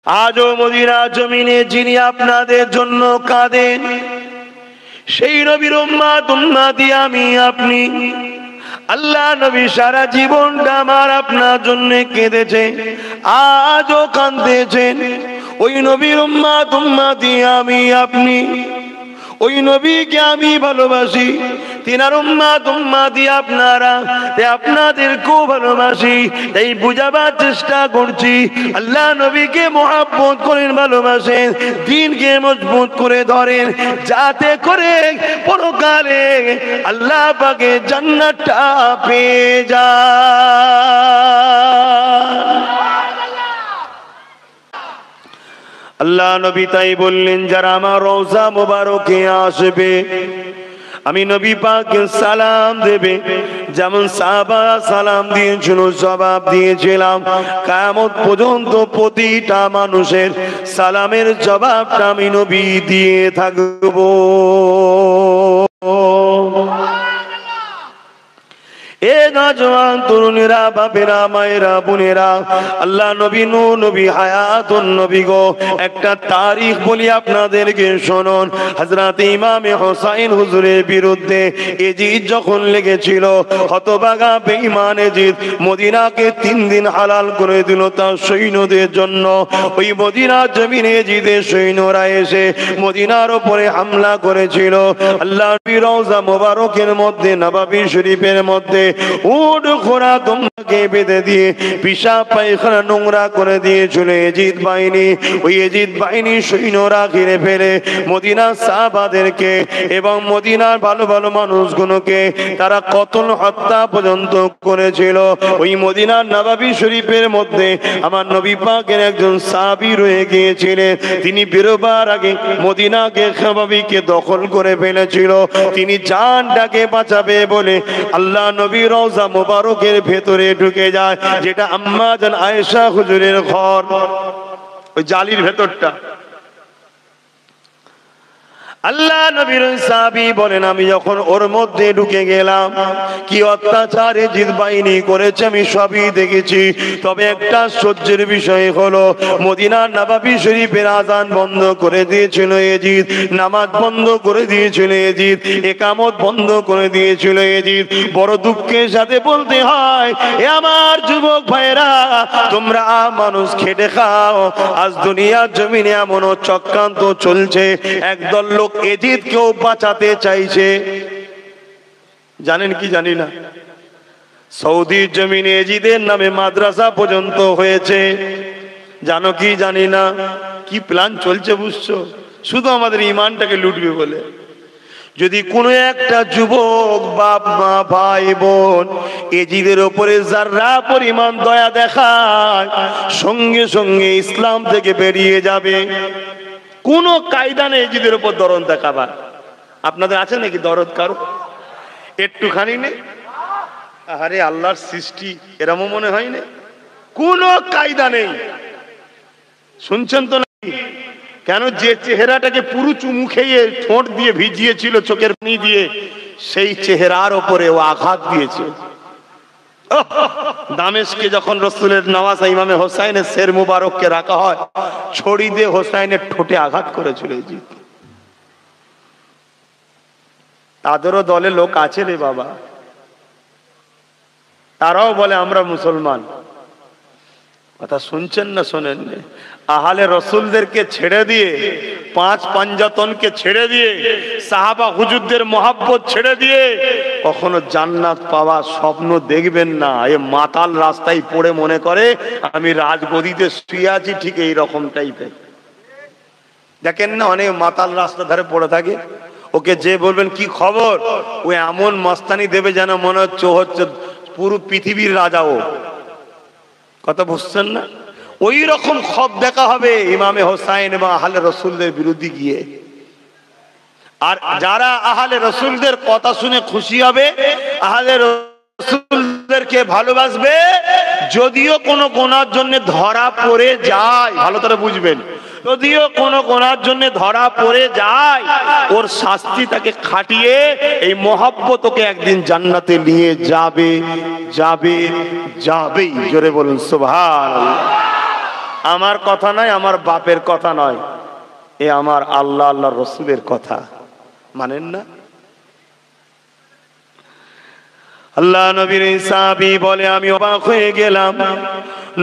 আজও মদিনা জমিনে যিনি আপনাদের জন্য কাঁদেন, সেই নবীর উম্মত উম্মতি আমি আপনি। আল্লাহ নবী সারা জীবনটা আমার আপনার জন্য কেঁদেছে, আজও কাঁদতেছেন। ওই নবীর উম্মত উম্মতি আমি আপনি। ওই নবীকে আমি ভালোবাসি, তিনার উম্মত উম্মতি আপনারা, আপনাদেরকেও ভালোবাসি। তাই বুঝাবার চেষ্টা করছি, আল্লাহ নবীকে মহব্বত করেন, ভালোবাসেন, দ্বীনকে মজবুত করে ধরেন, যাতে করে পরকালে আল্লাহ পাকে জান্নাতটা পেয়ে যায়। আল্লাহ নবী তাই বললেন, যারা আমার রওজা মোবারকে আসবে, আমি নবী পাককে সালাম দেবে, যেমন সাহাবা সালাম দিয়েছিল, জবাব দিয়েছিলাম। কিয়ামত পর্যন্ত প্রতিটা মানুষের সালামের জবাবটা আমি নবী দিয়ে থাকবো। এ নওজওয়ান তরুণেরা, বাপেরা, মায়েরা, বোনেরা, আল্লাহ নবী নূর নবী হায়াতুন নবী গো, একটা তারিখ বলি আপনাদেরকে শুনুন। হযরত ইমামে হোসাইন হুজুরের বিরুদ্ধে এজিদ যখন লেগেছিল, হতভাগা বেঈমান এজিদ মদিনাকে 3 দিন হালাল করে দিল তার সৈন্যদের জন্য। ওই মদিনার জমিনে এজিদের সৈন্যরা এসে মদিনার উপরে হামলা করেছিল। আল্লাহ নবীর রওজা মোবারকের মধ্যে, নববী শরীফের মধ্যে উট ঘোড়া তোমাকে বেঁধে দিয়ে পিশাব পায়খানা নোংরা করে দিয়েছিল এজিদ বাহিনী। ওই এজিদ বাহিনী সৈন্যরা ঘিরে ফেলে মদিনার সাহাবাদেরকে এবং মদিনার ভালো ভালো মানুষগুলোকে তারা কতল হত্যা পর্যন্ত করেছিল। ওই মদিনার নববী শরীফের মধ্যে আমার নবী পাকের একজন সাহাবী রয়ে গিয়েছিলেন। তিনি বেরোবার আগে মদিনাকে নববীকে দখল করে ফেলেছিল। তিনি জানটাকে বাঁচাবে বলে আল্লাহ নবী রওজা মোবারকের ভেতরে ঢুকে যায়, যেটা আম্মা জান আয়েশা হুজুরের ঘর, ওই জালির ভেতরটা। আল্লাহ নবীর সাহাবী বলেন, আমি যখন ওর মধ্যে ঢুকে গেলাম, কি অত্যাচার এজিদ বাহিনী করেছে আমি সবই দেখেছি। তবে একটা আশ্চর্যের বিষয় হলো, মদিনার নববী শরীফের আযান বন্ধ করে দিয়েছিল এজিদ, নামাজ বন্ধ করে দিয়েছিল এজিদ, ইকামত বন্ধ করে দিয়েছিল এজিদ। বড় দুঃখের সাথে বলতে হয়, এ আমার যুবক ভাইরা, তোমরা মানুষ খেটে খাও। আজ দুনিয়ার জমিনে এমন চক্রান্ত চলছে, একদল লোক এজিদকেও বাঁচাতে চাইছে। জানেন কি জানি না, সৌদির জমিনে এজিদের নামে মাদ্রাসা পর্যন্ত হয়েছে। জানো কি জানি না, কি প্ল্যান চলছে বুঝছো? শুধু আমাদের ইমানটাকে লুটবে বলে। যদি কোনো একটা যুবক, বাপ মা, ভাই বোন এজিদের ওপরে যারা পরিমাণ দয়া দেখায়, সঙ্গে সঙ্গে ইসলাম থেকে বেরিয়ে যাবে। কোনো কায়দা নেই এজিদের উপর দরদ দেখাবার। আপনাদের আছে নাকি দরদ কারো? একটুখানি নেই? আরে আল্লাহর সৃষ্টি, এরকম মনে হয় না? কোনো কায়দা নেই। শুনছেন তো নাকি? কেন, যে চেহারাটাকে পুরো চুমু খেয়ে ঠোঁট দিয়ে ভিজিয়েছিল চোখের পানি দিয়ে, সেই চেহারার ওপরে ও আঘাত দিয়েছে। দামেস্কে যখন রসুলের নওয়াজা ইমামে হোসাইনের শের মুবারককে রাখা হয়, ছড়ি দিয়ে হোসাইনের ঠোঁটে আঘাত করেছিল এজিদ। তাদেরও দলে লোক আছে রে বাবা, তারাও বলে আমরা মুসলমান। কথা শুনছেন না শোনেন? আহলে রসুলদেরকে ছেড়ে দিয়ে, 5 পাঞ্জাতনকে ছেড়ে দিয়ে, সাহাবা হুজুরদের মহাব্বত ছেড়ে দিয়ে কখনো জান্নাত পাওয়া স্বপ্ন দেখবেন না। এ মাতাল রাস্তায় পড়ে মনে করে আমি রাজগদিতে শুয়ে আছি, ঠিক এই রকম টাইপের। দেখেন না, অনেক মাতাল রাস্তা ধারে পড়ে থাকে, ওকে যে বলবেন কি খবর, ও এমন মস্তানি দেবে যেন মনে হচ্ছে পুরো পৃথিবীর রাজা ও। কথা বুঝছেন না? ওই রকম খব দেখা হবে ইমামে হোসাইন এবং আহলে রসুলদের বিরুদ্ধে গিয়ে। আর যারা আহলে রসুলদের কথা শুনে খুশি হবে, আহলে রসুলদেরকে ভালোবাসবে, যদিও কোনো গুনার জন্য ধরা পড়ে যায়, ভালো করে বুঝবেন, যদিও কোনো গুনার জন্য ধরা পড়ে যায়, ওর শাস্তি তাকে খাটিয়ে এই মহব্বত ওকে একদিন জান্নাতে নিয়ে যাবে, যাবে, যাবেই। জোরে বলুন সুবহানাল্লাহ। আমার কথা নয়, আমার বাপের কথা নয়, এ আমার আল্লাহ আল্লাহ রসুলের কথা। মানেন না? আল্লাহ নবীর সাহাবী বলে আমি অবাক হয়ে গেলাম,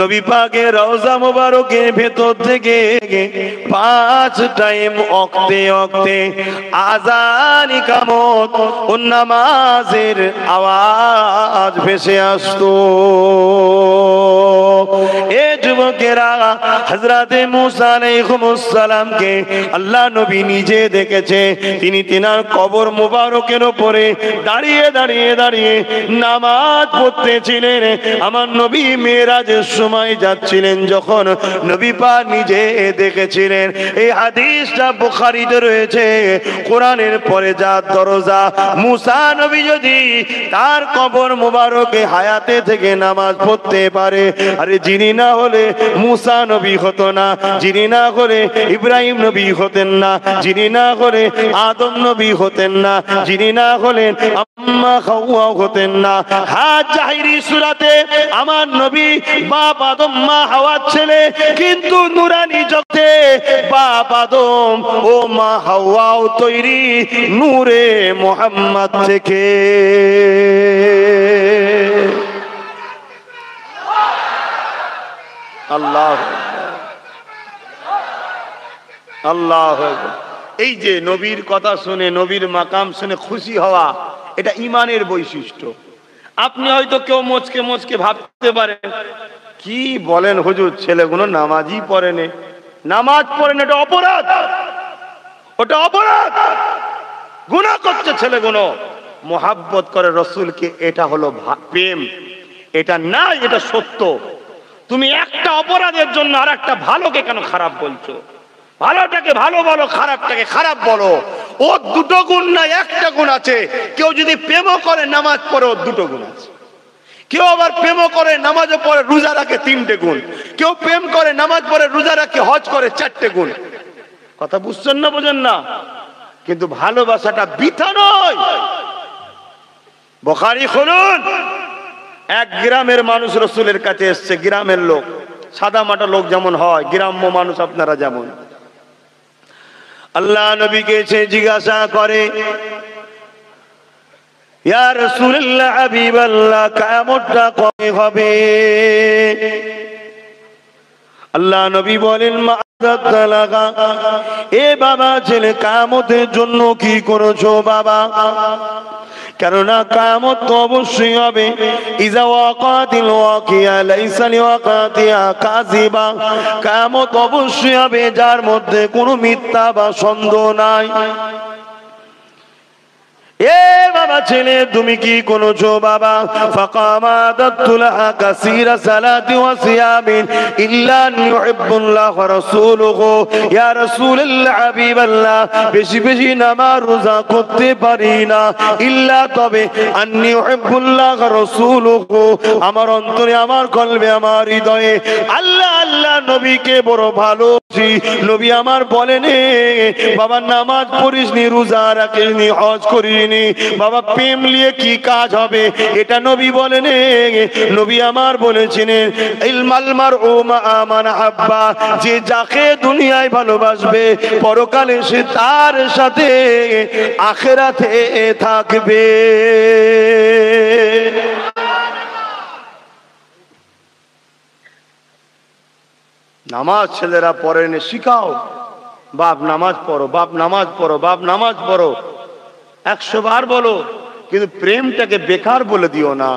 নবী পাকের রওজা মোবারকের ভেতর থেকে 5 টাইম ওয়াক্তে ওয়াক্তে আযান ইকামত ও নামাজের আওয়াজ ভেসে আসতো। এ যুবকেরা, হযরতে মুসা আলাইহিস সালামকে আল্লাহ নবী নিজে দেখেছে, তিনি তিনার কবর মোবারকের উপরে দাঁড়িয়ে দাঁড়িয়ে দাঁড়িয়ে নামাজ পড়তেছিলেন। আমার নবী মেরাজের সময় যাচ্ছিলেন, যখন নবী পাক নিজে দেখেছিলেন। এই হাদিসটা বুখারীতে রয়েছে। কোরআনের পরে যার দরজা, মুসা নবী যদি তার কবর মোবারকে হায়াতে থেকে নামাজ পড়তে পারে, আরে যিনি না হলে মুসা নবী হতো না, যিনি না করে ইব্রাহিম নবী হতেন না, যিনি না করে আদম নবী হতেন না, যিনি না হলেন আম্মা হাওয়া হতেন না। হ্যাঁ, জাহিরি সূরাতে আমার নবী বাপ আদম মা হাওয়ার ছেলে, কিন্তু নূরানি জগতে বাপ আদম ও মা হাওয়াও তৈরি নূরে মুহাম্মদ থেকে। আল্লাহ আল্লাহ। এই যে নবীর কথা শুনে, নবীর মাকাম শুনে খুশি হওয়া, এটা ঈমানের বৈশিষ্ট্য। আপনি হয়তো কেউ মুচকে মুচকে ভাবতে পারেন, কি বলেন হুজুর, ছেলেগুলো নামাজই পড়ে না। নামাজ পড়ে না, এটা অপরাধ, ওটা অপরাধ, গুনাহ করছে ছেলেগুলো। মোহাব্বত করে রসুলকে, এটা হলো প্রেম। এটা না, এটা সত্য। তুমি একটা অপরাধের জন্য আর একটা ভালোকে কেন খারাপ বলছো? ভালোটাকে ভালো বলো, খারাপটাকে খারাপ বলো। ওর 2টো গুণ না, 1টা গুণ আছে। কেউ যদি প্রেমও করে নামাজ পড়ে, ওর 2টো গুণ আছে। কেউ আবার প্রেমও করে নামাজও পড়ে, রোজা রাখে 3টে গুণ। কেউ প্রেম করে নামাজ পড়ে, রোজা রাখে, হজ করে 4টে গুণ। কথা বুঝছেন না, বোঝেন না? কিন্তু ভালোবাসাটা বৃথা নয়। বুখারী খুলুন। এক গ্রামের মানুষ রসুলের কাছে এসছে, গ্রামের লোক, সাদা মাটা লোক যেমন হয়, গ্রাম্য মানুষ আপনারা যেমন। আল্লাহ নবীকে এসে জিজ্ঞাসা করে, ইয়া রাসূলুল্লাহ, হাবিবাল্লাহ, কিয়ামতটা কবে হবে? আল্লাহ নবী বলেন, মা'আদালাগা, এ বাবা ছেলে, কিয়ামতের জন্য কি করেছো বাবা? কেননা কিয়ামত তো অবশ্যই হবে। ইজা ওয়াকাতিল ওয়াকিয়া লাইসা লিওয়াকাতিহা কাযিবা, কিয়ামত অবশ্যই হবে যার মধ্যে কোনো মিথ্যা বা সন্দেহ নাই। এ বাবা ছেলে, তুমি কি করেছো বাবা? ফাকামা দাতুলহা কাসীরা সালাতি ওয়া সিয়ামিন ইল্লা আন ইউহিব্বুল্লাহ ওয়া রাসূলুহু। ইয়া রাসূলুল্লাহ, হাবিবাল্লাহ, বেশি বেশি নামাজ রোজা করতে পারি না, ইল্লা তবে আন ইউহিব্বুল্লাহ ওয়া রাসূলুহু, আমার অন্তরে, আমার কলবে, আমার হৃদয়ে আল্লাহ আল্লাহ নবীকে বড় ভালোবাসি। নবী আমার বলেন, বাবা নামাজ পড়িসনি, রোজা রাখিসনি, হজ করিস বাবা, প্রেম নিয়ে কি কাজ হবে? এটা নবী বলেন। নবী আমার বলেছিলেন, ইলমাল মারউ মা মান হাব্বা, যে যাকে দুনিয়ায় ভালোবাসবে পরকালে সে তার সাথে আখিরাতে থাকবে। নামাজ ছেলেরা পড়েন, শিখাও, বাপ নামাজ পড়ো, বাপ নামাজ পড়ো, বাপ নামাজ পড়ো, 100 বার বলো, কিন্তু প্রেমটাকে বেকার বলে দিও না।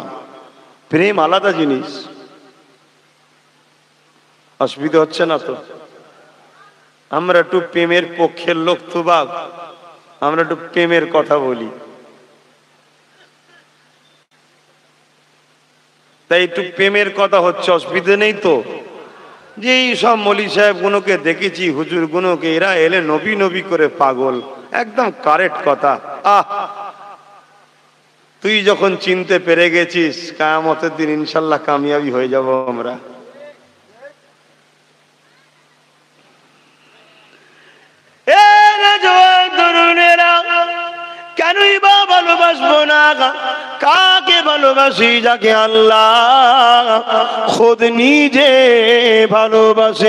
প্রেম আলাদা জিনিস। অসুবিধা হচ্ছে না তো? আমরা একটু প্রেমের পক্ষের লোক তো বাপ, আমরা একটু প্রেমের কথা বলি, তাই একটু প্রেমের কথা হচ্ছে, অসুবিধা নেই তো? যে এই সব মৌলী সাহেব গুলোকে দেখেছি, হুজুর গুলোকে, এরা এলে নবী নবী করে পাগল। একদম কারেক্ট কথা। তুই যখন চিনতে পেরে গেছিস, কিয়ামতের দিন ইনশাআল্লাহ কামিয়াবি হয়ে যাব আমরা। কেনই বা ভালোবাসবো না? কাকে ভালোবাসি? যাকে আল্লাহ খুদ নিজে ভালোবাসেন।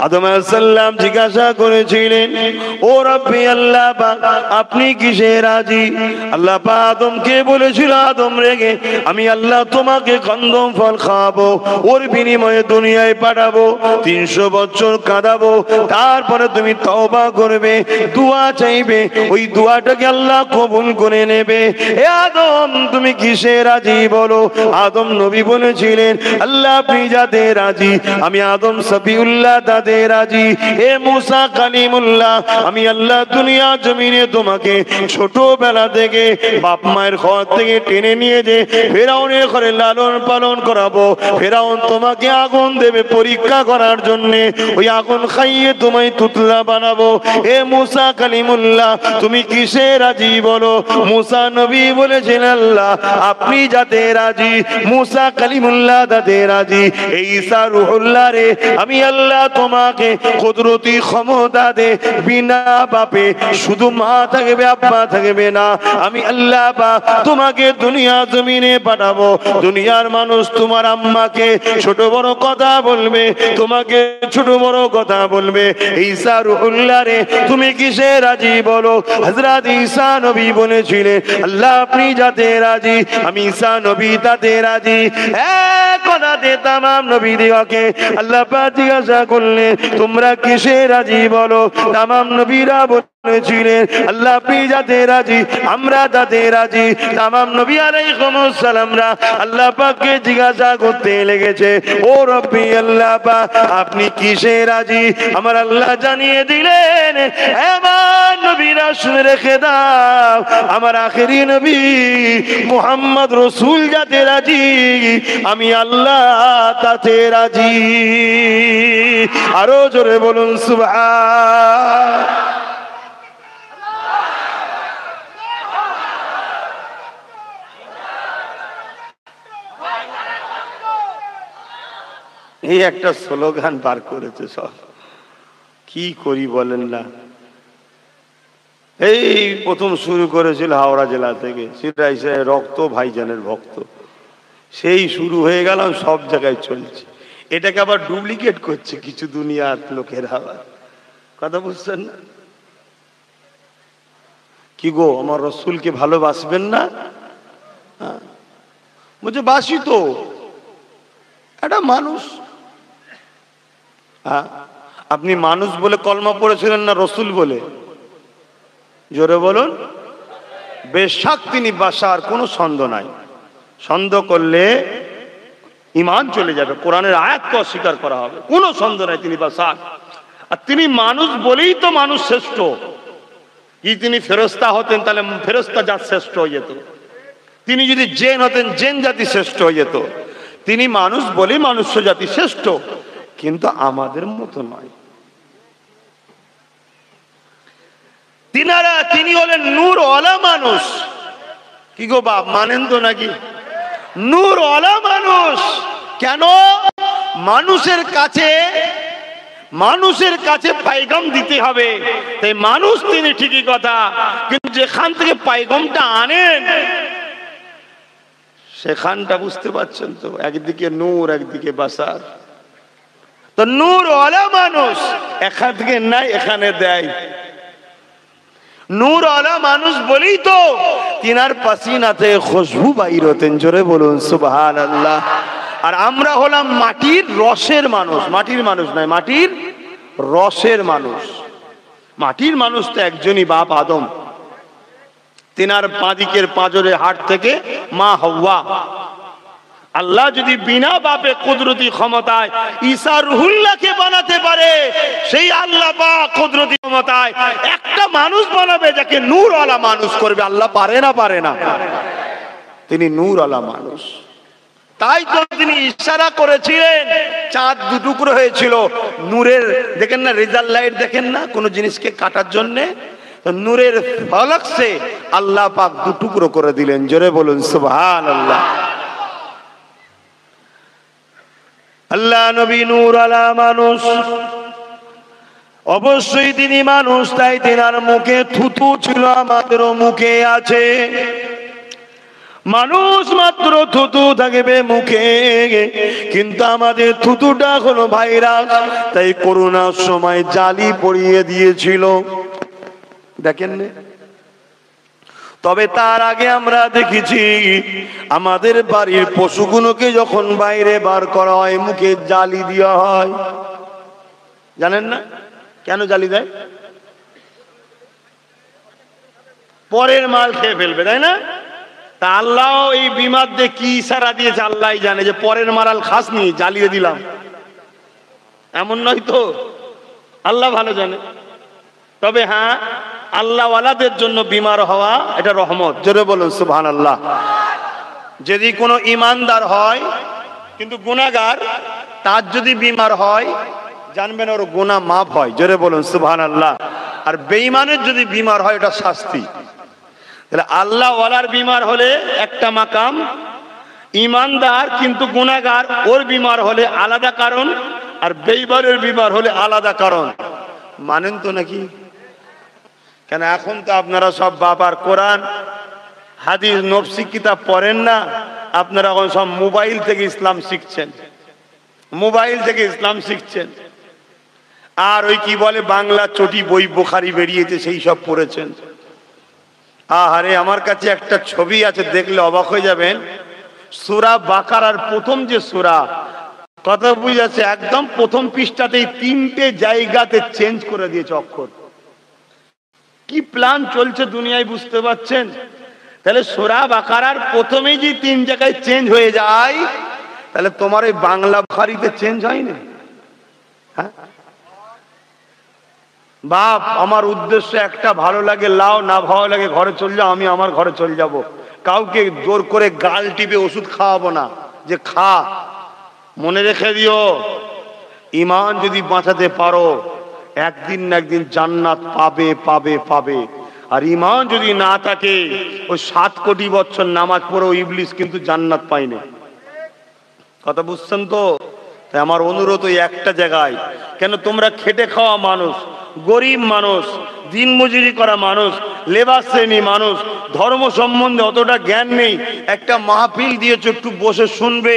আদম আলাইহিস সালাম জিজ্ঞাসা করেছিলেন, ও রব্বি আল্লাহ পাক, আপনি কিসে রাজি? আল্লাহ পাক আদমকে বলেছিল, আদম রেগে আমি আল্লাহ তোমাকে কন্দম ফল খাওয়াবো, ওর বিনিময়ে দুনিয়ায় পাঠাবো, 300 বছর কাঁদাবো, তারপরে তুমি তওবা করবে, দোয়া চাইবে, ওই দোয়াটাকে আল্লাহ কবুল করে নেবে। হে আদম, তুমি কিসে রাজি বলো? আদম নবী বলেছিলেন, আল্লাহ আপনি যাতে রাজি, আমি আদম সফিউল্লাহ তাতে রাজি। হে মুসা কালিমুল্লাহ, আমি আল্লাহ দুনিয়া জমিনে তোমাকে ছোটবেলা থেকে বাপ মায়ের ঘর থেকে টেনে নিয়ে যে ফেরাউনের ঘরে লালন পালন করাবো, ফেরাউন তোমাকে আগুন দেবে পরীক্ষা করার জন্য, ওই আগুন খাইয়ে তোমায় তুতলা বানাবো। হে মুসা কালিমুল্লাহ, তুমি কিসে রাজি বলো? মুসা নবী বলেছেন, আল্লাহ আপনি যাতে রাজি, মুসা কালিমুল্লাহ তাতে রাজি। এই ঈসা রূহুল্লাহ রে, আমি আল্লাহ তোমাকে কুদরতি ক্ষমতা দে, বিনা বাপে, শুধু মা থাকবে আব্বা থাকবে না, আমি আল্লাহ পাক তোমাকে দুনিয়া জমিনে পাঠাবো। দুনিয়ার মানুষ তোমার আম্মাকে ছোট বড় কথা বলবে, তোমাকে ছোট বড় কথা বলবে। ঈসা রূহুল্লাহ রে, তুমি কিসে রাজি বলো? হযরত ঈসা নবী বলেছিলেন, আল্লাহ আপনি যাতে রাজি, আমি ঈসা নবী তাতে রাজি। এক কথাতে তামাম নবীদিগকে আল্লাহ পাক জিজ্ঞাসা করলেন, তোমরা কিসে রাজি বলো? তামাম নবীরা বলেছিলেন, আল্লাহ আপনি যাতে রাজি, আমরা তাতে রাজি। তামাম নবী আলাইহিস সালামরা আল্লাহ পাককে জিজ্ঞাসা করতে লেগেছে, ও রব্বি আল্লাহ পাক, আপনি কিসে রাজি? আমার আল্লাহ জানিয়ে দিলেন, আমার নবীরা শুনে রেখে দাও, আমার আখেরি নবী মুহাম্মদ রাসূল যাতে রাজি, আমি আল্লাহ তাতে রাজি। আরো জোরে বলুন সুবহান। এই একটা স্লোগান বার করেছে সব, কি করি বলেন না। এই প্রথম শুরু করেছিল হাওড়া জেলা থেকে, সেটা এসে রক্ত ভাইজানের ভক্ত, সেই শুরু হয়ে গেল, সব জায়গায় চলছে। এটাকে আবার ডুপ্লিকেট করছে কিছু দুনিয়ার লোকের, আবার কথা বুঝছেন না? কি গো, আমার রসুলকে ভালোবাসবেন না? বলছে বাসি তো, এটা মানুষ। আপনি মানুষ বলে কলমা পড়েছিলেন না রসুল বলে? জোরে বলুন। বেশক তিনি বাশার, কোনো সন্দেহ নাই, সন্দেহ করলে ঈমান চলে যাবে, কোরআনের আয়াতকে অস্বীকার করা হবে, কোনো সন্দেহ নাই তিনি বাশার। আর তিনি মানুষ বলেই তো মানুষ শ্রেষ্ঠ। কি তিনি ফেরেশতা হতেন তাহলে ফেরেশতা জাত শ্রেষ্ঠ হয়ে যেত, তিনি যদি জিন হতেন জিন জাতি শ্রেষ্ঠ হয়ে যেত। তিনি মানুষ বলেই মনুষ্য জাতি শ্রেষ্ঠ, কিন্তু আমাদের মতো নয়। তিনি হলেন নূর ওয়ালা মানুষ। কি গো বাপ, মানেন তো নাকি? নূর ওয়ালা মানুষ। কেন? মানুষের কাছে পাইগাম দিতে হবে, তাই মানুষ তিনি ঠিকই কথা, কিন্তু যেখান থেকে পাইগামটা আনেন সেখানটা বুঝতে পারছেন তো, একদিকে নূর একদিকে বাসার। তো নূর ওয়ালা মানুষ এখান থেকে নাই, এখানে দেয়। নূর ওয়ালা মানুষ বলেই তো তিনার পাসিনাতে খুশবু বাইর হতেন। জোরে বলুন সুবহানাল্লাহ। আর আমরা হলাম মাটির রসের মানুষ, মাটির মানুষ নয়, মাটির রসের মানুষ। মাটির মানুষ তো একজনই, বাপ আদম। তিনার বাঁদিকের পাঁজরে হাট থেকে মা হাওয়া। আল্লাহ যদি বিনা বাপে কুদরতি ক্ষমতায় ঈসা রূহুল্লাহকে বানাতে পারে, সেই আল্লাহ পাক কুদরতি ক্ষমতায় একটা মানুষ বানাবে যাকে নূর ওয়ালা মানুষ করবে। আল্লাহ পারে না? পারে না? তিনি নূর ওয়ালা মানুষ। তাই তো তিনি ইশারা করেছিলেন, চাঁদ দুটুকরো হয়েছিল নূরের, দেখেন না রেজার লাইট, দেখেন না কোন জিনিসকে কাটার জন্য, নূরের ফলক সে আল্লাহ পাক দুটুকরো করে দিলেন। জোরে বলুন সুবহানাল্লাহ। আল্লাহ নবী নূর ওয়ালা মানুষ। অবশ্যই তিনি মানুষ, তাই তেনার মুখে থুতু ছিল, আমাদেরও মুখে আছে। মানুষ মাত্র থুতু থাকবে মুখে, কিন্তু আমাদের থুতুটা হলো ভাইরাস। তাই করোনার সময় জালি পরিয়ে দিয়েছিল, দেখেন না? তবে তার আগে আমরা দেখেছি আমাদের বাড়ির পশুগুলোকে যখন বাইরে বার করা হয় মুখে জালি দেওয়া হয়। জানেন না কেন জালি দেয়? পরের মাল খেয়ে ফেলবে, তাই না? তা আল্লাহ এই বিমার দিয়ে কি ইশারা দিয়েছে আল্লাহ জানে, যে পরের মারাল খাসনি, জ্বালিয়ে দিলাম, এমন নয় তো? আল্লাহ ভালো জানে। তবে হ্যাঁ, আল্লাহওয়ালাদের জন্য বিমার হওয়া এটা রহমত। জোরে বলুন সুবহানাল্লাহ। যদি কোনো ইমানদার হয় কিন্তু গুনাহগার, তার যদি বিমার হয় জানবেন ওর গুনাহ মাফ হয়। জোরে বলুন সুবহানাল্লাহ। আর বেঈমানের যদি বিমার হয় এটা শাস্তি। তাহলে আল্লাহওয়ালার বিমার হলে একটা মাকাম, ইমানদার কিন্তু গুনাহগার ওর বিমার হলে আলাদা কারণ, আর বেঈমানের বিমার হলে আলাদা কারণ। মানেন তো নাকি? কেন এখন তো আপনারা সব বাবার কোরআন হাদিস নফসি কিতাব পড়েন না, আপনারা এখন সব মোবাইল থেকে ইসলাম শিখছেন, মোবাইল থেকে ইসলাম শিখছেন। আর ওই কি বলে বাংলা চটি বই বুখারী বেরিয়েছে সেই সব পড়েছেন। আহারে, আমার কাছে একটা ছবি আছে, দেখলে অবাক হয়ে যাবেন। সূরা বাকারার প্রথম যে সূরা, কথা বুঝাচ্ছে, একদম প্রথম পৃষ্ঠাতেই 3টে জায়গাতে চেঞ্জ করে দিয়েছে অক্ষর। কি প্ল্যান চলছে দুনিয়ায় বুঝতে পারছেন? তাহলে সূরা বাকারার প্রথমেই যে 3 জায়গায় চেঞ্জ হয়ে যায়, তাহলে তোমার এই বাংলা বুখারীতে চেঞ্জ হয়নি? হ্যাঁ বাপ, আমার উদ্দেশ্য একটা, ভালো লাগে লাও, না ভালো লাগে ঘরে চলে যাও, আমি আমার ঘরে চলে যাব। কাউকে জোর করে গাল টিপে ওষুধ খাওয়াবো না যে খা। মনে রেখে দিও, ঈমান যদি বাঁচাতে পারো একদিন না একদিন জান্নাত পাবে পাবে পাবে। আর ঈমান যদি না থাকে, ওই 7 কোটি বছর নামাজ পড়েও ইবলিস কিন্তু জান্নাত পায়নি। কথা বুঝছেন তো? তাই আমার অনুরোধ ওই একটা জায়গায়, কেন তোমরা খেটে খাওয়া মানুষ, গরিব মানুষ, দিন মজুরি করা মানুষ, লেবার শ্রেণী মানুষ, ধর্ম সম্বন্ধে অতটা জ্ঞান নেই। একটা মাহফিল দিয়েছ, একটু বসে শুনবে।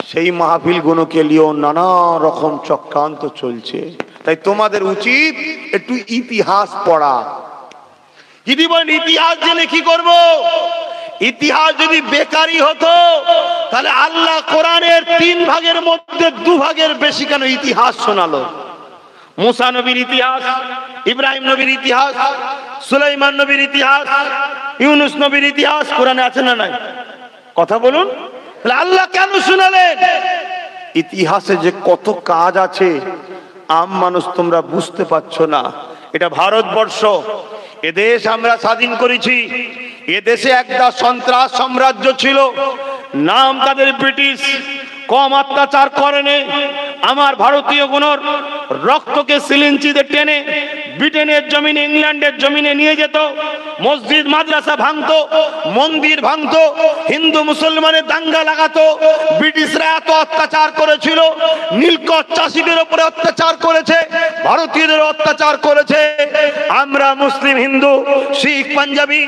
সেই মাহফিল গুলোকে নিয়েও নানা রকম চক্রান্ত চলছে। তাই তোমাদের উচিত একটু ইতিহাস পড়া। যদি বলেন ইতিহাস জেনে কি করব? ইতিহাস যদি বেকারি হতো, তাহলে আল্লাহ কোরআনের 3 ভাগের মধ্যে 2 ভাগের বেশি কেন ইতিহাস শোনালো? মুসা নবীর ইতিহাস, ইব্রাহিম নবীর ইতিহাস, সুলাইমান নবীর ইতিহাস, ইউনুস নবীর ইতিহাস কোরআনে আছে না নাই? কথা বলুন। তাহলে আল্লাহ কেন শোনালেন? ইতিহাসে যে কত কাজ আছে আম মানুষ তোমরা বুঝতে পারছো না। এটা ভারতবর্ষ, এদেশ আমরা স্বাধীন করেছি। এদেশে একটা সন্ত্রাস সাম্রাজ্য ছিল, নাম তাদের ব্রিটিশ। কম অত্যাচার করেনি। আমার ভারতীয় গুণর রক্তকে সিলিঞ্চিতে টেনে ব্রিটেনের জমিনে, ইংল্যান্ডের জমিনে নিয়ে যেত। মসজিদ মাদ্রাসা ভাঙতো, মন্দির ভাঙতো, হিন্দু মুসলমানের দাঙ্গা লাগাতো। ব্রিটিশরা এত অত্যাচার করেছিল, নীলকর চাষীদের উপরে অত্যাচার করেছে, ভারতীয়দের অত্যাচার করেছে। আমরা মুসলিম, হিন্দু, শিখ, পাঞ্জাবি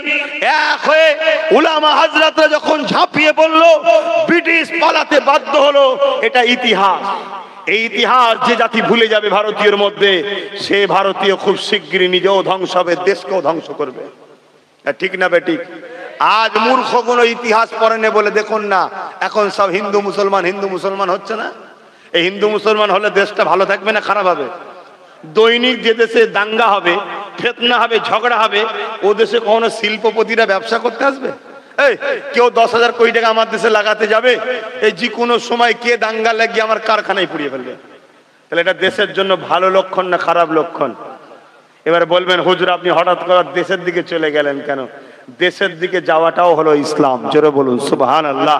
এক হয়ে উলামা হাজরাতরা যখন ঝাঁপিয়ে পড়ল, ব্রিটিশ পালাতে বাধ্য হলো। এটা ইতিহাস। এই ইতিহাস যে জাতি ভুলে যাবে ভারতীয়র মধ্যে, সে ভারতীয় খুব শিগগিরই নিজেও ধ্বংস হবে, দেশকেও ধ্বংস করবে। ঠিক না বেঠিক? আজ মূর্খ কোনো ইতিহাস পড়েনি বলে দেখুন না, এখন সব হিন্দু মুসলমান, হিন্দু মুসলমান হচ্ছে না। এই হিন্দু মুসলমান হলে দেশটা ভালো থাকবে না খারাপ হবে? দৈনিক যে দেশে দাঙ্গা হবে, ফিতনা হবে, ঝগড়া হবে, ও দেশে কখনো শিল্পপতিরা ব্যবসা করতে আসবে? এই কেউ 10,000 কোটি টাকা আমার দেশে লাগাতে যাবে? এই যে কোনো সময় কে দাঙ্গা লাগিয়ে আমার কারখানায় পুড়িয়ে ফেলবে। তাহলে এটা দেশের জন্য ভালো লক্ষণ না খারাপ লক্ষণ? এবার বলবেন হুজুর আপনি হঠাৎ করে দেশের দিকে চলে গেলেন কেন? দেশের দিকে যাওয়াটাও হলো ইসলাম। জোরে বলুন সুবহানাল্লাহ।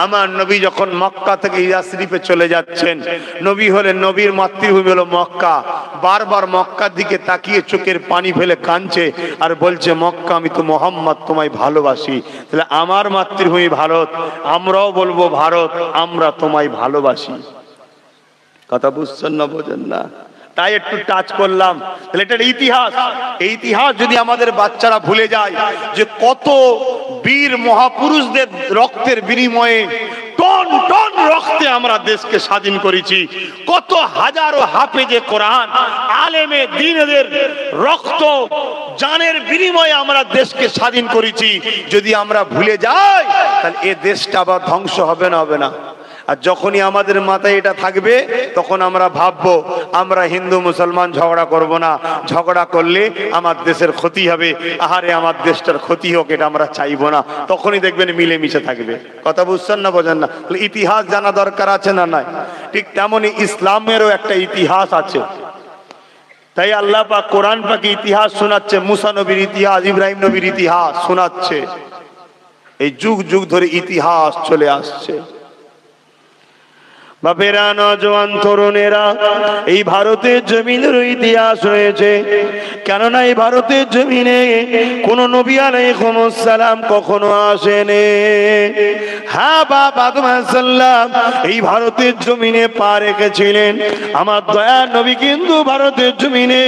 আমার নবী যখন মক্কা থেকে হিজরা শরীফে চলে যাচ্ছেন, নবী হলেন, নবীর মাতৃভূমি হলো মক্কা। বারবার মক্কার দিকে তাকিয়ে চোখের পানি ফেলে কাঁদছে আর বলছে, মক্কা আমি তো মোহাম্মদ তোমায় ভালোবাসি। তাহলে আমার মাতৃভূমি ভারত, আমরাও বলবো ভারত আমরা তোমায় ভালোবাসি। কথা বুঝছেন না বোঝেন না? তাই একটু টাচ করলাম। তাহলে এটার ইতিহাস, এই ইতিহাস যদি আমাদের বাচ্চারা ভুলে যায় যে কত বীর মহাপুরুষদের রক্তের বিনিময়ে টন টন রক্তে আমরা দেশকে স্বাধীন করেছি, কত হাজারো হাফেজে কোরআন আলেমে দ্বীনের রক্ত জানের বিনিময়ে আমরা দেশকে স্বাধীন করেছি, যদি আমরা ভুলে যাই তাহলে এ দেশটা আবার ধ্বংস হবে না? হবে না। আর যখনই আমাদের মাথায় এটা থাকবে তখন আমরা ভাববো আমরা হিন্দু মুসলমান ঝগড়া করব না, ঝগড়া করলে আমার দেশের ক্ষতি হবে, আহারে আমার দেশটার ক্ষতি হোক, এটা আমরা চাইবো না। তখনই দেখবেন মিলেমিশে থাকবে। কথা বুঝছেন না বোঝেন না? ইতিহাস জানা দরকার আছে না নাই? ঠিক তেমনি ইসলামেরও একটা ইতিহাস আছে। তাই আল্লাহ পাক কোরআন পাকে ইতিহাস শোনাচ্ছে, মুসা নবীর ইতিহাস, ইব্রাহিম নবীর ইতিহাস শোনাচ্ছে। এই যুগ যুগ ধরে ইতিহাস চলে আসছে। বাপেরা, নওজোয়ান তরুণেরা, এই ভারতের জমিনের ইতিহাস রয়েছে। কেননা এই ভারতের জমিনে কোন নবী আলাইহিস সালাম কখনো আসেনি। হ্যাঁ, বাবা আদম আলাইহিস সালাম এই ভারতের জমিনে পা রেখেছিলেন। আমার দয়ার নবী কিন্তু ভারতের জমিনে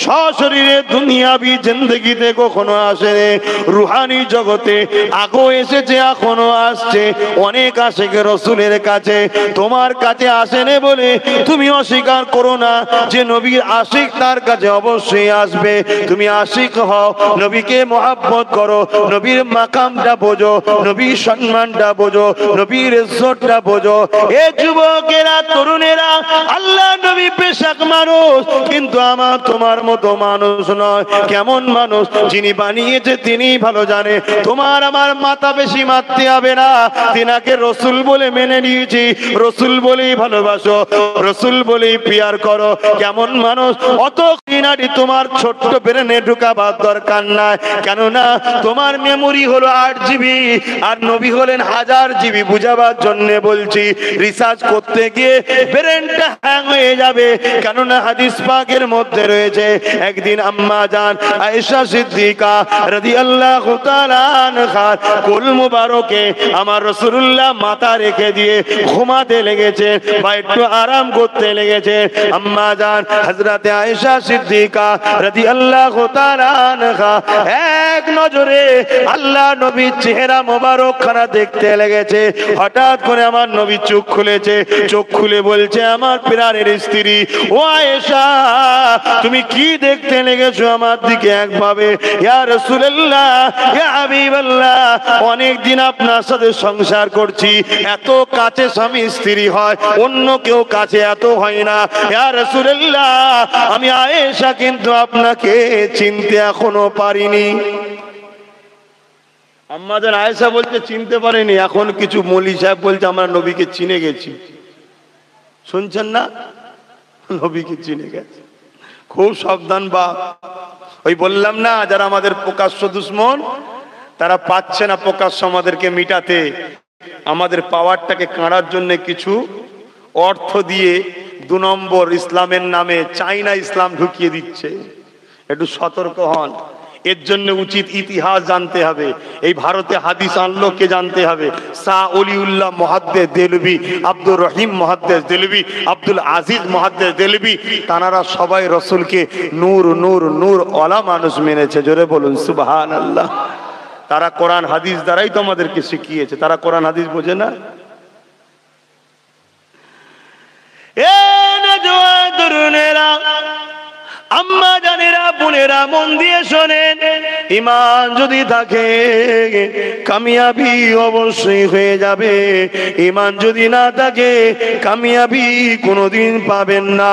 সশরীরে দুনিয়াবি জিন্দেগিতে কখনো আসেনি। রুহানি জগতে আগেও এসেছে, এখনো আসছে। অনেক আশিক রাসূলের কাছে তোমার কাছে আসেনি বলে তুমি অস্বীকার করো না যে নবীর আশিক তার কাছে অবশ্যই আসবে। তুমি আশিক হও, নবীকে মহব্বত করো, নবীর মাকামটা বোঝো, নবীর সম্মানটা বোঝো, নবীর ইজ্জতটা বোঝো। এ যুবকেরা, তরুণেরা, আল্লাহ নবী পেশাক মানুষ, কিন্তু আমার তোমার মতো মানুষ নয়। কেমন মানুষ? যিনি বানিয়েছে তিনি ভালো জানে। তোমার আমার মাথা বেশি মারতে হবে না, তিনাকে রসুল বলে মেনে নিয়েছি, রসুল বলেই ভালোবাসো, রসুল বলেই পিয়ার করো। কেমন মানুষ? অত কিনারি তোমার ছোট্ট ব্রেনে ঢুকাবার দরকার নাই। কেননা তোমার মেমোরি হলো 8 জিবি আর নবী হলেন 1000 জিবি। বুঝাবার জন্য বলছি, রিসার্চ করতে গিয়ে ব্রেনটা হ্যাং হয়ে যাবে। কেননা হাদিস পাকের মধ্যে রয়েছে, একদিন আম্মা জান আয়েশা সিদ্দিকা রাদিয়াল্লাহু তাআলা আনহা কোল মুবারকে আমার রাসূলুল্লাহ মাথা রেখে দিয়ে ঘুমাতে লেগেছে বা একটু আরাম করতে লেগেছে। আম্মা জান হযরতে আয়েশা সিদ্দিকা রাদিয়াল্লাহু তাআলা আনহা এক নজরে আল্লাহ নবীর চেহারা মোবারক খানা দেখতে লেগেছে। হঠাৎ করে আমার নবী চোখ খুলেছে, চোখ খুলে বলছে, আমার প্রাণের স্ত্রী ও আয়েশা, তুমি কি দেখতে লেগেছো আমার দিকে একভাবে? ইয়া রাসূলুল্লাহ, ইয়া হাবিবাল্লাহ, অনেক দিন আপনার সাথে সংসার করছি, এত কাছে স্বামী স্ত্রী হয়, অন্য কেউ কাছে এত হয় না। ইয়া রাসূলুল্লাহ, আমি আয়েশা কিন্তু আপনাকে চিনতে এখনো পারিনি। আম্মা জান আয়েশা বলছে চিনতে পারেনি। এখন কিছু মৌলী সাহেব বলছে আমরা নবীকে চিনে গেছি। শুনছেন না? নবীকে চিনে গেছে। খুব সাবধান বাপ। ওই বললাম না, যারা আমাদের প্রকাশ্য দুশ্মন, তারা পাচ্ছে না প্রকাশ্য আমাদেরকে মিটাতে, আমাদের পাওয়ারটাকে কাড়ার জন্য কিছু অর্থ দিয়ে 2 নম্বর ইসলামের নামে চাইনা ইসলাম ঢুকিয়ে দিচ্ছে। একটু সতর্ক হন। এর জন্য উচিত ইতিহাস জানতে হবে। এই ভারতে হাদিস আনলো কে জানতে হবে? শাহ ওলিউল্লাহ মুহাদ্দিস দেলভি, আব্দুর রহিম মুহাদ্দিস দেলভি, আব্দুল আজিজ মুহাদ্দিস দেলভি, তানারা সবাই রসুলকে নূর নূর নূর ওয়ালা মানুষ মেনেছে। জোরে বলুন সুবহানাল্লাহ। তারা কোরআন হাদিস দ্বারাই তো আমাদেরকে শিখিয়েছে। তারা কোরআন হাদিস বোঝে না? এ নওজোয়ান তরুণেরা, আম্মা জানেরা, বোনেরা, মন দিয়ে শোনেন। ঈমান যদি থাকে কামিয়াবি অবশ্যই হয়ে যাবে। ঈমান যদি না থাকে কামিয়াবি কোনোদিন পাবেন না।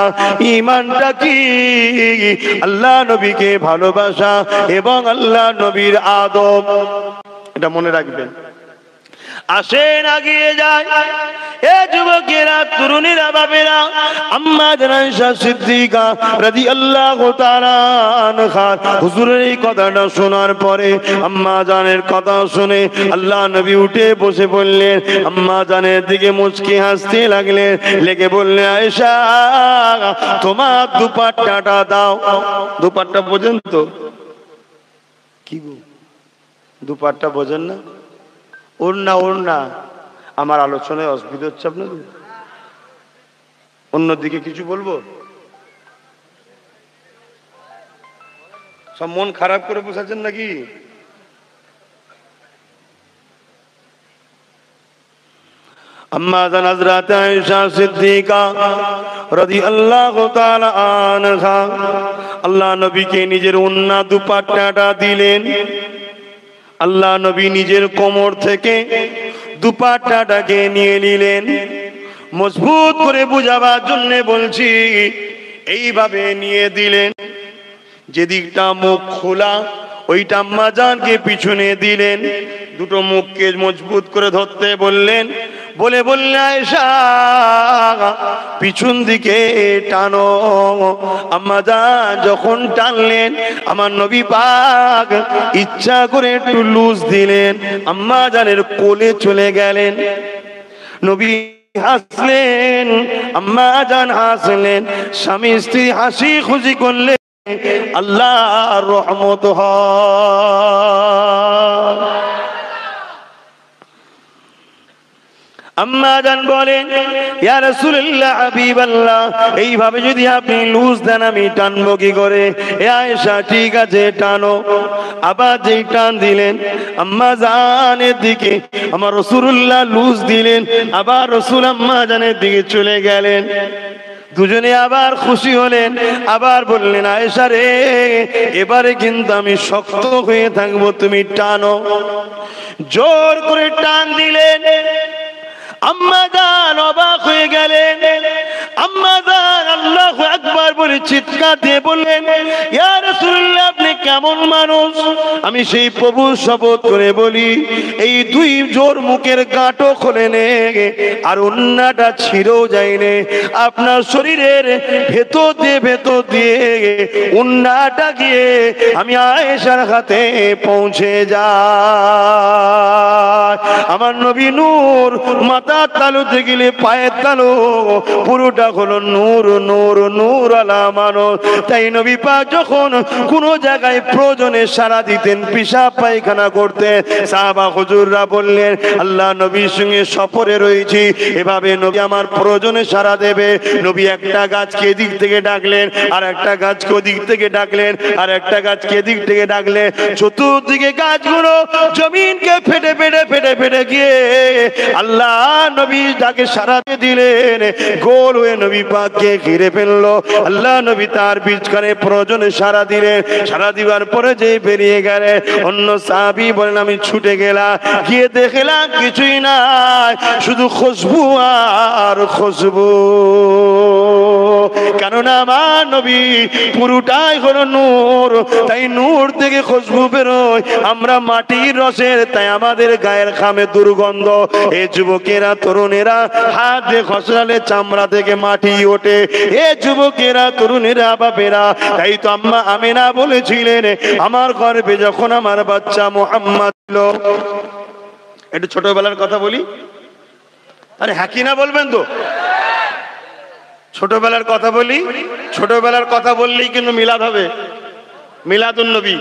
ঈমানটা কি? আল্লাহ নবীকে ভালোবাসা এবং আল্লাহ নবীর আদব। এটা মনে রাখবেন। আসেন আগিয়ে যায় এ যুবকেরা, তরুণীরা, বাবেরা, আম্মা জান আয়েশা সিদ্দিকা রাদিয়াল্লাহু তাআলা আনহা হুজুরের এই কথাটা শোনার পরে আম্মা জানের কথা শুনে আল্লাহ নবী উঠে বসে বললেন, আম্মা জানের দিকে মুচকি হাসতে লাগলেন, লেগে বললেন, আয়েশা তোমার দুপাট্টাটা দাও। দুপাট্টা বোঝেন তো? কি গো, দুপাট্টা বোঝেন না? ওড়না, ওড়না। আমার আলোচনায় অসুবিধা হচ্ছে আপনাদের? অন্যদিকে কিছু বলবো? সব মন খারাপ করে বসাচ্ছেন নাকি? আম্মা জান হযরত আয়েশা সিদ্দিকা রাদিয়াল্লাহু তাআলা আনহা আল্লাহ নবীকে নিজের ওন্না দুপাট্টাটা দিলেন। আল্লাহ নবী নিজের কোমর থেকে দুপাট্টাটাকে নিয়ে নিলেন। মজবুত করে বুঝাবার জন্য বলছি, এইভাবে নিয়ে দিলেন। যেদিকটা মুখ খোলা ওইটা আম্মা জানকে পিছনে দিলেন। দুটো মুখকে মজবুত করে ধরতে বললেন, বলে বললেন আয়েশা পিছন দিকে টানো। আম্মা জান যখন টানলেন আমার নবী পাক ইচ্ছা করে একটু লুজ দিলেন, আম্মা জানের কোলে চলে গেলেন। নবী হাসলেন, আম্মা জান হাসলেন, স্বামী স্ত্রী হাসি খুশি করলেন। আল্লাহর রহমত হয়। আম্মা জান বলেন, ইয়া রাসূলুল্লাহ হাবিবাল্লাহ, এইভাবে যদি আপনি লুজ দেন আমি টানবো কি করে? এ আয়েশা ঠিক আছে টানো। আবার যেই টান দিলেন আম্মা জানের দিকে আমার রাসূলুল্লাহ লুজ দিলেন, আবার রাসূল আম্মা জানের দিকে চলে গেলেন। দুজনে আবার খুশি হলেন, আবার বললেন আয়েশা রে এবারে কিন্তু আমি শক্ত হয়ে থাকবো, তুমি টানো। জোর করে টান দিলেন। আম্মা জান অবাক হয়ে গেলেন। আম্মা জান আল্লাহু আকবার বলে চিৎকার দিয়ে বললেন, ইয়া রাসূলুল্লাহ আপনি কেমন মানুষ? আমি সেই প্রভু শপথ করে বলি, এই দুই জোর মুখের গাঁটও খোলে নে আর ওন্নাটা ছিঁড়েও যায়নি। আপনার শরীরের ভেতর দিয়ে ওন্নাটা গিয়ে আমি আয়েশার হাতে পৌঁছে যায়। আমার নবী নূর, মাথার তালুতে গেলে পায়ের তালু পুরোটা হলো নূর নূর নূর আলা মানুষ। তাই নবী পাক যখন কোন জায়গায় প্রয়োজনে সারা দিতেন, পেশাব পায়খানা করতেন, সাহাবা হুজুররা বললেন আল্লাহ নবীর সঙ্গে সফরে রয়েছি, এভাবে নবী আমার প্রয়োজনে সারা দেবে। নবী একটা গাছকে এদিক থেকে ডাকলেন, আর একটা গাছকে ওদিক থেকে ডাকলেন, আর একটা গাছকে এদিক থেকে ডাকলেন। চতুর্দিকে গাছগুলো জমিনকে ফেটে ফেটে ফেটে ফেটে গিয়ে আল্লাহ নবী তাকে সারাতে দিলেন। গোল হয়ে নবী পাককে ঘিরে ফেললো। আল্লাহ নবী তার বীজখানে প্রয়োজনে সারা দিলেন। সারা দিবার পরে যে বেরিয়ে গেলেন, অন্য সাহাবী বলেন আমি ছুটে গেলাম, গিয়ে দেখলাম কিছুই নাই, শুধু খুশবু আর খুশবু। কেননা আমার নবী পুরোটাই হলো নূর, তাই নূর থেকে খুশবু বেরোয়। আমরা মাটির রসের, তাই আমাদের গায়ের খামে দুর্গন্ধ। এ যুবকেরা তরুণেরা হাত দিয়ে খসড়ালে চামড়া থেকে মাটি ওঠে। এ যুবকেরা তরুণেরা বাপেরা, তাই তো আম্মা আমিনা বলেছিলেন আমার গর্ভে যখন আমার বাচ্চা মুহাম্মদ ছিল। একটু ছোটবেলার কথা বলি, আরে হ্যাঁ কি না বলবেন তো? ছোটবেলার কথা বলি। ছোটবেলার কথা বললেই কিন্তু মিলাদ হবে। মিলাদুন নবী,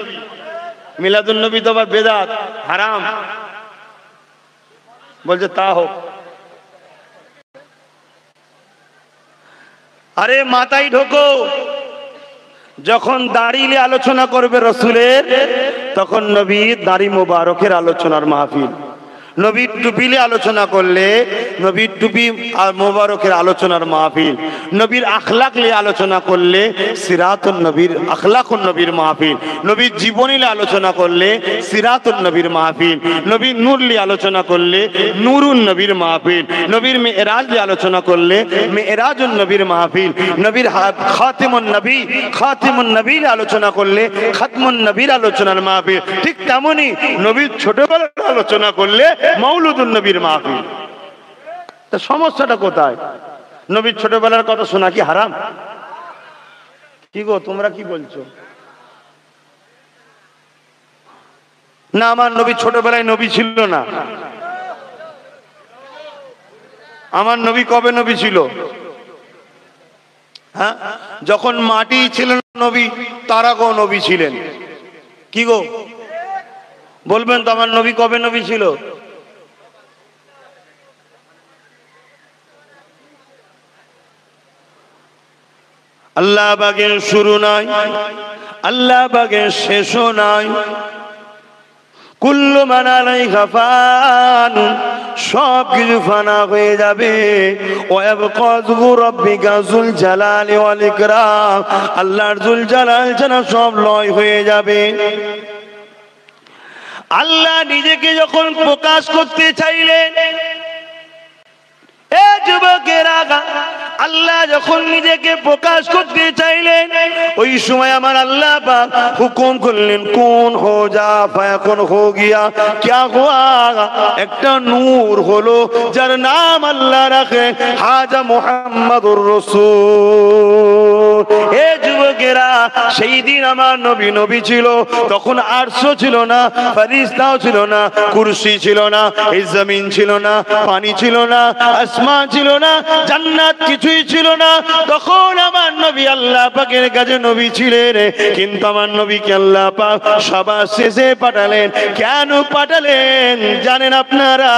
মিলাদুন নবী তো আবার বেদাত, হারাম। বলছে তা হোক, আরে মাথায় ঢোকো। যখন দাড়িলে আলোচনা করবে রসুলের, তখন নবীর দাড়ি মোবারকের আলোচনার মাহফিল। নবীর টুপিলে আলোচনা করলে নবীর টুপি আর মোবারকের আলোচনার মাহফিল। নবীর আখলাক নিয়ে আলোচনা করলে সিরাতুন নবীর আখলাকুন নবীর মাহফিল। নবীর জীবনী নিয়ে আলোচনা করলে সিরাতুন নবীর মাহফিল। নবীর নূর নিয়ে আলোচনা করলে নূরুন নবীর মাহফিল। নবীর মেরাজ নিয়ে আলোচনা করলে মেরাজুন নবীর মাহফিল। নবীর খাতিমুন নবী, খাতিমুন নবীর আলোচনা করলে খাতমুন নবীর আলোচনার মাহফিল। ঠিক তেমনি নবীর ছোটবেলার আলোচনা করলে মৌলুদুন নবীর মাহফিল। তা সমস্যাটা কোথায়? নবীর ছোটবেলার কথা শোনা কি হারাম? কি গো তোমরা কি বলছো? না আমার নবী ছোটবেলায় নবী ছিল না। আমার নবী কবে নবী ছিল? হ্যাঁ, যখন মাটি ছিল নবী, তারা গো নবী ছিলেন। কি গো বলবেন তো আমার নবী কবে নবী ছিল? আল্লাহ পাকের শুরু নাই, আল্লাহ পাকের শেষও নাই। কুল্লু মান আলাইহা ফান, সব কিছু ফানা হয়ে যাবে। ওয়া ইয়াবকা যুকরু রাব্বিকা যুল জালালি ওয়াল ইকরাম, আল্লাহর যুল জালাল জানা সব লয় হয়ে যাবে। আল্লাহ নিজেকে যখন প্রকাশ করতে চাইলেন, এ যুবকেরা, আল্লাহ যখন নিজেকে প্রকাশ করতে চাইলেন, ওই সময় আমার আল্লাহ পাক হুকুম করলেন, কোন হো যা ফায়াকুন হো গিয়া। क्या हुआ? একটা নূর হলো, যার নাম আল্লাহ রাখে হাজা মুহাম্মাদুর রাসূল। এ যুবকেরা, সেই দিন আমার নবী নবী ছিল, তখন আরশ ছিল না, ফেরেশতাও ছিল না, কুরসি ছিল না, এই জমিন ছিল না, পানি ছিল না, আসমান ছিল না, জান্নাত কিছুই ছিল না। তখন আমার নবী আল্লাহ পাকের কাছে নবী ছিলেন, কিন্তু আমার নবীকে আল্লাহ পাক সবার শেষে পাঠালেন। কেন পাঠালেন জানেন আপনারা?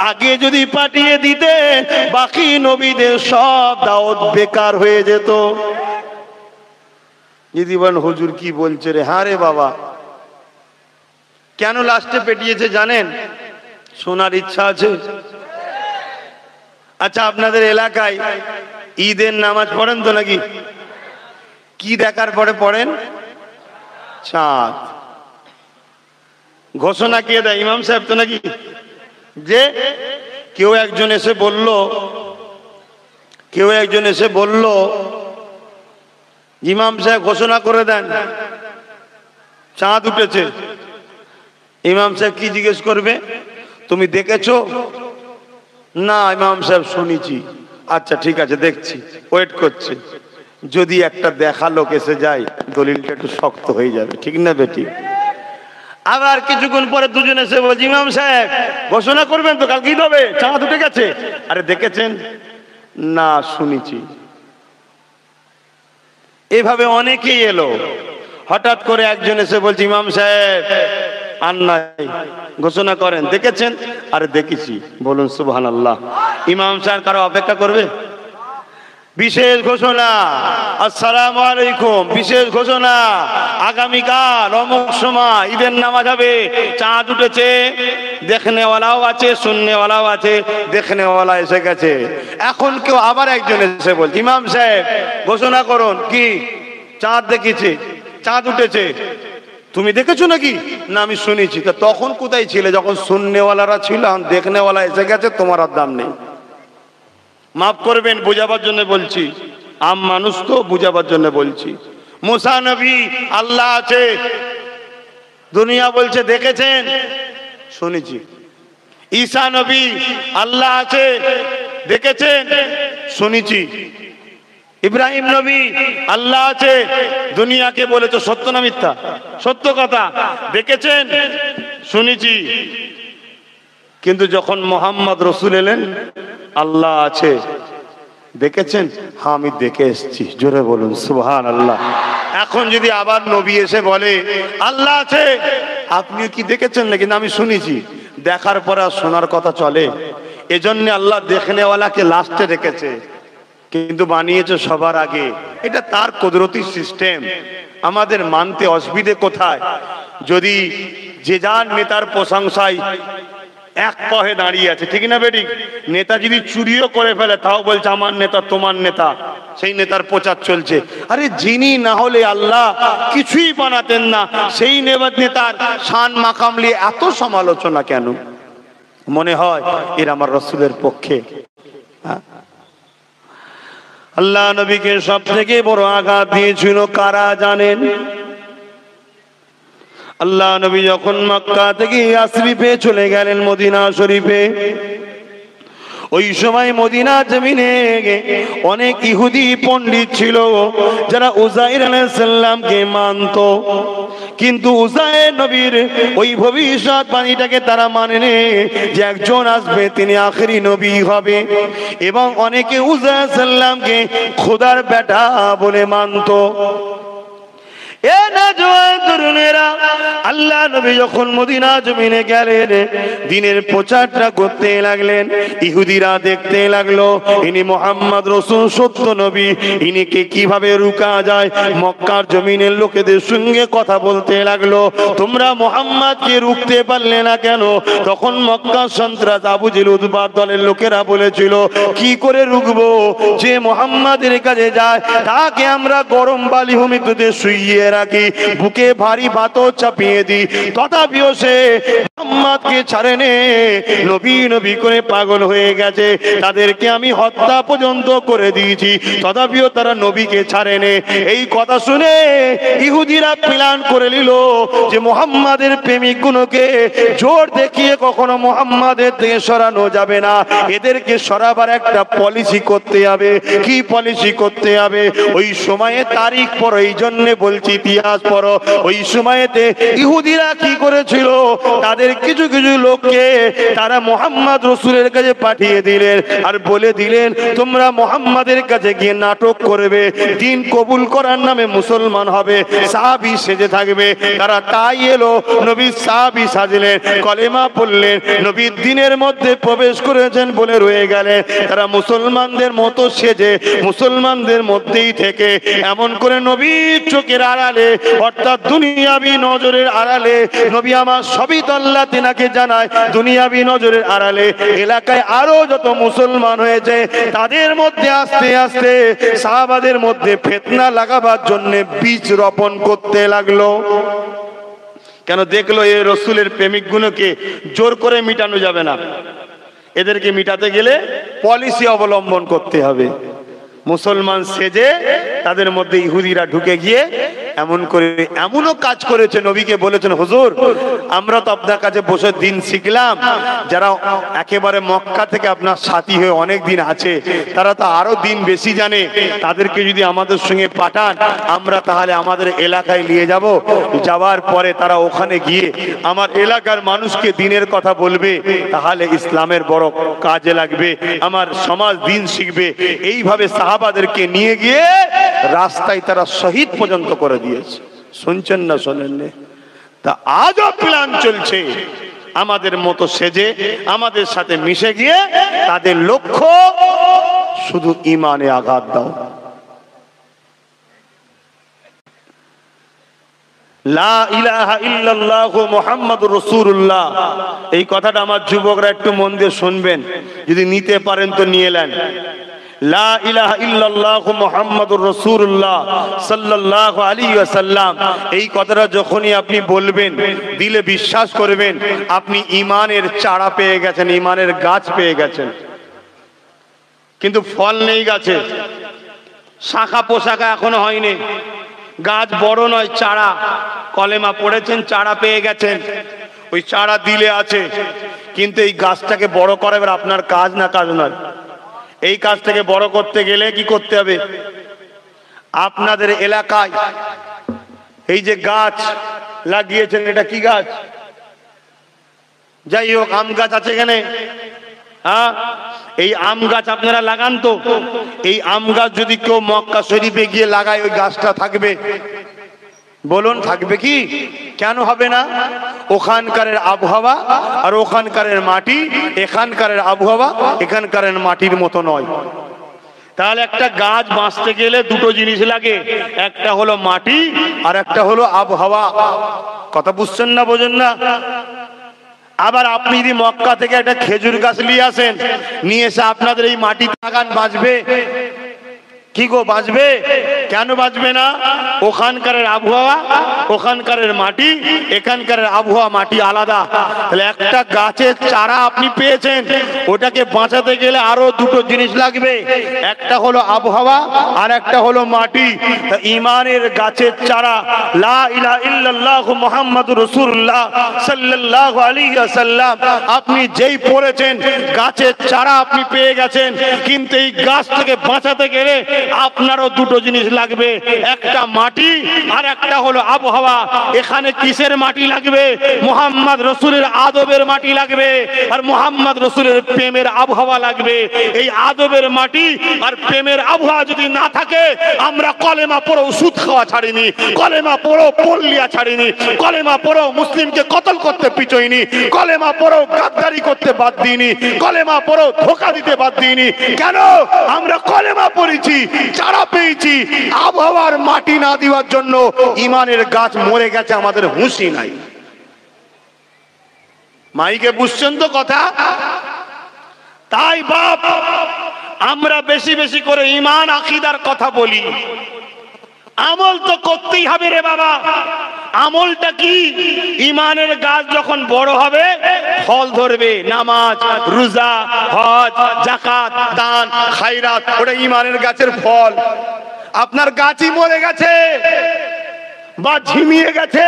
আগে যদি পাঠিয়ে দিতেন, বাকি নবীদের সব দাওয়াত বেকার হয়ে যেত। যদি বলেন হুজুর কি বলছে রে, হ্যাঁ রে বাবা, কেন লাস্টে পেটিয়েছে জানেন? শোনার ইচ্ছা আছে? আচ্ছা, আপনাদের এলাকায় ঈদের নামাজ পড়েন তো নাকি? কি দেখার পরে পড়েন? চাঁদ। ঘোষণা কে দেয়? ইমাম সাহেব তো নাকি? যে কেউ একজন এসে বলল ইমাম সাহেব ঘোষণা করে দেন চাঁদ উঠেছে। ইমাম সাহেব কি জিজ্ঞেস করবে? তুমি দেখেছো? না ইমাম সাহেব শুনেছি। আচ্ছা ঠিক আছে, দেখছি, ওয়েট করছে। যদি একটা দেখা লোক এসে যায়, দলিলটা একটু শক্ত হয়ে যাবে, ঠিক না বেটি? আবার কিছুক্ষণ পরে দুজন এসে বলছে, ইমাম সাহেব ঘোষণা করবেন তো, কাল কি হবে? চাঁদ উঠে গেছে। আরে দেখেছেন? না শুনেছি। এভাবে অনেকেই এলো। হঠাৎ করে একজন এসে বলছে, ইমাম সাহেব আর নাই, ঘোষণা করেন। দেখেছেন? আরে দেখেছি। বলুন সুবহানাল্লাহ। ইমাম সাহেব কারো অপেক্ষা করবে? বিশেষ ঘোষণা, আসসালামু আলাইকুম, বিশেষ ঘোষণা, আগামীকাল অমুক সময় ঈদের নামাজ হবে, চাঁদ উঠেছে। দেখনেওয়ালাও আছে, শুননেওয়ালাও আছে। দেখনেওয়ালা এসে গেছে। এখন কেউ আবার একজন এসে বলছে, ইমাম সাহেব ঘোষণা করুন। কি? চাঁদ দেখেছি, চাঁদ উঠেছে। তুমি দেখেছো নাকি? না আমি শুনেছি। তা তখন কোথায় ছিলে যখন শুননেওয়ালারা ছিল? দেখনেওয়ালা এসে গেছে, তোমার আর দাম নেই। মাফ করবেন, বুঝাবার জন্য বলছি, আম মানুষ তো, বুঝাবার জন্য বলছি। মুসা নবী, আল্লাহ আছে, দুনিয়া বলছে দেখেছেন, শুনেছি। ঈসা নবী, আল্লাহ আছে, দেখেছেন, শুনেছি। ইব্রাহিম নবী, আল্লাহ আছে, দুনিয়াকে বলেছে সত্য না মিথ্যা? সত্য কথা। দেখেছেন, শুনেছি। কিন্তু যখন মোহাম্মদ রসুল এলেন, আল্লাহ আছে, দেখেছেন? হ্যাঁ আমি দেখে এসেছি। জোরে বলুন সুবহানাল্লাহ। এখন যদি আবার নবী এসে বলে আল্লাহ আছে, আপনি কি দেখেছেন নাকি? না আমি শুনেছি। দেখার পরে আর শোনার কথা চলে? এজন্য আল্লাহ দেখনেওয়ালাকে লাস্টে রেখেছে, কিন্তু বানিয়েছে সবার আগে। এটা তার কুদরতি সিস্টেম। আমাদের মানতে অসুবিধে কোথায়? যদি যে যার নেতার প্রশংসায় এক পহে দাঁড়িয়ে আছে, ঠিক না বেটি? নেতা যদি চুরিও করে ফেলে, তাও বলছে আমার নেতা তোমার নেতা, সেই নেতার প্রচার চলছে। আরে যিনি না হলে আল্লাহ কিছুই বানাতেন না, সেই নেতার শান মাকাম নিয়ে এত সমালোচনা কেন? মনে হয় এর আমার রসুলের পক্ষে। আল্লাহ নবীকে সব থেকে বড় আঘাত দিয়েছিল কারা জানেন? আল্লাহ নবী যখন মক্কা থেকে ইয়াসরিফে চলে গেলেন, মদিনা শরীফে, ওই সময় মদিনা জমিনে অনেক ইহুদি পণ্ডিত ছিল যারা উযাইর আলাইহিস সালামকে মানত, কিন্তু উযাইর নবীর ওই ভবিষ্যৎবাণীটাকে তারা মানেনি যে একজন আসবে, তিনি আখেরি নবী হবে। এবং অনেকে উযাইর সালামকে খোদার বেটা বলে মানত। এ নওজোয়ান তরুণেরা, আল্লাহ নবী যখন মদিনা জমিনে গেলেন, দ্বীনের প্রচারটা করতে লাগলেন। ইহুদিরা দেখতে লাগলো ইনি মুহাম্মদ রাসূল সত্য নবী, ইনিকে কিভাবে রুকা যায়। মক্কার জমিনের লোকেদের সঙ্গে কথা বলতে লাগলো, তোমরা মুহাম্মদকে রুখতে পারলে না কেন? তখন মক্কার সন্ত্রাস আবু জেহেল উতবার দলের লোকেরা বলেছিল, কি করে রুখবো? যে মুহাম্মাদের কাছে যায় তাকে আমরা গরম বালি ভূমিতে শুইয়ে রাখি, বুকে ভারী ভাতও চাপিয়ে দিই, তথাপিও সে মুহাম্মদকে ছাড়েনি। নবী নবী করে পাগল হয়ে গেছে, তাদেরকে আমি হত্যা পর্যন্ত করে দিয়েছি, তথাপিও তারা নবীকে ছাড়েনি। এই কথা শুনে ইহুদিরা প্ল্যান করে নিল যে মুহাম্মাদের প্রেমিকগুলোকে জোর দেখিয়ে কখনো মুহাম্মাদের থেকে সরানো যাবে না, এদেরকে সরাবার একটা পলিসি করতে হবে। কি পলিসি করতে হবে? ওই সময়ে তারিখ পড়ো, এই জন্য বলছি ইতিহাস পড়ো। ওই সময়েতে ইহুদিরা কি করেছিল, তাদের কিছু কিছু লোককে তারা মুহাম্মদ রাসূলের কাছে পাঠিয়ে দিলেন আর বলে দিলেন, তোমরা মুহাম্মাদের কাছে গিয়ে নাটক করবে, দিন কবুল করার নামে মুসলমান হবে, সাহাবী সেজে থাকবে। তারা তাই এলো, নবী সাহাবী সাজলেন, কলেমা পড়লেন, নবীর দ্বীনের মধ্যে প্রবেশ করেছেন বলে রয়ে গেলেন। তারা মুসলমানদের মতো সেজে মুসলমানদের মধ্যেই থেকে এমন করে নবীর চোখের আড়ালে, অর্থাৎ দুনিয়াবি নজরের আড়ালে, নবী আমার সবই তো আল্লাহ তিনাকে জানায়, দুনিয়াবি নজরের আড়ালে এলাকায় আরো যত মুসলমান হয়েছে তাদের মধ্যে আস্তে আস্তে সাহাবাদের মধ্যে ফিতনা লাগাবার জন্য বীজ রোপণ করতে লাগলো। কেন? দেখলো এই রসুলের প্রেমিকগুলোকে জোর করে মিটানো যাবে না, এদেরকে মিটাতে গেলে পলিসি অবলম্বন করতে হবে। মুসলমান সেজে তাদের মধ্যে ইহুদিরা ঢুকে গিয়ে এমন করে এমনও কাজ করেছে, নবীকে বলেছেন, হুজুর আমরা তো আপনার কাছে বসে দিন শিখলাম, যারা একেবারে মক্কা থেকে আপনার সাথী হয়ে অনেক দিন আছে তারা তো আরো দিন বেশি জানে, তাদেরকে যদি আমাদের সঙ্গে পাঠান আমরা তাহলে আমাদের এলাকায় নিয়ে যাব, যাওয়ার পরে তারা ওখানে গিয়ে আমার এলাকার মানুষকে দিনের কথা বলবে, তাহলে ইসলামের বড় কাজে লাগবে, আমার সমাজ দিন শিখবে। এইভাবে সাহাবাদেরকে নিয়ে গিয়ে রাস্তায় তারা শহীদ পর্যন্ত করে দিয়েছে। শুনছেন না শোনেননি? তা আজও প্ল্যান চলছে আমাদের মতো সেজে আমাদের সাথে মিশে গিয়ে তাদের লক্ষ্য শুধু ঈমানে আঘাত দাও। লা ইলাহা ইল্লাল্লাহু মুহাম্মাদুর রাসূলুল্লাহ, এই কথাটা আমার যুবকরা একটু মন দিয়ে শুনবেন, যদি নিতে পারেন তো নিয়ে নেন। লা ইলাহা ইল্লাল্লাহু মুহাম্মাদুর রাসূলুল্লাহ সাল্লাল্লাহু আলাইহি ওয়াসাল্লাম, এই কথাটা যখনই আপনি বলবেন, দিলে বিশ্বাস করবেন আপনি ঈমানের চারা পেয়ে গেছেন, ঈমানের গাছ পেয়ে গেছেন। কিন্তু ফল নেই গাছে, শাখা পোশাখা এখনো হয়নি, গাছ বড় নয়, চারা। কলেমা পড়েছেন, চারা পেয়ে গেছেন, ওই চারা দিলে আছে, কিন্তু এই গাছটাকে বড় করা এবার আপনার কাজ না, কাজ নয়। এই কাজটাকে বড় করতে গেলে কি করতে হবে? আপনাদের এলাকায় এই যে গাছ লাগিয়েছেন, এটা কি গাছ? যাই হোক, আম গাছ আছে এখানে, হ্যাঁ, এই আম গাছ আপনারা লাগান তো। এই আম গাছ যদি কেউ মক্কা শরীফে গিয়ে লাগায়, ওই গাছটা থাকবে? বলুন থাকবে কি? কেন হবে না? ওখানকার আবহাওয়া আর ওখানকার মাটি, এখানকার আবহাওয়া এখানকার মাটির মতো নয়। তাহলে একটা গাছ বাঁচতে গেলে দুটো জিনিস লাগে, একটা হলো মাটি আর একটা হলো আবহাওয়া। কথা বুঝছেন না, বোঝেন না? আবার আপনি যদি মক্কা থেকে একটা খেজুর গাছ নিয়ে আসেন, নিয়ে এসে আপনাদের এই মাটি বাগান বাঁচবে কি গো? বাঁচবে? কেন বাঁচবে না? ওখানকার আবহাওয়া, ওখানকার মাটি, এখানকার আবহাওয়া মাটি আলাদা। তাহলে একটা গাছের চারা আপনি পেয়েছেন, ওটাকে বাঁচাতে গেলে আরো দুটো জিনিস লাগবে, একটা হলো আবহাওয়া আর একটা হলো মাটি। ঈমানের গাছের চারা লা ইলাহা ইল্লাল্লাহু মুহাম্মাদুর রাসূলুল্লাহ সাল্লাল্লাহু আলাইহি ওয়াসাল্লাম আপনি যেই পড়েছেন, গাছের চারা আপনি পেয়ে গেছেন, কিন্তু এই গাছ থেকে বাঁচাতে গেলে আপনারও দুটো জিনিস লাগবে, একটা মাটি আর একটা হলো আবহাওয়া। এখানে কিসের মাটি লাগবে? মুহাম্মদ রসুলের আদবের মাটি লাগবে, আর মুহাম্মদ রসুলের প্রেমের আবহাওয়া লাগবে। এই আদবের মাটি আর প্রেমের আবহাওয়া যদি না থাকে, আমরা কলেমা পড়ো সুদ খাওয়া ছাড়িনি, কলেমা পড়ো পল্লিয়া ছাড়িনি, কলেমা পড়ো মুসলিমকে কতল করতে পিছোইনি, কলেমা পড়ো গাদ্দারি করতে বাদ দিইনি, কলেমা পড়ো ধোঁকা দিতে বাদ দিইনি। কেন? আমরা কলেমা পড়েছি, চারা পেয়েছি। আবহাওয়ার মাটি না দেওয়ার জন্য ইমানের গাছ মরে গেছে, আমাদের হুঁশি নাই। মাইকে বুঝছেন তো কথা? তাই বাপ, আমরা বেশি বেশি করে ইমান আকীদার কথা বলি। আমল তো করতেই হবে রে বাবা। আমলটা কি? ইমানের গাছ যখন বড় হবে ফল ধরবে, নামাজ, রোজা, হজ, যাকাত, দান, খায়রাত, ওটা ইমানের গাছের ফল। আপনার গাছই মরে গেছে, বা ঝিমিয়ে গেছে,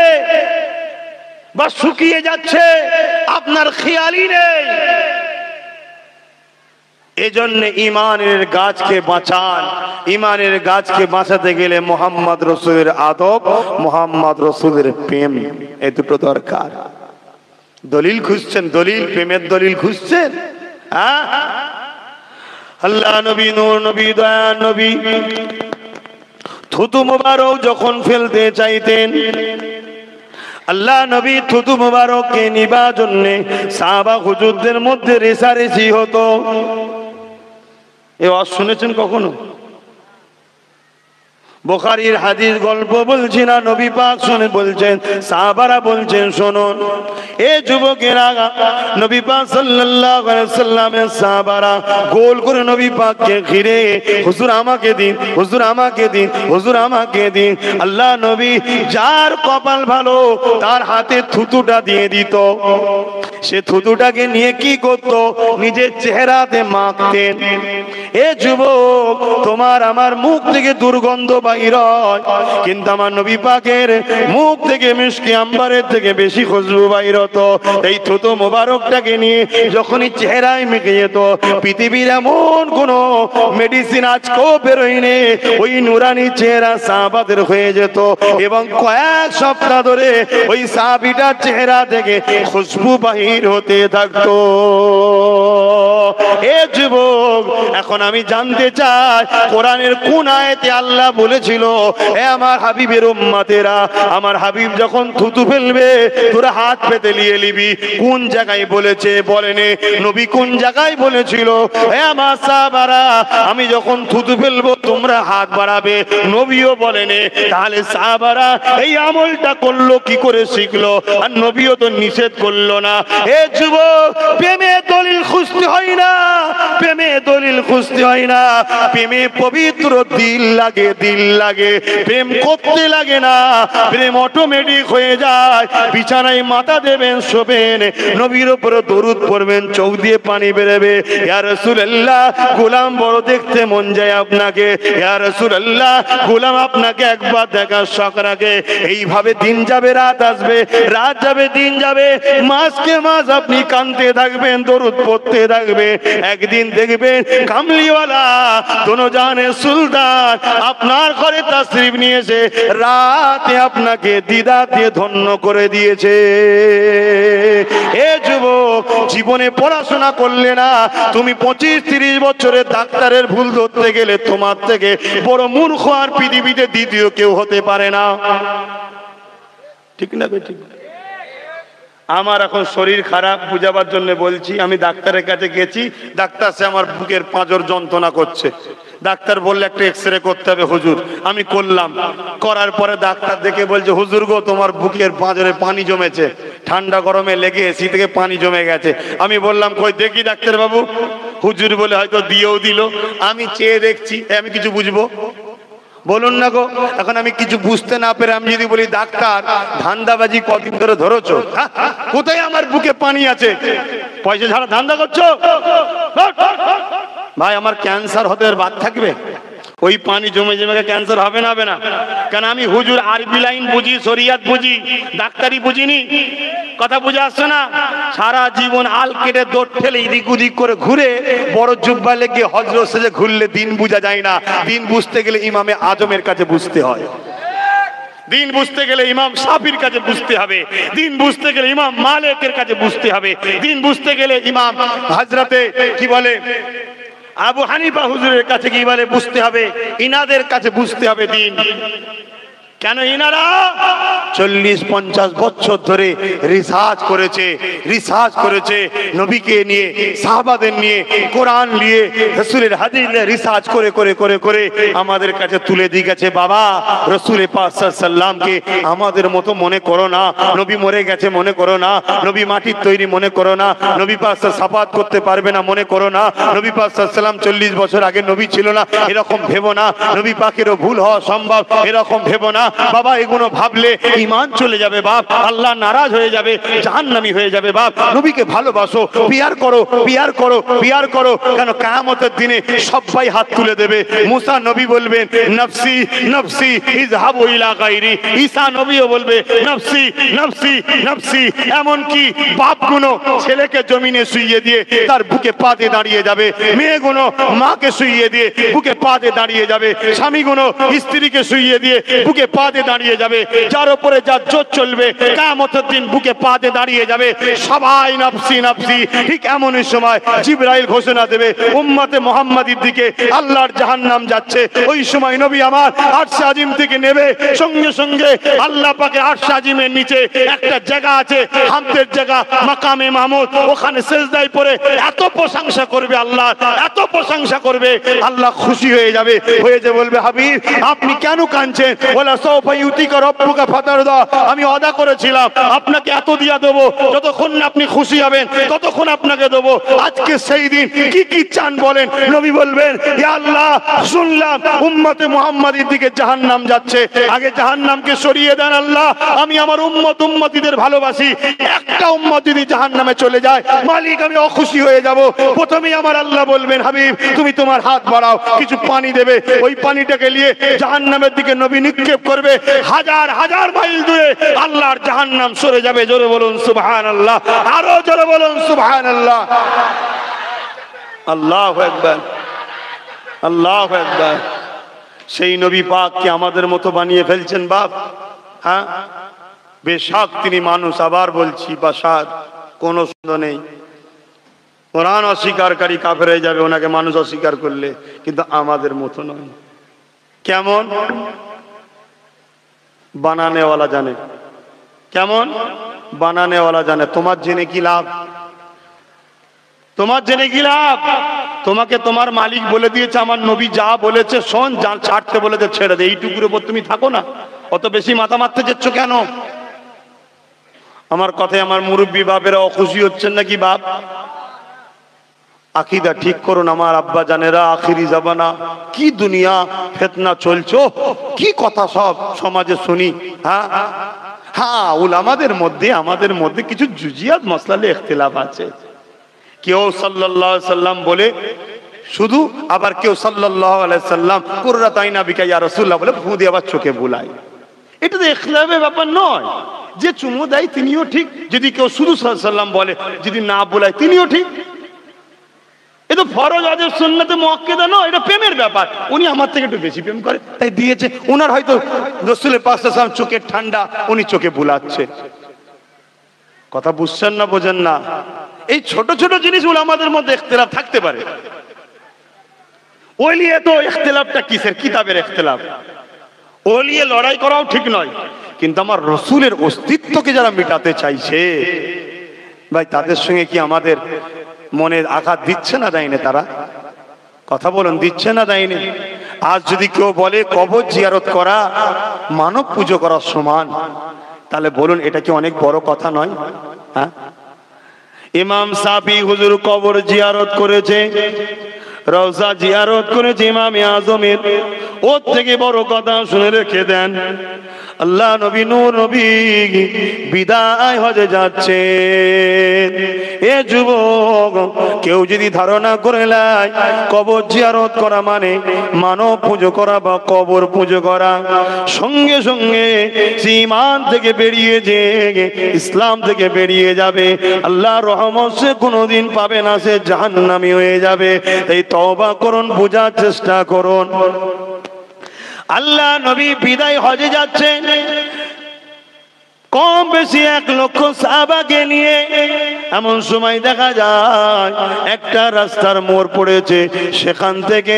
বা শুকিয়ে যাচ্ছে, আপনার খেয়ালই নেই। এজন্য ইমানের গাছকে বাঁচান। ইমানের গাছকে বাঁচাতে গেলে মুহাম্মদ রসুলের আদব, মুহাম্মদ রসুলের প্রেম, এই দুটো দরকার। দলিল খুঁজছেন, দলিল, প্রেমের দলিল খুঁজছেন? হ্যাঁ, আল্লাহ নবী, নূর নবী, দয়া নবী থুতু মুবারক যখন ফেলতে চাইতেন, আল্লাহ নবী থুতু মুবারককে নিবার জন্য সাহাবা হুজুরদের মধ্যে রেষারেষি হতো। এ ওয়াজ শুনেছেন কখনো? বুখারীর হাদিস গল্প বলছি না, নবী পাক শুনে বলছেন, সাহাবারা বলছেন, শুনুন এ যুবকেরা, নবী পাক সাল্লাল্লাহু আলাইহি ওয়াসাল্লামের সাহাবারা গোল করে নবী পাককে ঘিরে, হুজুর আমাকে দিন, হুজুর আমাকে দিন, হুজুর আমাকে দিন। আল্লাহ নবী যার কপাল ভালো তার হাতে থুতুটা দিয়ে দিত। সে থুতুটাকে নিয়ে কি করত? নিজের চেহারাতে মাখতেন। এ যুবক, তোমার আমার মুখ থেকে দুর্গন্ধ বাইর হয়, কিন্তু আমার নবী পাকের মুখ থেকে মিশকে আম্বারের থেকে বেশি খুশবু বাইর হতো। এই থুতু মোবারকটাকে নিয়ে যখনই চেহারায় মেখে যেত, পৃথিবীর এমন কোন মেডিসিন আজকেও বেরোয়নি, ওই নুরানি চেহারা সাহাবাদের হয়ে যেত, এবং কয়েক সপ্তাহ ধরে ওই সাহাবীটার চেহারা থেকে খুশবু বাহির হতে থাকতো। এ যুবক, এখন আমি জানতে চাই কোরআনের কোন আয়াতে আল্লাহ বলেছিল, এ আমার হাবিবের উম্মতেরা, আমার হাবিব যখন থুতু ফেলবে তোরা হাত পেতে নিয়ে নিবি। কোন জায়গায় বলেছে? বলেনি। নবী কোন জায়গায় বলেছিল, এ আমার সাহাবারা, আমি যখন থুতু ফেলবো তোমরা হাত বাড়াবে? নবীও বলেনি। তাহলে সাহাবারা এই আমলটা করলো কি করে শিখলো? আর নবীও তো নিষেধ করলো না। এ যুবক, প্রেমে দলিল খুঁজতে হয় না, প্রেমে দলিল খুঁজতে হয় না, প্রেমে পবিত্র দিল লাগে, দিল লাগে, প্রেম করতে লাগে না, প্রেম অটোমেটিক হয়ে যায়। বিছানায় মাথা দেবেন, শোবেন, নবীর উপর দরুদ পড়বেন, চোখ দিয়ে পানি বেরোবে। ইয়া রাসূলুল্লাহ, গোলাম বড় দেখতে মন যায় আপনাকে। ইয়া রাসূলুল্লাহ, গোলাম আপনাকে একবার দেখার শখ রাখে। এইভাবে দিন যাবে, রাত আসবে, রাত যাবে, দিন যাবে, মাসকে মাস আপনি কাঁদতে থাকবেন, দরুদ পড়তে থাকবে। একদিন দেখবেন কামলিওয়ালা দোনোজানের সুলতান আপনার ঘরে তাশরিফ নিয়েছে, রাতে আপনাকে দিদা দিয়ে ধন্য করে দিয়েছে। এ যুবক, জীবনে পড়াশোনা করলে না, তুমি 25-30 বছরের ডাক্তারের ভুল ধরতে গেলে তোমার থেকে বড় মূর্খ আর পৃথিবীতে দ্বিতীয় কেউ হতে পারে না। ঠিক না? ঠিক। আমার এখন শরীর খারাপ, বুঝাবার জন্য বলছি। আমি ডাক্তারের কাছে গেছি, ডাক্তার সে আমার বুকের পাঁজর যন্ত্রণা করছে। ডাক্তার বললে একটা এক্সরে করতে হবে। হুজুর, আমি করলাম, করার পরে ডাক্তার দেখে বলছে, হুজুর গো, তোমার বুকের পাঁজরে পানি জমেছে, ঠান্ডা গরমে লেগে এসি থেকে পানি জমে গেছে। আমি বললাম, কই দেখি ডাক্তার বাবু। হুজুর বলে হয়তো দিয়েও দিল। আমি চেয়ে দেখছি, আমি কিছু বুঝবো? বলুন না গো। এখন আমি কিছু বুঝতে না পেরে আমি যদি বলি, ডাক্তার ধান্দাবাজি কদিন ধরে ধরেছো? কোথায় আমার বুকে পানি আছে? পয়সা ছাড়া ধান্দা করছো? ভাই, আমার ক্যান্সার হতে বাদ থাকবে? ওই পানি জমে জমে ক্যান্সার হবে না? হবে না। কেন? আমি হুজুর আরবি লাইন বুঝি, শরিয়াত বুঝি, ডাক্তারি বুঝিনি। কথা বুঝে আসছে না? সারা জীবন আল কেটে দৌড় ঠেলে এদিক ওদিক করে ঘুরে বড় জুব্বা লেগে হজরত সেজে ঘুরলে দিন বুঝা যায় না। দিন বুঝতে গেলে ইমামে আজমের কাছে বুঝতে হয়, দিন বুঝতে গেলে ইমাম শাফির কাছে বুঝতে হবে, দিন বুঝতে গেলে ইমাম মালিকের কাছে বুঝতে হবে, দিন বুঝতে গেলে ইমাম হযরতে কি বলে আবু হানিফা হুজুরের কাছে কি বলে বুঝতে হবে, ইনাদের কাছে বুঝতে হবে দিন। কেন? ইনারা 40-50 বছর ধরে রিসার্চ করেছে নবীকে নিয়ে, সাহাবাদের নিয়ে, কোরআন নিয়ে, রাসূলের হাদিস নিয়ে রিসার্চ করে করে করে করে আমাদের কাছে তুলে দিয়ে গেছে। বাবা, রাসূল পাক সাল্লাল্লাহু আলাইহি সাল্লামকে আমাদের মতো মনে করো না, নবী মরে গেছে মনে করো না, নবী মাটির তৈরি মনে করো না, নবী পাক সাফাত করতে পারবে না মনে করো না, নবী পাক সাল্লাল্লাহু আলাইহি সাল্লাম 40 বছর আগে নবী ছিল না এরকম ভেবো না, নবী পাকেরও ভুল হওয়া সম্ভব এরকম ভেবো না। বাবা, এগুলো ভাবলে ঈমান চলে যাবে বাপ, আল্লাহ নারাজ হয়ে যাবে, জাহান্নামী হয়ে যাবে বাপ। নবীকে ভালোবাসো, পিয়ার করো, পিয়ার করো, পিয়ার করো। কেন? কিয়ামতের দিনে সবাই হাত তুলে দেবে। মুসা নবী বলবেন নফসি নফসি ইযহাবু ইলা গায়রি, ঈসা নবীও বলবে নফসি নফসি নফসি। এমন কি বাপগুলো ছেলেকে জমিনে শুইয়ে দিয়ে তার বুকে পা দিয়ে দাঁড়িয়ে যাবে, মেয়েগুলো মাকে শুইয়ে দিয়ে বুকে পা দিয়ে দাঁড়িয়ে যাবে, স্বামীগুলো স্ত্রীকে শুইয়ে দিয়ে বুকে পা দিয়ে দাঁড়িয়ে যাবে। যার উপরে যার জোর চলবে কিয়ামতের দিন বুকে পা দিয়ে দাঁড়িয়ে যাবে সবাই নফসি নফসি। ঠিক এমনই সময় জিবরাইল ঘোষণা দেবে উম্মতে মুহাম্মাদির দিকে আল্লাহর জাহান্নাম যাচ্ছে। ওই সময় নবী আমার আরশে আজিম থেকে নেবে, সঙ্গে সঙ্গে আল্লাহ পাকে আরশে আজিমের নিচে একটা জায়গা আছে, হামদের জায়গা, মাকামে মাহমুদ, ওখানে সিজদায় পড়ে এত প্রশংসা করবে আল্লাহ, এত প্রশংসা করবে আল্লাহ খুশি হয়ে যাবে, বলবে হাবিব আপনি কেন কাঁদছেন? ওয়ালা সাওফা ইউতিকা রাব্বুকা ফাতারদা, আমি ওয়াদা করেছিলাম আপনাকে এত দিয়া দেব, যতক্ষণ না আপনি খুশি হবেন ততক্ষণ আপনাকে দেব। আজকে সেই দিন, কি কি চান বলেন? নবী বলবেন ইয়া আল্লাহ শুনলাম উম্মতে মুহাম্মাদির দিকে জাহান্নাম যাচ্ছে, আগে জাহান্নামকে সরিয়ে দেন আল্লাহ, আমি আমার উম্মতিদের ভালোবাসি, একটা উম্মত যদি জাহান্নামে চলে যায় মালিক আমি অখুশি হয়ে যাব। প্রথমেই আমার আল্লাহ বলবেন হাবিব তুমি তোমার হাত বাড়াও, কিছু পানি দেবে, ওই পানিটাকে নিয়ে জাহান্নামের দিকে নবী নিক্ষেপ করবে, হাজার হাজার মাইল দূরে আল্লাহর জাহান্নাম সরে যাবে। জোরে বলুন সুবহানাল্লাহ, আরো জোরে বলুন সুবহানাল্লাহ। আল্লাহু আকবার, আল্লাহু আকবার। সেই নবী পাককে আমাদের মতো বানিয়ে ফেলছেন বাপ। হ্যাঁ, বেশক তিনি মানুষ, আবার বলছি বাশার, কোনো সন্দেহ নেই। কোরআন অস্বীকারী কাফের হয়ে যাবে ওনাকে মানুষ অস্বীকার করলে, কিন্তু আমাদের মতো নয়। কেমন? বানানেওয়ালা জানে। কেমন? বানানেওয়ালা জানে। তোমার জেনে কি লাভ? তোমার জেনে কি লাভ? তোমাকে তোমার মালিক বলে দিয়েছে আমার নবী যা বলেছে শোন, যা ছাড়তে বলেছে ছেড়ে দে, এইটুকুর উপর তুমি থাকো না, অত বেশি মাথা মারতে যাচ্ছ কেন? আমার কথায় আমার মুরব্বী বাপেরা অখুশি হচ্ছেন নাকি বাপ? আকিদা ঠিক করুন আমার আব্বা জানেরা, আখিরি জামানা কি দুনিয়া ফিতনা চলছে, কি কথা সব সমাজে শুনি। হ্যাঁ হ্যাঁ, উলামাদের মধ্যে আমাদের মধ্যে কিছু জুজিয়াত মাসলালে ইখতিলাফ আছে। কেউ সাল্লাল্লাহু আলাইহি সাল্লাম বলে শুধু, আবার কেউ সাল্লাল্লাহু আলাইহি সাল্লাম কুররাত আইনা বিকা ইয়া রাসূলুল্লাহ বলে ফু দিয়ে আবার চোখে বুলায়। এটা তো ইখতিলাফের ব্যাপার নয়। যে চুমু দেয় তিনিও ঠিক, যদি কেউ শুধু সাল্লাল্লাহু আলাইহি সাল্লাম বলে, যদি না বলায় তিনিও ঠিক। এটা ফরজ ওয়াজিব সুন্নাতে মুআক্কাদা নয়, এটা প্রেমের ব্যাপার। উনি আমার থেকে একটু বেশি প্রেম করে তাই দিয়েছে, ওনার হয়তো রাসূলের পাক সাল্লাল্লাহু আলাইহি সাল্লাম চোখে ঠান্ডা, উনি চোখে বুলাচ্ছে। কথা বুঝছেন না বোঝেন না? এই ছোট ছোট জিনিসগুলো আমাদের মধ্যে ইখতিলাফ থাকতে পারে। ওই নিয়ে তো ইখতিলাফটা কিসের? কিতাবের ইখতিলাফ। ওই নিয়ে লড়াই করাও ঠিক নয়, কিন্তু আমার রাসূলের অস্তিত্বকে যারা মিটাতে চাইছে ভাই, তাদের সঙ্গে কি আমাদের মনে আঘাত দিচ্ছে না দেয়নি? তারা কথা বলুন, দিচ্ছে না দেয়নি? আজ যদি কেউ বলে কবর জিয়ারত করা মানব পুজো করার সমান, তাহলে বলুন এটা কি অনেক বড় কথা নয়? হ্যাঁ, ইমাম শাফি হুজুর কবর জিয়ারত করেছে, রওজা জিয়ারত করেছে ইমামে আজমের, ওর থেকে বড় কথা শুনে রেখে দেন, আল্লাহ নবী নূর নবী বিদায় হজে যাচ্ছে। এ যুবক, কেউ যদি ধারণা করে লাই কবর জিয়ারত করা মানে মানব পুজো করা বা কবর পুজো করা, সঙ্গে সঙ্গে ঈমান থেকে বেরিয়ে যে ইসলাম থেকে বেরিয়ে যাবে, আল্লাহর রহমত সে কোনোদিন পাবে না, সে জাহান্নামী হয়ে যাবে। তাই তওবা করুন, বোঝার চেষ্টা করুন। আল্লাহ নবী বিদায় হজে যাচ্ছেন, কম বেশি 1 লক্ষ সাহাবাকে নিয়ে। এমন সময় দেখা যায় একটা রাস্তার মোড় পড়েছে, সেখান থেকে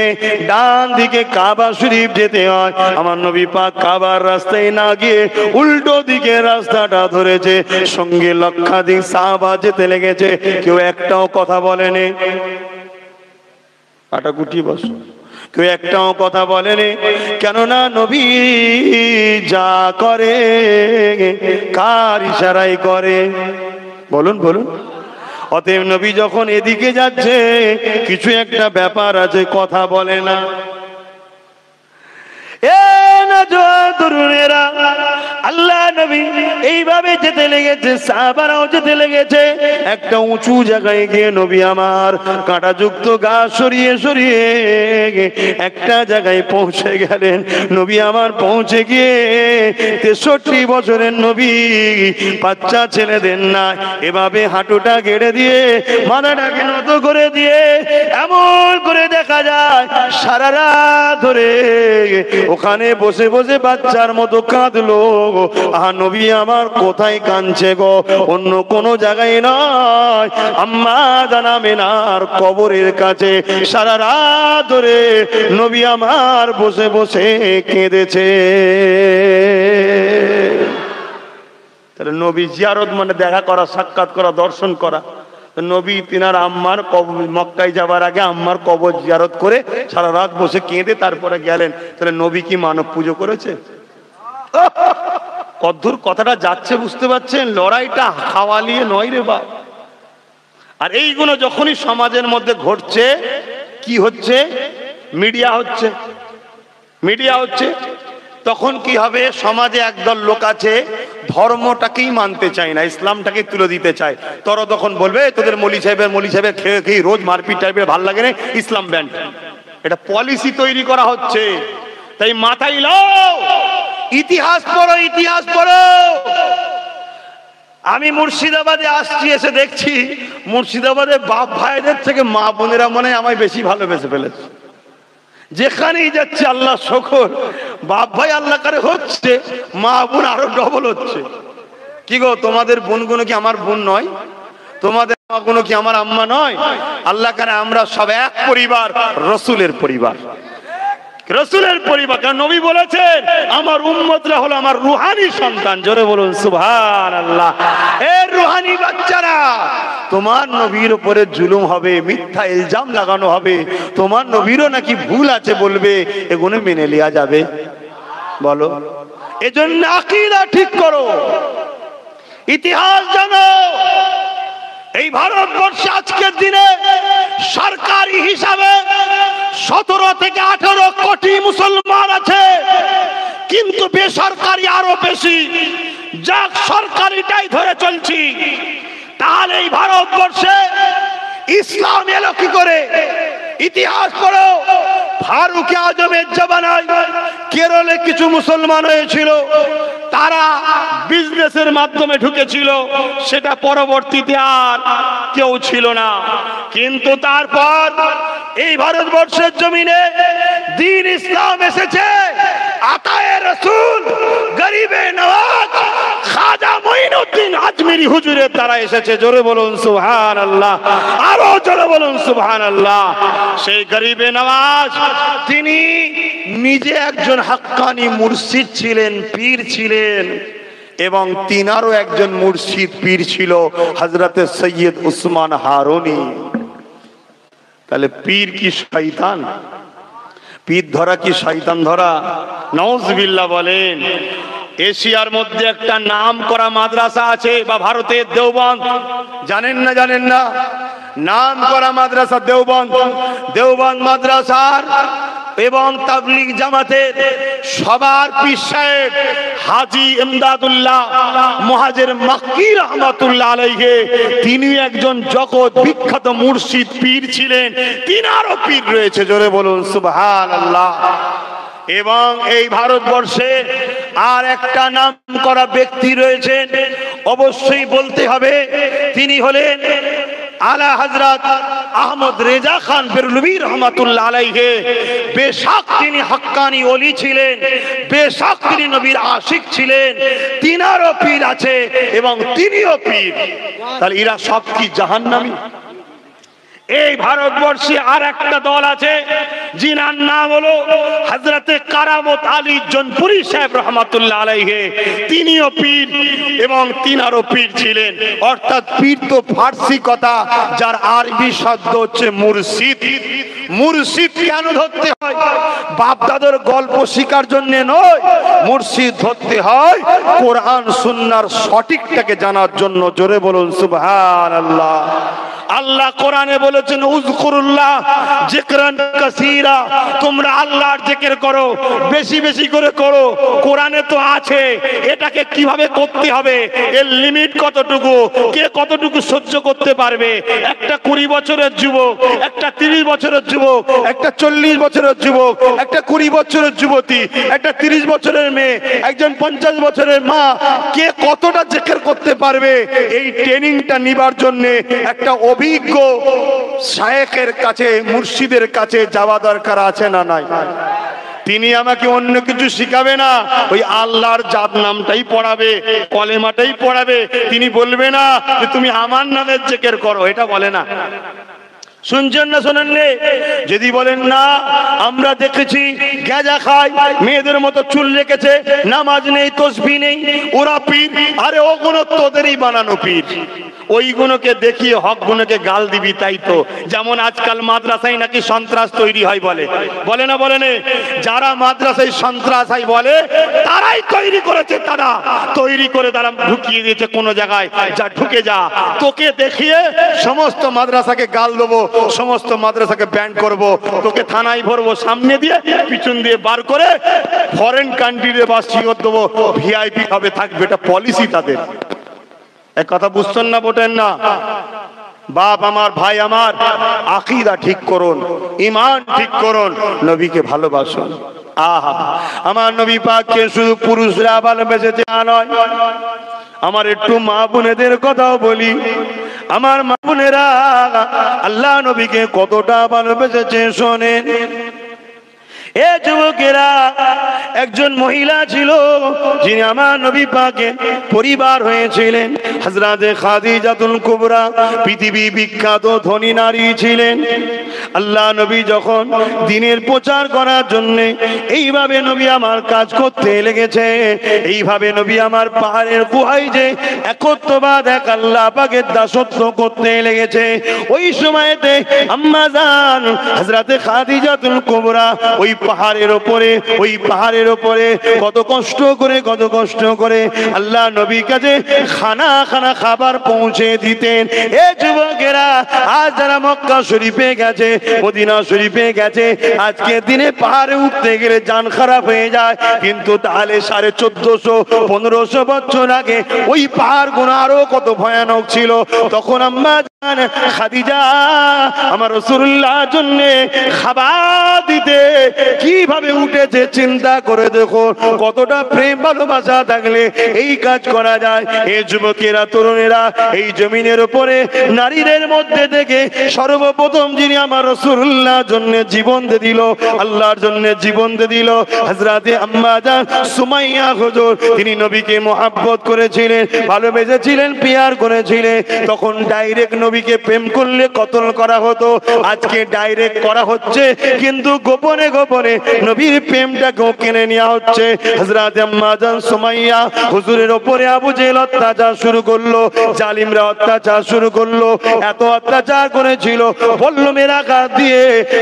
ডান দিকে কাবা শরীফ যেতে হয়। আমার নবী পাক কাবার রাস্তায় না গিয়ে উল্টো দিকে রাস্তাটা ধরেছে, সঙ্গে লক্ষাধিক সাহাবা যেতে লেগেছে, কেউ একটাও কথা বলেনি। আটা গুটি বস, কেউ একটাও কথা বলেনি, কেননা নবী যা করে কার ইশারায় করে? বলুন বলুন। অতএব নবী যখন এদিকে যাচ্ছে, কিছু একটা ব্যাপার আছে, কথা বলে না। আল্লাহ নবী এইভাবে যেতে লেগেছে, সাহাবারাও যেতে লেগেছে। একটা উঁচু জায়গায় গিয়ে নবী আমার কাঁটাযুক্ত ঘাস সরিয়ে সরিয়ে একটা জায়গায় পৌঁছে গেলেন। নবী আমার পৌঁছে গিয়ে 63 বছরের নবী বাচ্চা ছেলেদের না এভাবে হাঁটুটা গেড়ে দিয়ে মাথাটাকে নত করে দিয়ে এমন করে দেখা যায় সারা রাত ধরে ওখানে বসে বসে বাচ্চার মতো কাঁদলো। নবী আমার কোথায় কাঁদছে গো? অন্য কোন জায়গায় নয়, আম্মা জানা মেনার কবরের কাছে সারা রাত ধরে নবী আমার বসে বসে কেঁদেছে। তাহলে নবী জিয়ারত মানে দেখা করা, সাক্ষাৎ করা, দর্শন করা। নবী তিনার আম্মার কবর, মক্কায় যাবার আগে আম্মার কবর জিয়ারত করে সারা রাত বসে কেঁদে তারপরে গেলেন। তাহলে নবী কি মানব পুজো করেছে? কদ্দূর কথাটা যাচ্ছে বুঝতে পারছেন? লড়াইটা খাওয়ালিয়ে নয় রে বাপ। আর এইগুলো যখনই সমাজের মধ্যে ঘটছে, কি হচ্ছে? মিডিয়া হচ্ছে, মিডিয়া হচ্ছে। তখন কি হবে? সমাজে একদল লোক আছে ধর্মটাকেই মানতে চায় না, ইসলামটাকে তুলে দিতে চায়। তোরা তখন বলবে তোদের মৌলী সাহেবের খেয়ে খেয়ে রোজ মারপিট টাইপের ভাল লাগে না, ইসলাম ব্যান্ড। এটা পলিসি তৈরি করা হচ্ছে। তাই মাথায় লাও, ইতিহাস পড়ো, ইতিহাস পড়ো। আমি মুর্শিদাবাদে আসছি, এসে দেখছি মুর্শিদাবাদে বাপ ভাইদের থেকে মা বোনেরা মনে হয় আমায় বেশি ভালোবেসে ফেলেছে। যেখানেই যাচ্ছে আল্লাহ শকর, বাপ ভাই আল্লাহ করে হচ্ছে, মা বোন আরো ডবল হচ্ছে। কি গো, তোমাদের বোনগুলো কি আমার বোন নয়? তোমাদের মাগুলো কি আমার আম্মা নয়? আল্লাহ করে আমরা সব এক পরিবার, রসুলের পরিবার, রসুলের পরিবার। কারণ নবী বলেছেন আমার উম্মতরা হলো আমার রুহানি সন্তান। জোরে বলুন সুবহানাল্লাহ। এর রুহানি বাচ্চারা, তোমার নবীর উপরে জুলুম হবে, মিথ্যা ইলজাম লাগানো হবে, তোমার নবীরও নাকি ভুল আছে বলবে, এগুলো মেনে নেওয়া যাবে? বলো। এজন্য আকীদা ঠিক করো, ইতিহাস জানো। এই ভারতবর্ষে আজকের দিনে সরকারি হিসাবে 17 থেকে 18 কোটি মুসলমান আছে, কিন্তু বেসরকারি আরো বেশি। যাক, সরকারিটাই ধরে চলছি। তাহলে এই ভারতবর্ষে ইসলাম এলো কি করে? ইতিহাস পড়ো। ফারুক আজমের জামানায় কেরলে কিছু মুসলমান হয়েছিল, তারা বিজনেসের মাধ্যমে ঢুকেছিল, সেটা পরবর্তীতে আর কেউ ছিল না। কিন্তু তারপর এই ভারতবর্ষের জমিনে দ্বীন ইসলাম এসেছে। আতায়ে রাসূল গরিবে নওয়াজ খাজা মঈনুদ্দিন আজমিরি হুজুরের দ্বারা এসেছে। জোরে বলুন সুবহানাল্লাহ, আরো জোরে বলুন সুবহানাল্লাহ। সেই গরিবে নওয়াজ তিনি নিজে একজন হাক্কানি মুর্শিদ ছিলেন, পীর ছিলেন, এবং তিনারও একজন মুর্শিদ পীর ছিল হযরতে সৈয়দ উসমান হারুনি। তাহলে পীর কি শয়তান? পীর ধরা কি শয়তান ধরা? নাউজুবিল্লাহ বলেন। এশিয়ার মধ্যে একটা নাম করা মাদ্রাসা আছে, বা ভারতের দেওবন্দ, জানেন না? জানেন না? নাম করা মাদ্রাসা দেওবন্দ। দেওবন্দ মাদ্রাসার এবং তাবলীগ জামাতের সবার পীর সাহেব হাজী ইমদাদুল্লাহ মুহাজির মক্কি রাহমাতুল্লাহ আলাইহি, তিনি একজন জগৎ বিখ্যাত মুর্শিদ পীর ছিলেন। তিনারও পীর রয়েছে, জোরে বলুন সুবহানাল্লাহ। এবং এই ভারতবর্ষে আর একটা নাম করা ব্যক্তি রয়েছেন, অবশ্যই বলতে হবে, তিনি হলেন আলা হযরত আহমদ রেজা খান বেরলভী রহমাতুল্লাহ আলাইহি। বেশক তিনি হক্কানি ওলি ছিলেন, বেশক তিনি নবীর আশিক ছিলেন, তিনারও পীর আছে এবং তিনিও পীর। তাহলে এরা সব কি জাহান্নামী? এই ভারতবর্ষে আর একটা দল আছে, যিনার নাম হলো হযরতে কারামত আলী জনপুরি সাহেব রহমাতুল্লাহ আলাইহি। তিনিও পীর এবং তিনারও পীর ছিলেন। অর্থাৎ পীর তো ফার্সি কথা, যার আরবি শব্দ হচ্ছে মুর্শিদ। মুর্শিদ কেন ধরতে হয়? বাপ দাদার গল্প শিকার জন্য নয়, মুর্শিদ ধরতে হয় কোরআন সুন্নাহর সঠিকটাকে জানার জন্য। জোরে বলুন সুবহানাল্লাহ। আল্লাহ কোরআনে বলেছেন উযকুরুল্লাহ যিকরান কাসীরা, তোমরা আল্লাহর জিকির করো, বেশি বেশি করে করো। কোরআনে তো আছে, এটাকে কিভাবে করতে হবে, এর লিমিট কতটুকু, কে কতটুকু সহ্য করতে পারবে। একটা 20 বছরের যুবক, একটা 30 বছরের যুবক, একটা 40 বছরের যুবক, একটা 20 বছরের যুবতী, একটা 30 বছরের মেয়ে, একজন 50 বছরের মা, কে কতটা জিকির করতে পারবে, এই ট্রেনিংটা নিবার জন্য একটা অভিজ্ঞ শায়েখের কাছে, মুর্শিদের কাছে যাওয়া দরকার আছে না নাই? তিনি আমাকে অন্য কিছু শিখাবে না, ওই আল্লাহর জাত নামটাই পড়াবে, কলেমাটাই পড়াবে। তিনি বলবে না যে তুমি আমার নামের জিকির করো, এটা বলে না। শুনছেন না শোনেন? যদি বলেন না আমরা দেখেছি গাঁজা খায়, মেয়েদের মতো চুল রেখেছে, নামাজ নেই, তসবিহ নেই, ওরা পীর। আরে ওগুলো তোদেরই বানানো পীর, ওইগুলোকে দেখিয়ে হক গুলোকে গাল দিবি, তাই তো। যেমন আজকাল মাদ্রাসায় নাকি সন্ত্রাস তৈরি হয় বলে, বলে না বলে না? যারা মাদ্রাসায় সন্ত্রাস হয় বলে, তারাই তৈরি করেছে, তারা তৈরি করে তারা ঢুকিয়ে দিয়েছে কোন জায়গায়, যা ঢুকে যা, তোকে দেখিয়ে সমস্ত মাদ্রাসাকে গাল দেবো, সমস্ত মাদ্রাসাকে ব্যান করব, তোকে থানায় ভরবো, সামনে দিয়ে পিছন দিয়ে বার করে ফরেন কান্ট্রিতে বাসিয়ে দেবো, ভিআইপি হবে থাকবে, এটা পলিসি তাদের। এক কথা বুঝছেন না, বোঝেন না? বাপ আমার, ভাই আমার, আকীদা ঠিক করুন, ঈমান ঠিক করুন, নবীকে ভালোবাসুন। আহা, আমার নবী পাককে শুধু পুরুষরা ভালোবেসেছে তা নয়, আমার একটু মা বোনেদের কথাও বলি। আমার মা বোনেরা আল্লাহ নবীকে কতটা ভালোবেসেছে শোনেন। এ যুবকেরা, একজন মহিলা ছিল যিনি আমার নবী পাকের পরিবার হয়েছিলেন, হযরতে খাদিজাতুল কুবরা, পৃথিবী বিখ্যাত ধনী নারী ছিলেন। আল্লাহ নবী যখন দ্বীনের প্রচার করার জন্য এইভাবে নবী আমার কাজ করতে লেগেছে, এইভাবে নবী আমার পাহাড়ের গুহায় যে একত্ববাদ, এক আল্লাহ পাকের দাসত্ব করতে লেগেছে, ওই সময়তে আম্মা জান হযরতে খাদিজাতুল কুবরা ওই পাহাড়ের ওপরে কত কষ্ট করে আল্লাহ নবীর কাছে খানা খাবার পৌঁছে দিতেন। এ যুবকেরা, আজ যারা মক্কা শরীফে গেছে, মদিনা শরীফে গেছে, আজকে দিনে পাহাড়ে উঠতে গেলে জান খারাপ হয়ে যায়, কিন্তু তাহলে 1450-1500 বছর আগে ওই পাহাড় গুলো আরো কত ভয়ানক ছিল। তখন আম্মা জান খাদিজা আমার রাসূলুল্লাহর জন্য খাবার দিতে কিভাবে উঠেছে, চিন্তা করে দেখো কতটা প্রেম ভালোবাসা থাকলে এই কাজ করা যায়। এই যুবকেরা, তরুণেরা, এই জমিনের উপরে নারীদের মধ্যে থেকে সর্বপ্রথম যিনি আমার রাসূলুল্লাহর জন্য জীবন দিয়ে দিল, আল্লাহর জন্য জীবন দিয়ে দিল, হযরতে আম্মা জান সুমাইয়া হুজুর। তিনি নবীকে মহব্বত করেছিলেন, ভালোবেসেছিলেন, পিয়ার করেছিলেন। তখন ডাইরেক্ট নবীকে প্রেম করলে কতল করা হতো, আজকে ডাইরেক্ট করা হচ্ছে, কিন্তু গোপনে গোপনে নবীর প্রেমটাকেও কেড়ে নেওয়া হচ্ছে। হযরত আম্মা জান সুমাইয়া হুজুরের উপরে আবু জেহেল অত্যাচার শুরু করলো, জালিমরা অত্যাচার শুরু করলো, এত অত্যাচার করেছিল, বলল মেরা কাজ দিয়ে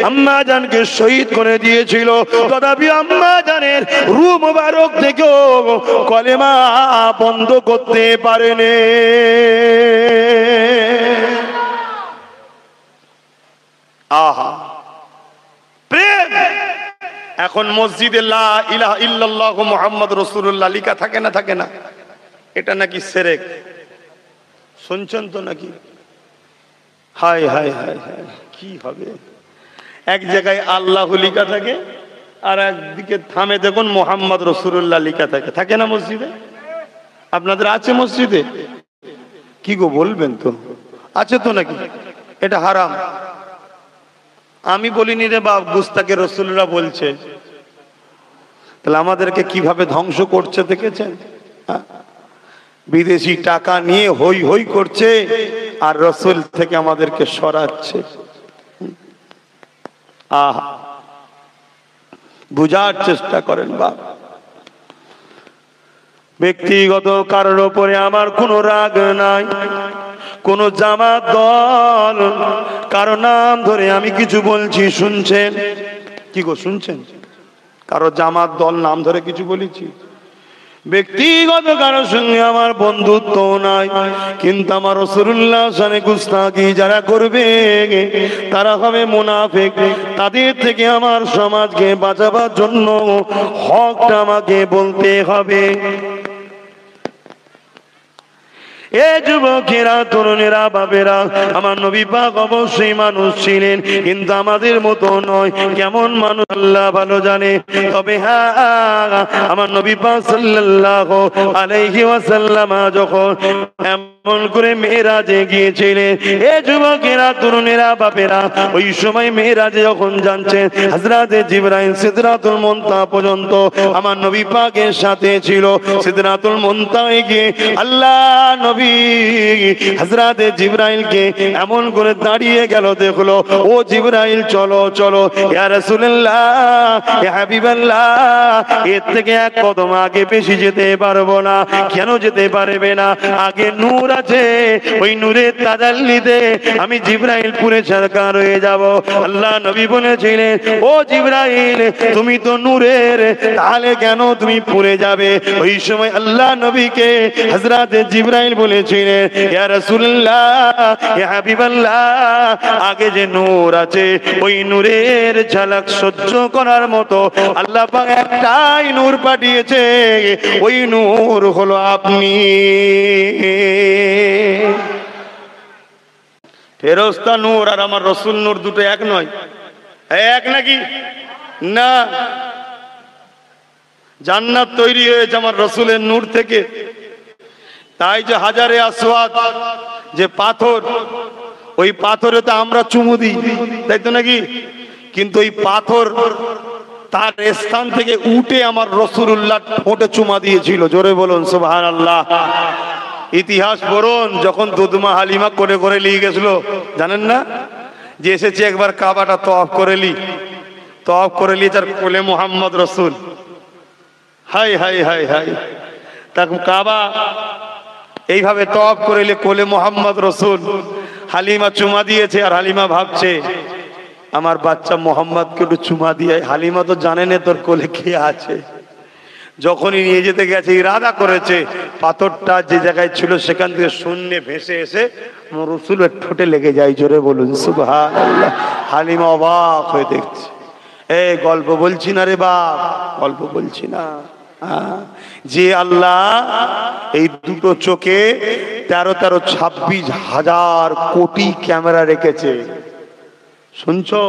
আম্মা জানকে শহীদ করে দিয়েছিল। তথাপি আম্মা জানের রূহ মুবারক থেকেও কলেমা বন্ধ করতে পারেনি। আহা, প্রেম এখন মসজিদে লা ইলাহা ইল্লাল্লাহ মুহাম্মদ রাসূলুল্লাহ লেখা থাকে না, থাকে না? এটা নাকি শিরক, শুনছেন তো নাকি? হায় হায় হায় হায়, কি হবে? এক জায়গায় আল্লাহ লেখা থাকে আর একদিকে থামে দেখুন মুহাম্মদ রাসূলুল্লাহ লেখা থাকে, থাকে না মসজিদে? আপনাদের আছে মসজিদে? কি গো বলবেন তো? আছে তো নাকি? এটা হারাম। আমি বলিনি রে বাপ, গুস্তাকে রাসূলুল্লাহ বলছে। তাহলে আমাদেরকে কিভাবে ধ্বংস করছে দেখেছেন? বিদেশি টাকা নিয়ে হই হই করছে আর রাসূল থেকে আমাদেরকে সরাচ্ছে। আহা, বুঝার চেষ্টা করেন বাপ। ব্যক্তিগত কারোর উপরে আমার কোনো রাগ নাই, কোন জামাত দল কারো নাম ধরে আমি কিছু বলছি শুনছেন? কি গো শুনছেন? কারো জামাত দল নাম ধরে কিছু বলেছি? ব্যক্তিগত কারোর সঙ্গে আমার বন্ধুত্ব নাই, কিন্তু আমার রাসূলুল্লাহ শানে গুস্তাখি যারা করবে তারা হবে মুনাফিক। তাদের থেকে আমার সমাজকে বাঁচাবার জন্য হকটা আমাকে বলতে হবে। এ যুবকেরা, তরুণেরা, বাবেরা, আমার নবী পাক অবশ্যই মানুষ ছিলেন, কিন্তু আমাদের মতো নয়। কেমন মানুষ আল্লাহ ভালো জানে। তবে হ্যাঁ, আমার নবী পাক সাল্লাল্লাহু আলাইহি ওয়াসাল্লাম যখন এমন করে মেরাজে গিয়েছিলেন, এ যুবকেরা, তরুণেরা, বাবেরা, ওই সময় মেরাজে যখন যাচ্ছেন হযরত জিবরাইল সিদরাতুল মুনতাহা পর্যন্ত আমার নবী পাকের সাথে ছিল। সিদরাতুল মুনতাহায় গিয়ে আল্লাহ নবী হযরত জিবরাইলকে এমন করে দাঁড়িয়ে গেল, দেখলো ও জিবরাইল চলো চলো, ইয়া রাসূলুল্লাহ, ইয়া হাবিবাল্লাহ, এর থেকে এক কদম আগে বেশি যেতে পারবো না। কেন যেতে পারবে না? আগে নূর আছে, ওই নূরের তাজাল্লিতে আমি জিবরাইল পুরে সরকার হয়ে যাব। আল্লাহ নবী বলেছিলেন, ও জিবরাইল তুমি তো নূরের, তাহলে কেন তুমি পুরে যাবে? ওই সময় আল্লাহ নবীকে হযরত জিবরাইল বলেছিলেন, ইয়া রাসূলুল্লাহ, ইয়া হাবিবাল্লাহ, আগে যে নূর আছে ওই নূরের ঝলক সহ্য করার মতো আল্লাহ পাক একটাই নূর পাঠিয়েছে, ওই নূর হলো আপনি। ফেরেশতা নূর আর আমার রাসূল নূর দুটো এক নয়? এক নাকি? না, জান্নাত তৈরি হয়েছে আমার রাসূলের নূর থেকে। তাই যে হাজারে আসওয়াদ যে পাথর, ওই পাথরে তো আমরা চুমু দিই, তাই তো নাকি? কিন্তু ওই পাথর তার স্থান থেকে উঠে আমার রাসূলুল্লাহ ঠোঁটে চুমা দিয়েছিল। জোরে বলুন সুবহানাল্লাহ। ইতিহাস পড়ুন, যখন দুধমা হালিমা করে করে নিয়ে গেছিল, জানেন না? যে এসেছে একবার কাবাটা তওয়াফ করে লি, তার কোলে মুহাম্মদ রাসূল। হাই হাই হাই হাই, তার কাবা এইভাবে তওয়াফ করে এলে কোলে মুহাম্মদ রাসূল, হালিমা চুমা দিয়েছে। আর হালিমা ভাবছে আমার বাচ্চা মুহাম্মদকে একটু চুমা দিয়ে। হালিমা তো জানে না তোর কোলে কে আছে। যখনই নিয়ে যেতে গেছে, ইরাদা করেছে পাথরটা যে জায়গায় ছিল সেখান থেকে শূন্যে ভেসে এসে রাসূলের ঠোঁটে লেগে যায়। জোরে বলুন সুবহানাল্লাহ। হালিমা অবাক হয়ে দেখছে। এই গল্প বলছি না রে বাপ, গল্প বলছি না। যে আল্লাহ এই দুটো চোখে 13,26,000 কোটি ক্যামেরা রেখেছে, শুনছো?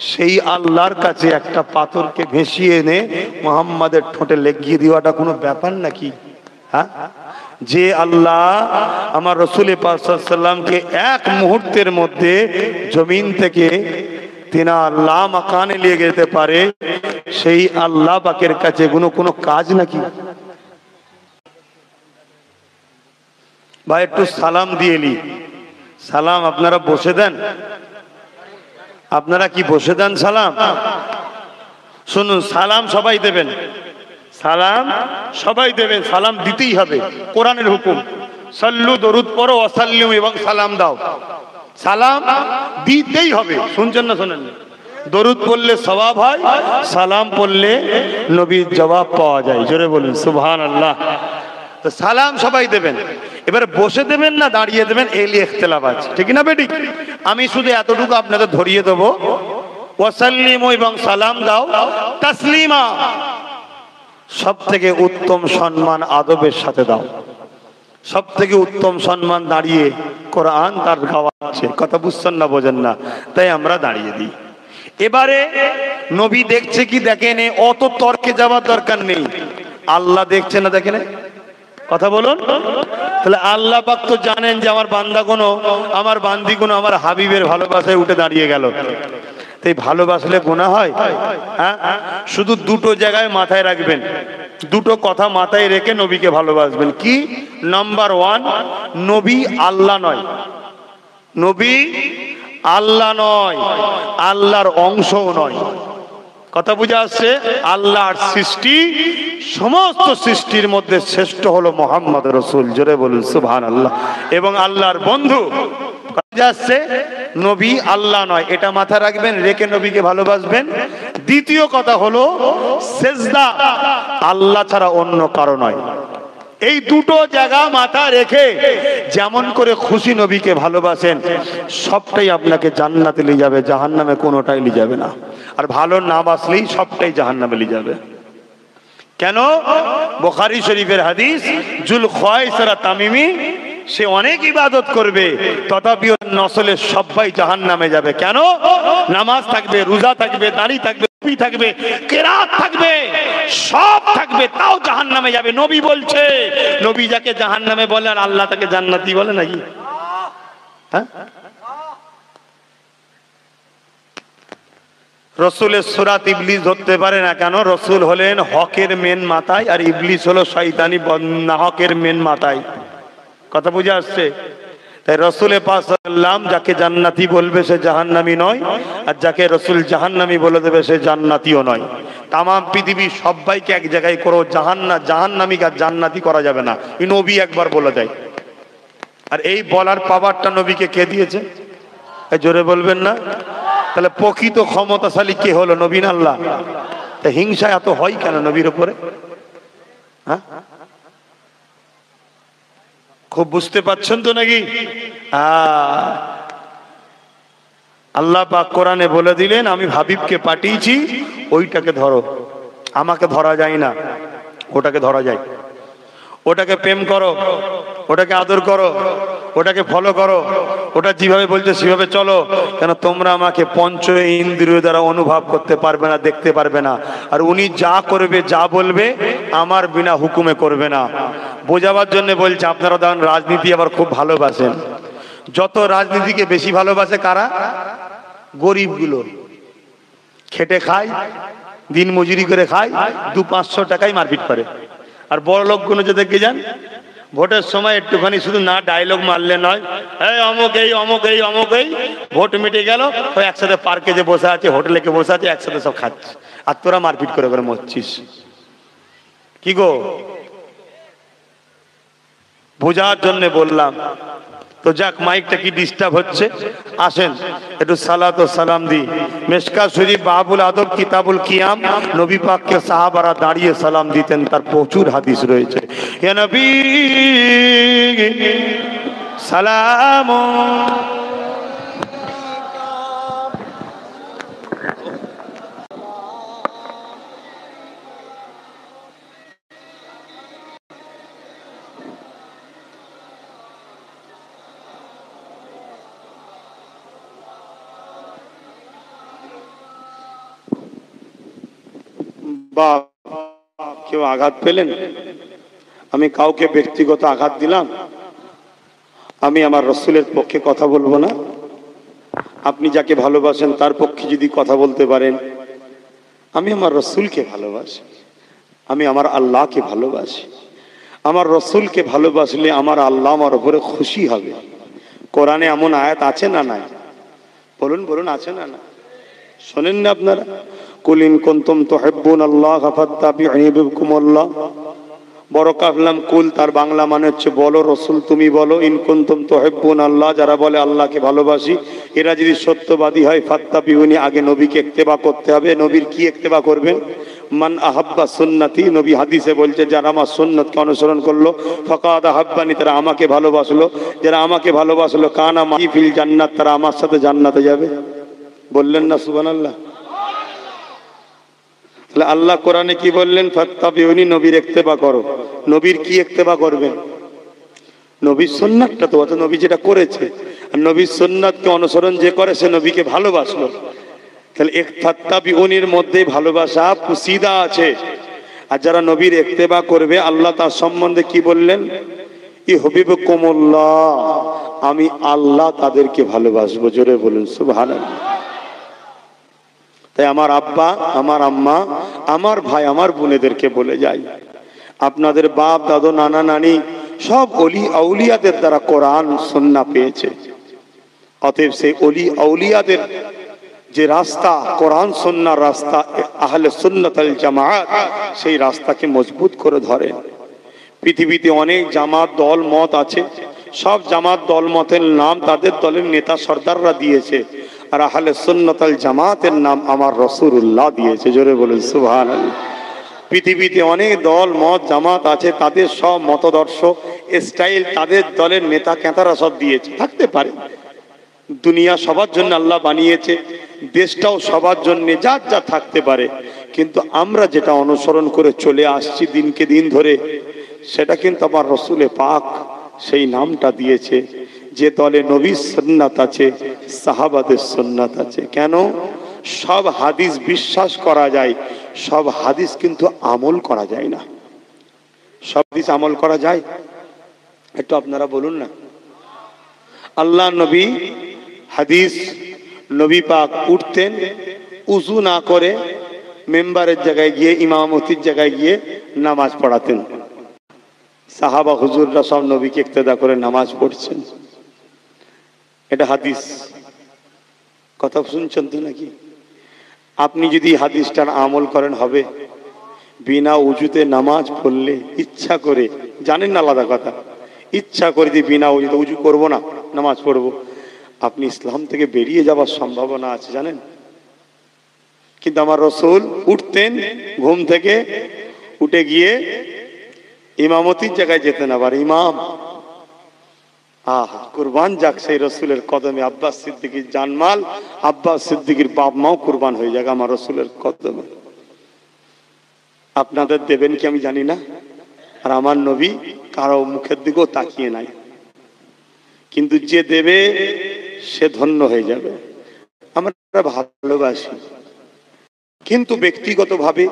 সেই আল্লাহর কাছে একটা পাথরকে ভেসিয়ে এনে মুহাম্মাদের ঠোঁটে লেগিয়ে দেওয়াটা কোনো ব্যাপার নাকি? হ্যাঁ, যে আল্লাহ আমার রাসূল পাক সাল্লাল্লাহু আলাইহি ওয়াসাল্লামকে এক মুহূর্তের মধ্যে জমিন থেকে তিনার লা মাকানে নিয়ে যেতে পারে, সেই আল্লাহ পাকের কাছে কোনো কাজ নাকি? ভাই একটু সালাম দিয়ে নি। সালাম আপনারা বসে দেন? আপনারা কি বসে দেন সালাম? শুনুন, সালাম সবাই দেবেন, সালাম সবাই দেবেন, সালাম দিতেই হবে, কোরআনের হুকুম। সাল্লু, দরুদ পড়ো, ওয়াসাল্লিমু, এবং সালাম দাও। সালাম দিতেই হবে। শুনছেন না? শোনেন, দরুদ পড়লে সওয়াব হয়, সালাম পড়লে নবীর জবাব পাওয়া যায়। জোরে বলুন সুবহানাল্লাহ। তো সালাম সবাই দেবেন। এবারে বসে দেবেন না দাঁড়িয়ে দেবেন, এলি ইখতিলাফ আছে, ঠিক না বেটি? আমি শুধু এতটুকু আপনাদের ধরিয়ে দেবো, ওয়াসাল্লিমু এবং সালাম দাও তাসলিমা, সব থেকে উত্তম সম্মান আদবের সাথে দাও। সব থেকে উত্তম সম্মান দাঁড়িয়ে কোরআন তার গাওয়াচ্ছে, কথা বুঝছেন না বোঝেন না, তাই আমরা দাঁড়িয়ে দিই। এবারে নবী দেখছে কি দেখেন, অত তর্কে যাওয়ার দরকার নেই। আল্লাহ দেখছে না দেখেন, কথা বলুন। তাহলে আল্লাহ পাক তো জানেন যে আমার বান্দাগুলো, আমার বান্দিগুলো আমার হাবিবের ভালোবাসায় উঠে দাঁড়িয়ে গেল। তাই ভালোবাসলে গুনাহ হয়? হ্যাঁ, শুধু দুটো জায়গায় মাথায় রাখবেন, দুটো কথা মাথায় রেখে নবীকে ভালোবাসবেন। কি? নাম্বার ওয়ান, নবী আল্লাহ নয়, নবী আল্লাহ নয়, আল্লাহর অংশও নয়। কথা বুঝে আসছে? আল্লাহর সৃষ্টি, সমস্ত সৃষ্টির মধ্যে শ্রেষ্ঠ হলো মুহাম্মদ রাসূল, জোরে বলুন সুবহানাল্লাহ, এবং আল্লাহর বন্ধু। যাচ্ছে নবী আল্লাহ নয়, এটা মাথায় রাখবেন, রেখে নবীকে ভালোবাসবেন। দ্বিতীয় কথা হলো সেজদা আল্লাহ ছাড়া অন্য কারো নয়। এই দুটো জায়গা মাথা রেখে যেমন করে খুশি নবীকে ভালোবাসেন, সবটাই আপনাকে জান্নাতে নিয়ে যাবে, জাহান্নামে কোনোটাই নিয়ে যাবে না। আর ভালো না বাসলেই সবটাই জাহান্নামে নিয়ে যাবে। কেন? বুখারী শরীফের হাদিস, জুল খয়সরা তামিমি, সে অনেক ইবাদত করবে তথাপিও নসলে সবাই জাহান্নামে যাবে। কেন? নামাজ থাকবে, রোজা থাকবে, দাড়ি থাকবে, টুপি থাকবে, কেরাত থাকবে, সব থাকবে, তাও জাহান্নামে যাবে। নবী বলছে, নবী যাকে জাহান্নামে বলে আর আল্লাহ তাকে জান্নাতি বলে নাকি? হ্যাঁ, রসুলের সূরাত ইবলিস ধরতে পারে না। কেন? রসুল হলেন হকের মেন মাথায়, আর ইবলিস হলো শয়তানি নাহকের মেন মাথায়। কথা বুঝে আসছে? তাই রসুল পাক সাল্লাল্লাহু যাকে জান্নাতি বলবে সে জাহান্নামী নয়, আর যাকে রসুল জাহান্নামী বলে দেবে সে জান্নাতিও নয়। তাম পৃথিবীর সবাইকে এক জায়গায় করো, জাহান্নামী আর জান্নাতি করা যাবে না, এই নবী একবার বলে দেয়। আর এই বলার পাওয়ারটা নবীকে কে দিয়েছে? জোরে বলবেন না? তাহলে প্রকৃত ক্ষমতাশালী কে হলো? নবী না আল্লাহ? তা হিংসা এত হয় কেন নবীর উপরে? হ্যাঁ, খুব বুঝতে পারছেন তো নাকি? আল্লাহ পাক কোরআনে বলে দিলেন, আমি হাবিবকে পাঠিয়েছি, ওইটাকে ধরো। আমাকে ধরা যায় না, ওটাকে ধরা যায়। ওটাকে প্রেম করো, ওটাকে আদর করো, ওটাকে ফলো করো, ওটা যেভাবে বলছে সেভাবে চলো। কেন? তোমরা আমাকে পঞ্চ ইন্দ্রিয় দ্বারা অনুভব করতে পারবে না, দেখতে পারবে না। আর উনি যা করবে, যা বলবে, আমার বিনা হুকুমে করবে না। বোঝাবার জন্য বলছে, আপনারা দেখেন রাজনীতি আবার খুব ভালোবাসেন। যত রাজনীতিকে বেশি ভালোবাসে কারা? গরিবগুলো, খেটে খায়, দিন মজুরি করে খায়, 200-500 টাকায় মারপিট করে। আর বড় লোকগুলো যে দেখে যান, ভোটের সময় একটুখানি শুধু না ডায়লগ মারলে নয়, এই অমুক এই অমুক এই অমুক এই, ভোট মিটে গেল, ওই একসাথে পার্কে যে বসে আছে, হোটেলে কে বসে আছে, একসাথে সব খাচ্ছে, আর তোরা মারপিট করে করে মরছিস। কি গো? বোঝার জন্য বললাম তো। যাক, মাইকটা কি ডিস্টার্ব হচ্ছে? আসেন একটু সালাত ও সালাম দি। মিশকাত শরীফ বাবুল আদব কিতাবুল কিয়াম, নবী পাককে সাহাবারা দাঁড়িয়ে সালাম দিতেন, তার প্রচুর হাদিস রয়েছে। ইয়া নবী সালাম। বা কেউ আঘাত পেলেন? আমি কাউকে ব্যক্তিগত আঘাত দিলাম? আমি আমার রসুলের পক্ষে কথা বলবো না? আপনি যাকে ভালোবাসেন তার পক্ষে যদি কথা বলতে পারেন। আমি আমার রসুলকে ভালোবাসি, আমি আমার আল্লাহকে ভালোবাসি। আমার রসুলকে ভালোবাসলে আমার আল্লাহ আমার উপরে খুশি হবে। কোরআনে এমন আয়াত আছে না নাই? বলুন বলুন, আছে না না? শোনেন না আপনারা? কুল ইন কুনতুম তুহিব্বুনাল্লাহ ফাত্তাবিউনি ইউহিব্বুকুমুল্লাহ। বড় কাফলাম কুল, তার বাংলা মানে হচ্ছে বলো রসুল তুমি বলো। ইন কুনতুম তুহিব্বুনাল্লাহ, যারা বলে আল্লাহকে ভালোবাসি, এরা যদি সত্যবাদী হয়, ফাত্তাবিউনি, আগে নবীকে ইত্তেবা করতে হবে। নবীর কি ইত্তেবা করবেন? মান আহাব্বা সুন্নতি, নবী হাদিসে বলছে যারা আমার সুন্নতকে অনুসরণ করলো, ফাকাদ আহাব্বানি, তারা আমাকে ভালোবাসলো। যারা আমাকে ভালোবাসলো, কানা মাই ফিল জান্নাত, তারা আমার সাথে জান্নাতে যাবে। বললেন না সুবহানাল্লাহ? তাহলে আল্লাহ কোরআনে কি বললেন? ফাত্তাবিউনি, নবীর ইত্তেবা করো। নবীর কি ইত্তেবা করবেন? নবীর সুন্নাতটা তো, অত নবী যেটা করেছে, আর নবীর সুন্নাতকে অনুসরণ যে করে সে নবীকে ভালোবাসলো। তাহলে ফাত্তাবিউনির মধ্যে ভালোবাসা পুসিদা আছে। আর যারা নবীর ইত্তেবা করবে, আল্লাহ তার সম্বন্ধে কি বললেন? ইউহিব্বুকুমুল্লাহ, আমি আল্লাহ তাদেরকে ভালোবাসবো। জোরে বলুন সুবহানাল্লাহ। তাই আমার আব্বা, আমার আম্মা, আমার ভাই, আমার বোনেদেরকে বলে যাই, আপনাদের বাপ দাদু নানা নানি সব অলি আউলিয়াদের দ্বারা কোরআন সুন্নাহ পেয়েছে। অতএব সেই অলি আউলিয়াদের যে রাস্তা, কোরআন সুন্নাহর রাস্তা, আহলে সুন্নাত ওয়াল জামাত, সেই রাস্তাকে মজবুত করে ধরেন। পৃথিবীতে অনেক জামাত দল মত আছে, সব জামাত দল মতের নাম তাদের দলের নেতা সর্দাররা দিয়েছে, আর আহলে সুন্নাত ওয়াল জামাতের নাম আমার রাসূলুল্লাহ দিয়েছে। জোরে বলুন সুবহানাল্লাহ। পৃথিবীতে অনেক দল মত জামাত আছে, তাদের সব মতদর্শ স্টাইল তাদের দলের নেতা কেতারা সব দিয়েছে। থাকতে পারে, দুনিয়া সবার জন্য আল্লাহ বানিয়েছে, দেশটাও সবার জন্য যার যা থাকতে পারে, কিন্তু আমরা যেটা অনুসরণ করে চলে আসছি দিনকে দিন ধরে, সেটা কিন্তু আমার রসুলে পাক সেই নামটা দিয়েছে। যে দলে নবীর সুন্নাত আছে, সাহাবাদের সুন্নাত আছে। কেন? সব হাদিস বিশ্বাস করা যায়, সব হাদিস কিন্তু আমল করা যায় না। সব হাদিস আমল করা যায়? একটু আপনারা বলুন না। আল্লাহ নবী হাদিস, নবী পাক উঠতেন, উযু না করে মেম্বারের জায়গায় গিয়ে, ইমামতির জায়গায় গিয়ে নামাজ পড়াতেন। সাহাবা হুজুররা সব নবীকে ইক্তেদা করে নামাজ পড়ছেন। এটা হাদিস। কথা শুনছেন তো নাকি? আপনি যদি হাদিসটার আমল করেন হবে। বিনা উজুতে নামাজ পড়লে ইচ্ছা করে, জানেন না আলাদা কথা, ইচ্ছা করে দিয়ে বিনা উজুতে উজু করবো না, নামাজ পড়বো, আপনি ইসলাম থেকে বেরিয়ে যাওয়ার সম্ভাবনা আছে, জানেন? কিন্তু আমার রসুল উঠতেন ঘুম থেকে, উঠে গিয়ে ইমামতির জায়গায় যেতেন। আবার ইমাম, কুরবান যাক সেই রসুলের কদমে। আব্বাস সিদ্দিকীর জানমাল, আব্বাস সিদ্দিকীর বাপ মাও কুরবান হয়ে যাক আমার রসুলের কদমে। আপনাদের দেবেন কি আমি জানি না, আর আমার নবী কারো মুখের দিকেও তাকিয়ে নাই, কিন্তু যে দেবে সে ধন্য হয়ে যাবে। আমরা ভালোবাসি, কিন্তু ব্যক্তিগতভাবে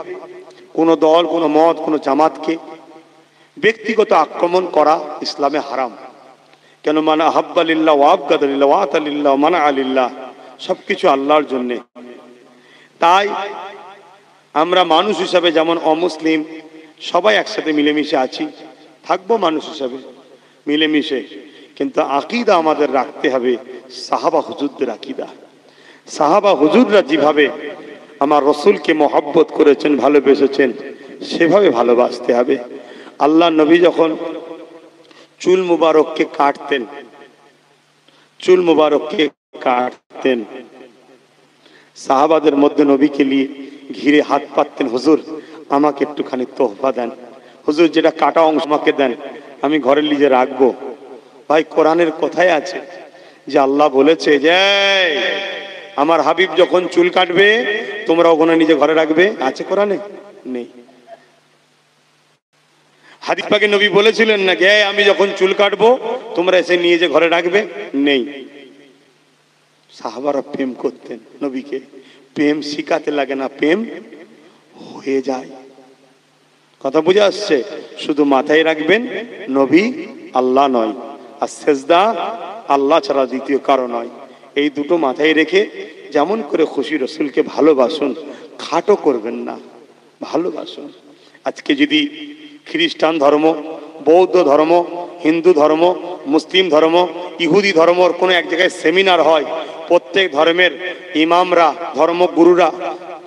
কোনো দল, কোনো মত, কোনো জামাতকে ব্যক্তিগত আক্রমণ করা ইসলামে হারাম। কেন? মানে আহাব্বা লিল্লাহ ওয়া আবগাদা লিল্লাহ ওয়া আতা লিল্লাহ ওয়া মানা লিল্লাহ, সবকিছু আল্লাহর জন্য। তাই আমরা মানুষ হিসাবে যেমন অমুসলিম সবাই একসাথে মিলেমিশে আছি, থাকবো মানুষ হিসাবে মিলেমিশে, কিন্তু আকীদা আমাদের রাখতে হবে সাহাবা হুজুরদের আকীদা। সাহাবা হুজুররা যেভাবে আমার রসুলকে মহব্বত করেছেন, ভালোবেসেছেন, সেভাবে ভালোবাসতে হবে। আল্লাহ নবী যখন চুল মুবারককে কাটতেন, চুল মুবারককে কাটতেন, সাহাবাদের মধ্যে নবীকে নিয়ে ঘিরে হাত পাততেন, হুজুর আমাকে একটুখানি তোহফা দেন, হুজুর যেটা কাটা অংশ আমাকে দেন, আমি ঘরে নিজে রাখবো। ভাই, কোরআনের কথাই আছে যে আল্লাহ বলেছে যে আমার হাবিব যখন চুল কাটবে তোমরা ওখানে নিজে ঘরে রাখবে, আছে কোরআনে? নেই। হাদিস পাকে নবী বলেছিলেন না যে আমি যখন চুল কাটবো তোমরা এসে নিয়ে যে ঘরে রাখবে? নেই। সাহাবারা প্রেম করতেন নবীকে, প্রেম শিখাতে লাগে না, প্রেম হয়ে যায়। কথা বুঝে আসছে? শুধু মাথায় রাখবেন নবী আল্লাহ নয়, আর সেজদা আল্লাহ ছাড়া দ্বিতীয় কারো নয়। এই দুটো মাথায় রেখে যেমন করে খুশি রসুলকে ভালোবাসুন, খাটো করবেন না, ভালোবাসুন। আজকে যদি খ্রিস্টান ধর্ম, বৌদ্ধ ধর্ম, হিন্দু ধর্ম, মুসলিম ধর্ম, ইহুদি ধর্মর কোনো এক জায়গায় সেমিনার হয়, প্রত্যেক ধর্মের ইমামরা, ধর্মগুরুরা,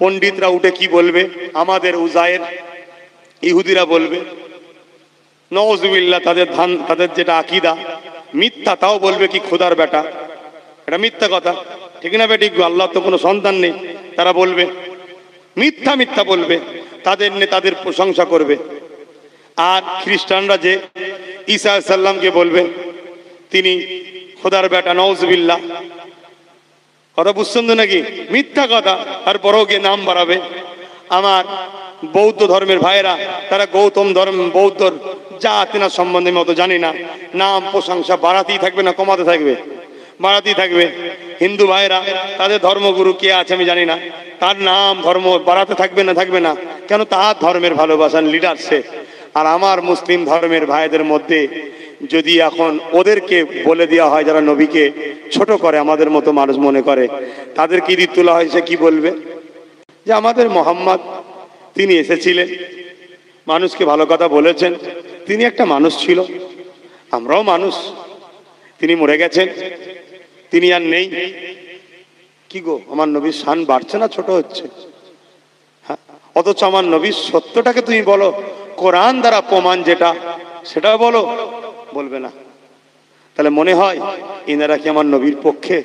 পণ্ডিতরা উঠে কি বলবে? আমাদের উজায়ের। ইহুদিরা বলবে নওয়াজুবিল্লাহ, তাদের যেটা আকীদা মিথ্যা, তাও বলবে কি খোদার বেটা, এটা মিথ্যা কথা, ঠিক না বেঠিক? আল্লাহ তো কোনো সন্তান নেই, তারা বলবে মিথ্যা, মিথ্যা বলবে, তাদের নেতাদের প্রশংসা করবে। আর খ্রিস্টানরা যে ঈসা আলাইহিস সালামকে বলবে তিনি খোদার বেটা, নওয়াজুবিল্লাহ। কথা বুঝছেন তো নাকি? মিথ্যা কথা, তারপরেও গিয়ে নাম বাড়াবে। আমার বৌদ্ধ ধর্মের ভাইয়েরা, তারা গৌতম ধর্ম বৌদ্ধর জাত না সম্বন্ধে মতো জানি না, নাম প্রশংসা বাড়াতেই থাকবে না কমাতে থাকবে? বাড়াতেই থাকবে। হিন্দু ভাইয়েরা, তাদের ধর্মগুরু কে আছে আমি জানি না, তার নাম ধর্ম বাড়াতে থাকবে না থাকবে না কেন? তার ধর্মের ভালোবাসার লিডার সে। আর আমার মুসলিম ধর্মের ভাইদের মধ্যে যদি এখন ওদেরকে বলে দেওয়া হয় যারা নবীকে ছোট করে, আমাদের মতো মানুষ মনে করে, তাদেরকে ঈদ তোলা হয়, সে কি বলবে? যে আমাদের মোহাম্মদ তিনি এসেছিলেন, মানুষকে ভালো কথা বলেছেন, তিনি একটা মানুষ ছিল, আমরাও মানুষ, তিনি মরে গেছেন, তিনি আর নেই। কি গো, আমার নবীর শান বাড়ছে না ছোট হচ্ছে? হ্যাঁ, অথচ আমার নবীর সত্যটাকে তুমি বলো, কোরআন দ্বারা প্রমাণ যেটা সেটা বলো, বলবে না। তাহলে মনে হয় ইনারা কি আমার নবীর পক্ষে?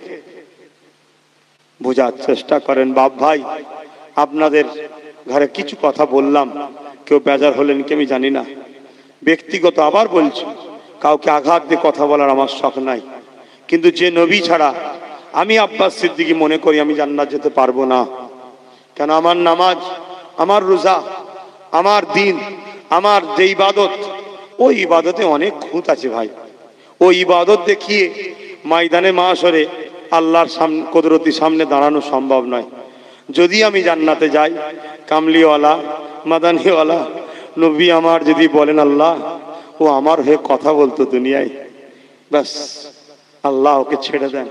বোঝার চেষ্টা করেন বাপ ভাই। আপনাদের ঘরে কিছু কথা বললাম, কেউ বেজার হলেন কি আমি জানি না, ব্যক্তিগত আবার বলছি, কাউকে আঘাত দিয়ে কথা বলার আমার শখ নাই, কিন্তু যে নবী ছাড়া আমি আব্বাস সিদ্দিকী মনে করি আমি জান্নাত যেতে পারবো না। কেন? আমার নামাজ, আমার রোজা, আমার দিন, আমার যে ইবাদত, ওই ইবাদতে অনেক খুঁত আছে ভাই। ওই ইবাদত দেখিয়ে ময়দানে মাশরে আল্লাহর সামনে কুদরতি সামনে দাঁড়ানো সম্ভব নয়। যদি আমি জান্নাতে যাই, কামলিওয়ালা মাদানিওয়ালা নবী আমার যদি বলেন আল্লাহ ও আমার হয়ে কথা বলতো দুনিয়ায়, ব্যাস আল্লাহ ওকে ছেড়ে দেন,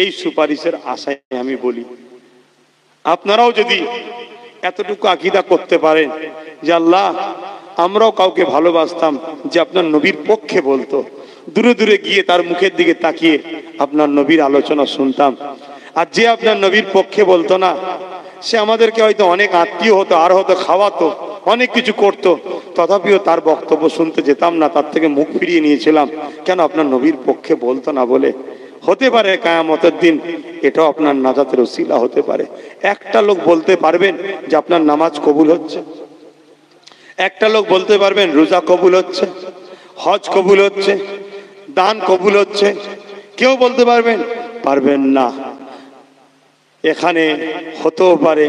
এই সুপারিশের আশায় আমি বলি। আপনারাও যদি এতটুকু আকীদা করতে পারেন যে আল্লাহ আমরাও কাউকে ভালোবাসতাম যে আপনার নবীর পক্ষে বলতো, দূরে দূরে গিয়ে তার মুখের দিকে তাকিয়ে আপনার নবীর আলোচনা শুনতাম, আর যে আপনার নবীর পক্ষে বলতো না, সে আমাদেরকে হয়তো অনেক আত্মীয় হতো, আর হয়তো খাওয়াতো, অনেক কিছু করতো, তথাপিও তার বক্তব্য শুনতে যেতাম না, তার থেকে মুখ ফিরিয়ে নিয়েছিলাম। কেন? আপনার নবীর পক্ষে বলতো না বলে। হতে পারে কিয়ামতের দিন এটাও আপনার নাজাতের ওসিলা হতে পারে। একটা লোক বলতে পারবেন যে আপনার নামাজ কবুল হচ্ছে, একটা লোক বলতে পারবেন রোজা কবুল হচ্ছে, হজ কবুল হচ্ছে, দান কবুল হচ্ছে, কেউ বলতে পারবেন? পারবেন না। এখানে হতেও পারে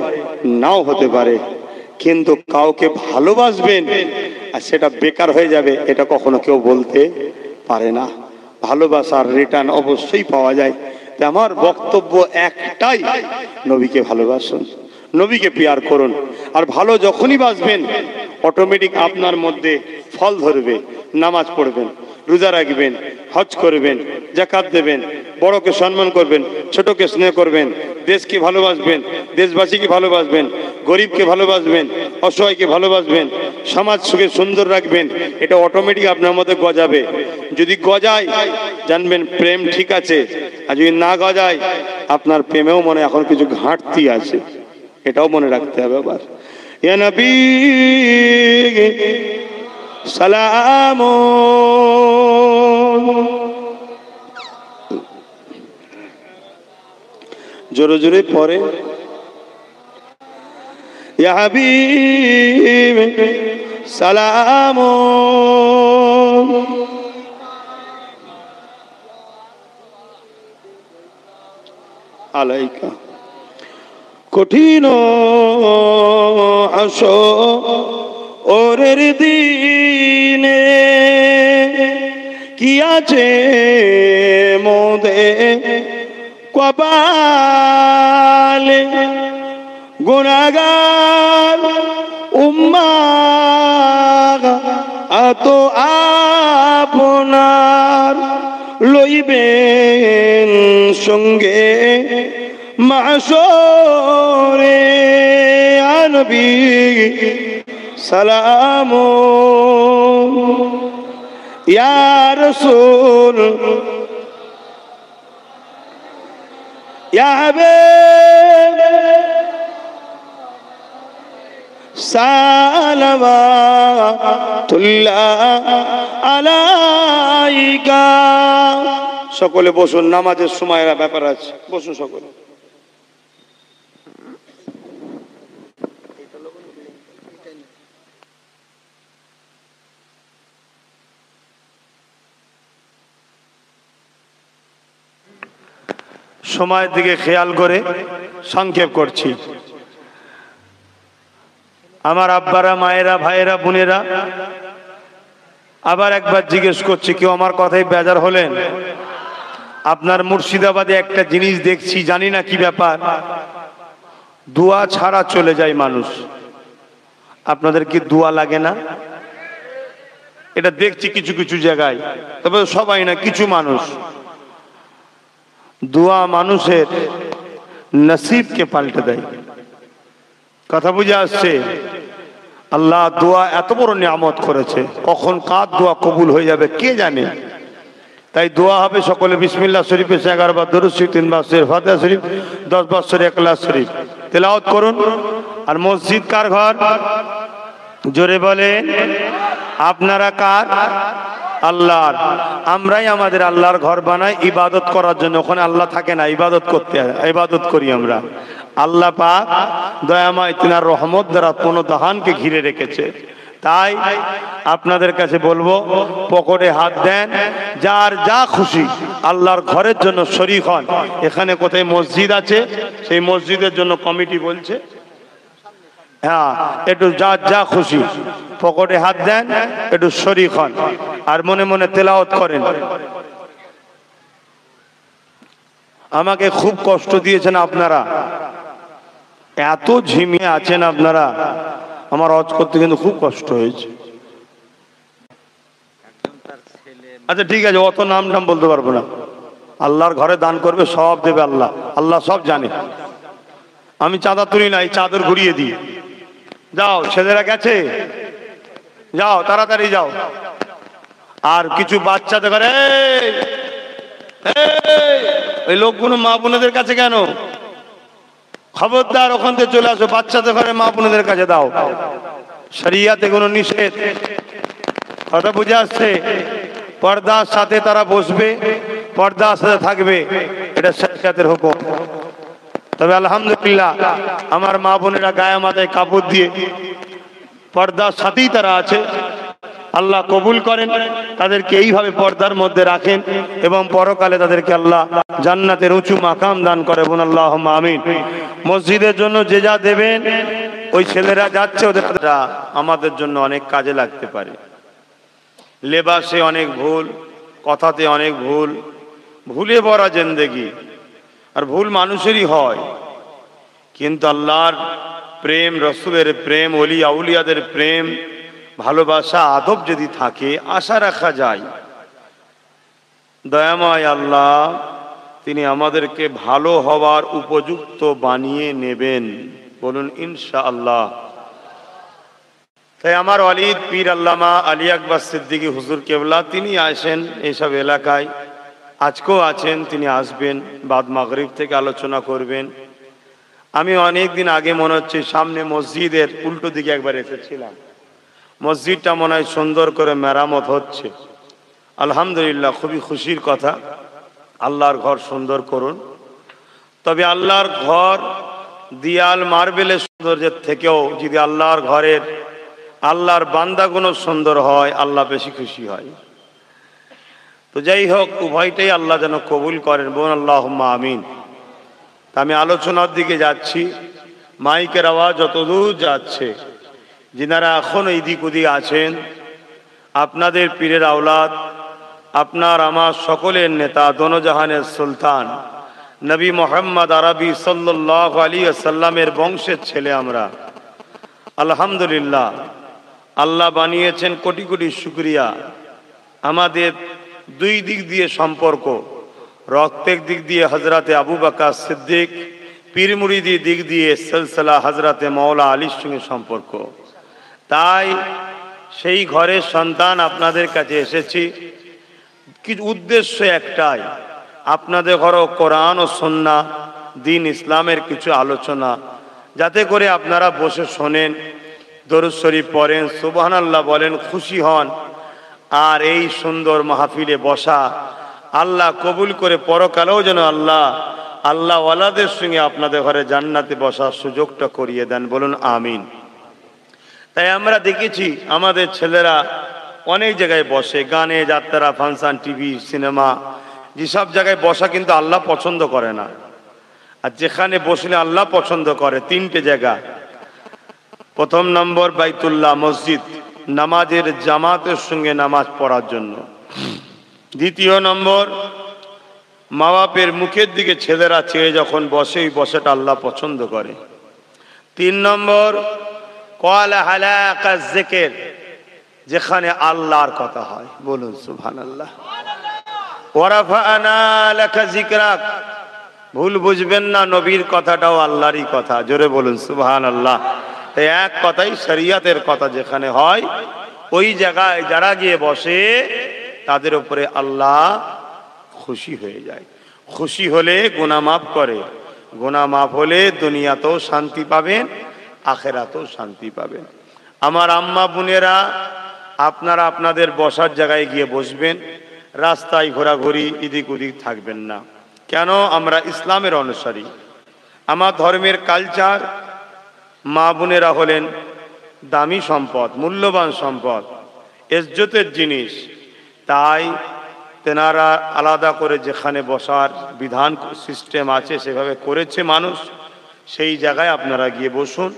নাও হতে পারে, কিন্তু কাউকে ভালোবাসবেন আর সেটা বেকার হয়ে যাবে এটা কখনো কেউ বলতে পারে না। ভালোবাসার রিটার্ন অবশ্যই পাওয়া যায়। তাই আমার বক্তব্য একটাই, নবীকে ভালোবাসুন, নবীকে প্যার করুন, আর ভালো যখনই বাসবেন অটোমেটিক আপনার মধ্যে ফল ধরবে। নামাজ পড়বেন, রোজা রাখবেন, হজ করবেন, যাকাত দেবেন, বড়কে সম্মান করবেন, ছোটকে স্নেহ করবেন, দেশকে ভালোবাসবেন, দেশবাসীকে ভালোবাসবেন, গরিবকে ভালোবাসবেন, অসহায়কে ভালোবাসবেন, সমাজ সুখে সুন্দর রাখবেন। এটা অটোমেটিক আপনার মধ্যে গজাবে। যদি গজায় জানবেন প্রেম ঠিক আছে, আর যদি না গজায় আপনার প্রেমেও মনে এখন কিছু ঘাটতি আছে, এটাও মনে রাখতে হবে। আবার ইয়া নবী সালাম, জোরে জোরে পরে ইয়া হাবিব সালাম আলাইকা। কঠিন আসরের দিনে কি আছে মোদের কপালে, গুনাহগার উম্মাহ এত আপনার লইবেন সঙ্গে মাশরে। ইয়া নবী সালাম, ইয়া রাসূল, ইয়া হাবিব সালাওয়াতুল্লাহ আলাইকা। সকলে বসুন, নামাজের সময় ব্যাপার আছে, বসুন সকলে। সময়ের দিকে খেয়াল করে সংক্ষেপ করছি। আমার আব্বারা, মায়েরা, ভাইয়েরা, বোনেরা, আবার একবার জিজ্ঞেস করছি, কেউ আমার কথায় বেজার হলেন? আপনার মুর্শিদাবাদে একটা জিনিস দেখছি, জানি না কি ব্যাপার, দোয়া ছাড়া চলে যায় মানুষ। আপনাদের কি দোয়া লাগে না? এটা দেখছি কিছু কিছু জায়গায়, তবে সবাই না, কিছু মানুষ। দোয়া মানুষের নসিবকে পাল্টে দেয়। কথা বুঝে আসছে? আল্লাহ দোয়া এত বড় নিয়ামত করেছে, কখন কার দোয়া কবুল হয়ে যাবে কে জানে। তাই দোয়া হবে সকলে বিসমিল্লাহ শরীফে 11 বার দরুদ শরীফ, 3 বার সূরা ফাতিহা শরীফ, 10 বার সূরা ইখলাস শরীফ তেলাওয়াত করুন। আর মসজিদ কার ঘর? জোরে বলেন। আপনারা কার? আল্লাহর। আমরাই আমাদের আল্লাহর ঘর বানাই ইবাদত করার জন্য। ওখানে আল্লাহ থাকে না, ইবাদত করতে, ইবাদত করি আমরা। আল্লাহ পাক দয়াময়, তিনার রহমত দ্বারা পুনঃদাহানকে ঘিরে রেখেছে। তাই আপনাদের কাছে বলবো, পকেটে হাত দেন, যার যা খুশি আল্লাহর ঘরের জন্য শরীক হন। এখানে কোথায় মসজিদ আছে, সেই মসজিদের জন্য কমিটি বলছে, হ্যাঁ, একটু যার যা খুশি পকেটে হাত দেন, একটু শরীক হন, আর মনে মনে তেলাওয়াত করেন। আমাকে খুব কষ্ট দিয়েছেন আপনারা, এত ঝিমিয়ে আছেন আপনারা, আমার হজ করতে কিন্তু খুব কষ্ট হয়েছে। আচ্ছা ঠিক আছে, অত নাম টাম বলতে পারবো না। আল্লাহর ঘরে দান করবে, সব দেবে আল্লাহ, আল্লাহ সব জানে। আমি চাঁদা তুলি না, এই চাদর ঘুরিয়ে দিই। যাও, ছেলেরা গেছে, যাও তাড়াতাড়ি যাও। আর কিছু বাচ্চাদের ঘরে, এই লোকগুলো মা বোনেদের কাছে কেন? খবরদার, ওখান থেকে চলে আসো, বাচ্চাদের ঘরে মা বোনেদের কাছে দাও। শরিয়াতে কোনো নিষেধ। কথা বুঝে আসছে? পর্দার সাথে তারা বসবে, পর্দার সাথে থাকবে, এটা শরিয়াতের হুকুম। তবে আলহামদুলিল্লাহ আমার মা বোনেরা গায়ে মাথায় কাপড় দিয়ে পর্দার সাথেই তারা আছে। আল্লাহ কবুল করেন, তাদেরকে এইভাবে পর্দার মধ্যে রাখেন এবং পরকালে তাদেরকে আল্লাহ জান্নাতের উঁচু মাকাম দান করে। বোন আল্লাহুম্মা আমিন। মসজিদের জন্য যে যা দেবেন, ওই ছেলেরা যাচ্ছে, ওদের আমাদের জন্য অনেক কাজে লাগতে পারে। লেবাসে অনেক ভুল, কথাতে অনেক ভুল, ভুলে ভরা জিন্দেগি। আর ভুল মানুষেরই হয়, কিন্তু আল্লাহর প্রেম, রসুলের প্রেম, ওলি আউলিয়াদের প্রেম, ভালোবাসা, আদব যদি থাকে, আশা রাখা যায় দয়াময় আল্লাহ তিনি আমাদেরকে ভালো হওয়ার উপযুক্ত বানিয়ে নেবেন। বলুন ইনশাআল্লাহ। তাই আমার ওয়ালিদ পীর আল্লামা আলী আকবর সিদ্দিকী হুজুর কেবলা, তিনি আসেন এইসব এলাকায়, আজকেও আছেন, তিনি আসবেন, বাদ মাগরিব থেকে আলোচনা করবেন। আমি অনেক দিন আগে মনে হচ্ছে সামনে মসজিদের উল্টো দিকে একবার এসেছিলাম, মসজিদটা মনে হয় সুন্দর করে মেরামত হচ্ছে। আলহামদুলিল্লাহ, খুবই খুশির কথা। আল্লাহর ঘর সুন্দর করুন। তবে আল্লাহর ঘর দিয়াল মার্বেলের সৌন্দর্যের থেকেও যদি আল্লাহর ঘরের আল্লাহর বান্দাগুলো সুন্দর হয়, আল্লাহ বেশি খুশি হয়। তো যাই হোক, উভয়টাই আল্লাহ যেন কবুল করেন। বোন আল্লাহুম্মা আমিন। আমি আলোচনার দিকে যাচ্ছি। মাইকের আওয়াজ যতদূর যাচ্ছে, যিনারা এখন এদিক ওদিক আছেন, আপনাদের পীরের আওলাদ, আপনার আমার সকলের নেতা, দোনোজাহানের সুলতান নবী মোহাম্মদ আরবি সাল্লাল্লাহু আলাইহি ওয়াসাল্লামের বংশের ছেলে আমরা। আলহামদুলিল্লাহ, আল্লাহ বানিয়েছেন, কোটি কোটি শুকরিয়া। আমাদের দুই দিক দিয়ে সম্পর্ক, রক্তের দিক দিয়ে হজরতে আবু বকর সিদ্দিক, পীর মুরিদি দিক দিয়ে সিলসিলা হজরতে মাওলা আলীর সঙ্গে সম্পর্ক। তাই সেই ঘরের সন্তান আপনাদের কাছে এসেছি, কিছু উদ্দেশ্য একটাই, আপনাদের ঘরেও কোরআন ও সুন্নাহ, দ্বীন ইসলামের কিছু আলোচনা, যাতে করে আপনারা বসে শোনেন, দরুদ শরীফ পড়েন, সুবহানাল্লাহ বলেন, খুশি হন। আর এই সুন্দর মাহফিলে বসা আল্লাহ কবুল করে পরকালেও যেন আল্লাহ ওয়ালাদের সঙ্গে আপনাদের ঘরে জান্নাতে বসার সুযোগটা করিয়ে দেন। বলুন আমিন। তাই আমরা দেখেছি আমাদের ছেলেরা অনেক জায়গায় বসে, গানে, যাত্রা, ফাংশন, টিভি, সিনেমা, যেসব জায়গায় বসা কিন্তু আল্লাহ পছন্দ করে না। আর যেখানে বসলে আল্লাহ পছন্দ করে, তিনটে জায়গা, প্রথম নম্বর বাইতুল্লাহ মসজিদ, নামাজের জামাতের সঙ্গে নামাজ পড়ার জন্য। দ্বিতীয় নম্বর, মা বাপের মুখের দিকে ছেলেরা চেয়ে যখন বসে, এই বসাটা আল্লাহ পছন্দ করে। 3 নম্বর, ক্বালা হালাকা যিকির, যেখানে আল্লাহর কথা হয়, বলুন সুবহানাল্লাহ। ওয়া রাফা'না লাকা যিকরাক, ভুল বুঝবেন না, নবীর কথাটাও আল্লাহরই কথা, জোরে বলুন সুবহানাল্লাহ। এই এক কথাই শরীয়তের কথা যেখানে হয়, ওই জায়গায় যারা গিয়ে বসে তাদের উপরে আল্লাহ খুশি হয়ে যায়। খুশি হলে গুনাহ মাফ করে, গুনাহ মাফ হলে দুনিয়াতেও শান্তি পাবেন, আখেরাতেও শান্তি পাবেন। আমার আম্মা বোনেরা, আপনারা আপনাদের বসার জায়গায় গিয়ে বসবেন, রাস্তায় ঘোরাঘুরি এদিক ওদিক থাকবেন না। কেন? আমরা ইসলামের অনুসারী, আমার ধর্মের কালচার। মা বোনেরা হলেন দামি সম্পদ, মূল্যবান সম্পদ, ইজ্জতের জিনিস। তাই তেনারা আলাদা করে যেখানে বসার বিধান সিস্টেম আছে সেভাবে করেছে মানুষ, সেই জায়গায় আপনারা গিয়ে বসুন।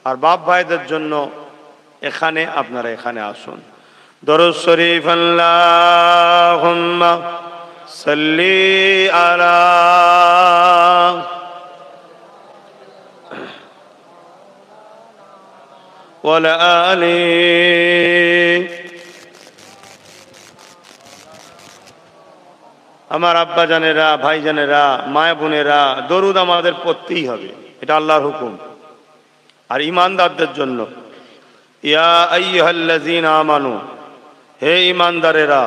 আর বাপ ভাইদের জন্য এখানে আপনারা এখানে আসুন। দরুদ শরীফ আল্লাহুম্মা সাল্লি আলা ওয়ালা আলি। আমার আব্বা জানেরা, ভাই জানেরা, মায়া বোনেরা, দরুদ আমাদের পড়তেই হবে, এটা আল্লাহর হুকুম। আর ইমানদারদের জন্য, ইয়া আইয়ুহাল্লাযীনা আমানু, হে ইমানদারেরা,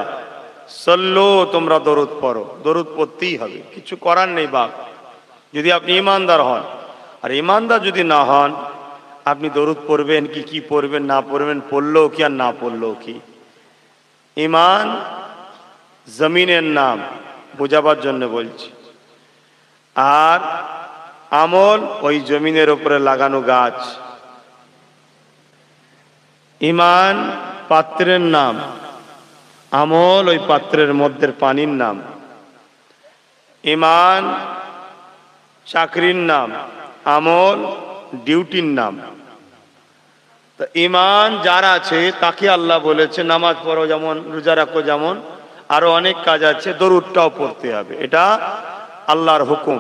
সল্লু, তোমরা দরুদ পড়ো। দরুদ পড়তেই হবে, কিছু করার নেই বাপ, যদি আপনি ইমানদার হন। আর ইমানদার যদি না হন, আপনি দরুদ পড়বেন কি, কি পড়বেন না পড়বেন, পড়লেও কি আর না পড়লেও কি। ইমান জমিনের নাম, বোঝাবার জন্য বলছি। আর আমল ওই জমিনের উপরে লাগানো গাছ। ইমান পাত্রের নাম, আমল ওই পাত্রের মধ্যে পানির নাম। ইমান চাকরির নাম, আমল ডিউটির নাম। তো ইমান যার আছে তাকে আল্লাহ বলেছে নামাজ পড়ো যেমন, রোজা রাখো যেমন, আরো অনেক কাজ আছে, দরুদটাও পড়তে হবে, এটা আল্লাহর হুকুম।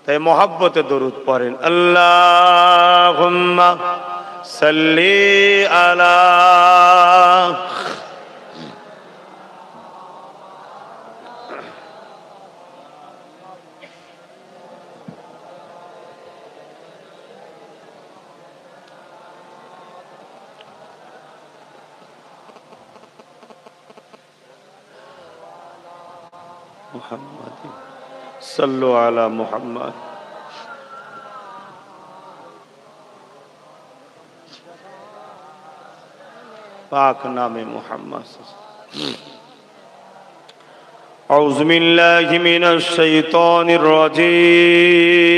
তাই মহাব্বতে দরুদ পড়েন, আল্লাহুম্মা সাল্লি আলা মুহাম্মাদ, সাল্লু আলা মুহাম্মাদ। পাক নামে মুহাম্মদ। আউযু বিল্লাহি মিনাশ শাইতানির রাজীম।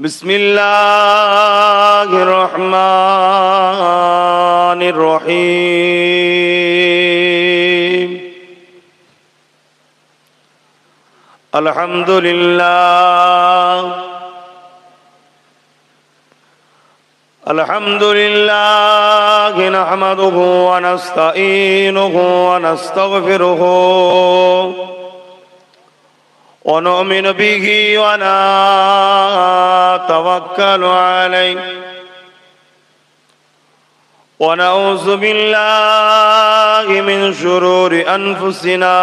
বিসমিল্লাহির রহমানির রহিম। আলহামদুলিল্লাহ আলহামদুলিল্লাহ নাহমাদুহু ওয়া নাস্তাঈনুহু ওয়া নাস্তাগফিরুহু ওয়া নু'মিনু বিহি ওয়া নাতাওয়াক্কালু আলাইহি ওয়া নাউযু বিল্লাহি মিন শুরুরি আনফুসিনা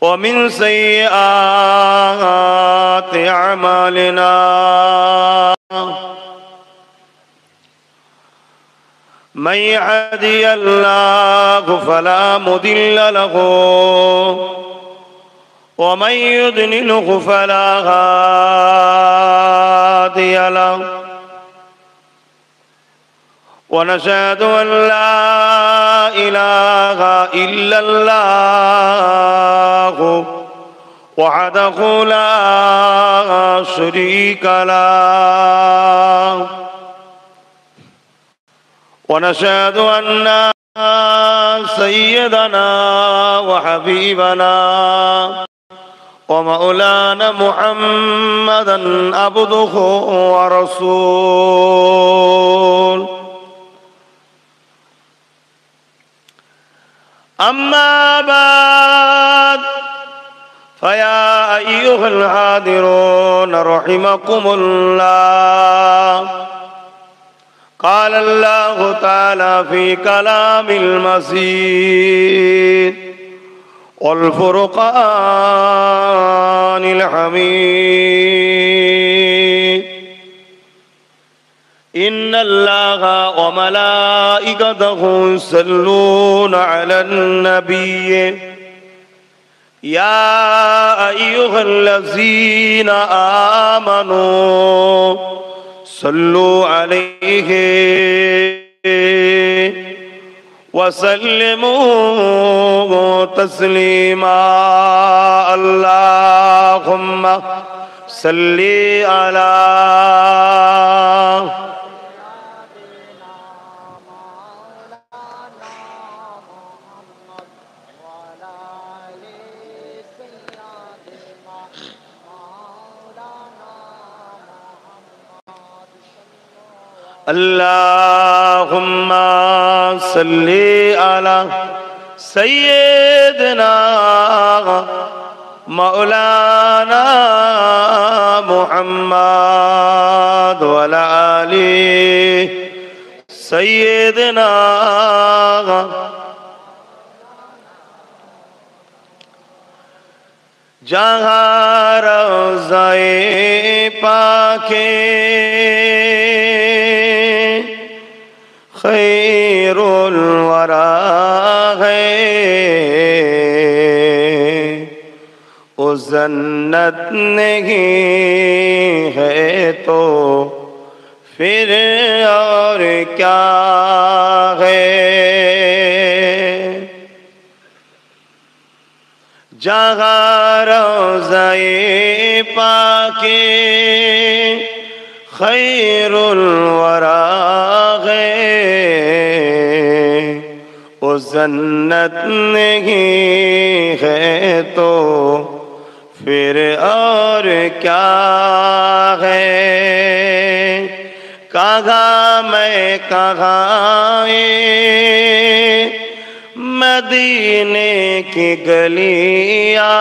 ومن سيئات أعمالنا من يهده الله فلا مضل له ومن يضلله فلا هادي له ونشهد أن لا إله إلا الله وحده لا شريك له ونشهد أن سيدنا وحبيبنا ومولانا محمدا عبده ورسوله أما بعد فيا أيها الحاضرون رحمكم الله قال الله تعالى في كلام المسيد والفرقان الحميد إن الله وملائكته يصلون على النبي يا أيها الذين آمنوا صلوا عليه وسلموا تسليما اللهم صل على اللهم صل على سيدنا مولانا محمد وعلى آل سيدنا जहाँ रोज़ाए पाके खैरुल वरा है वो जन्नत नहीं है तो फिर और क्या है जहाँ रोज़ाए पाके खैरुल वरा है वो जन्नत नहीं है तो फिर और क्या है कहाँ मैं कहाँ मदीने की गलियाँ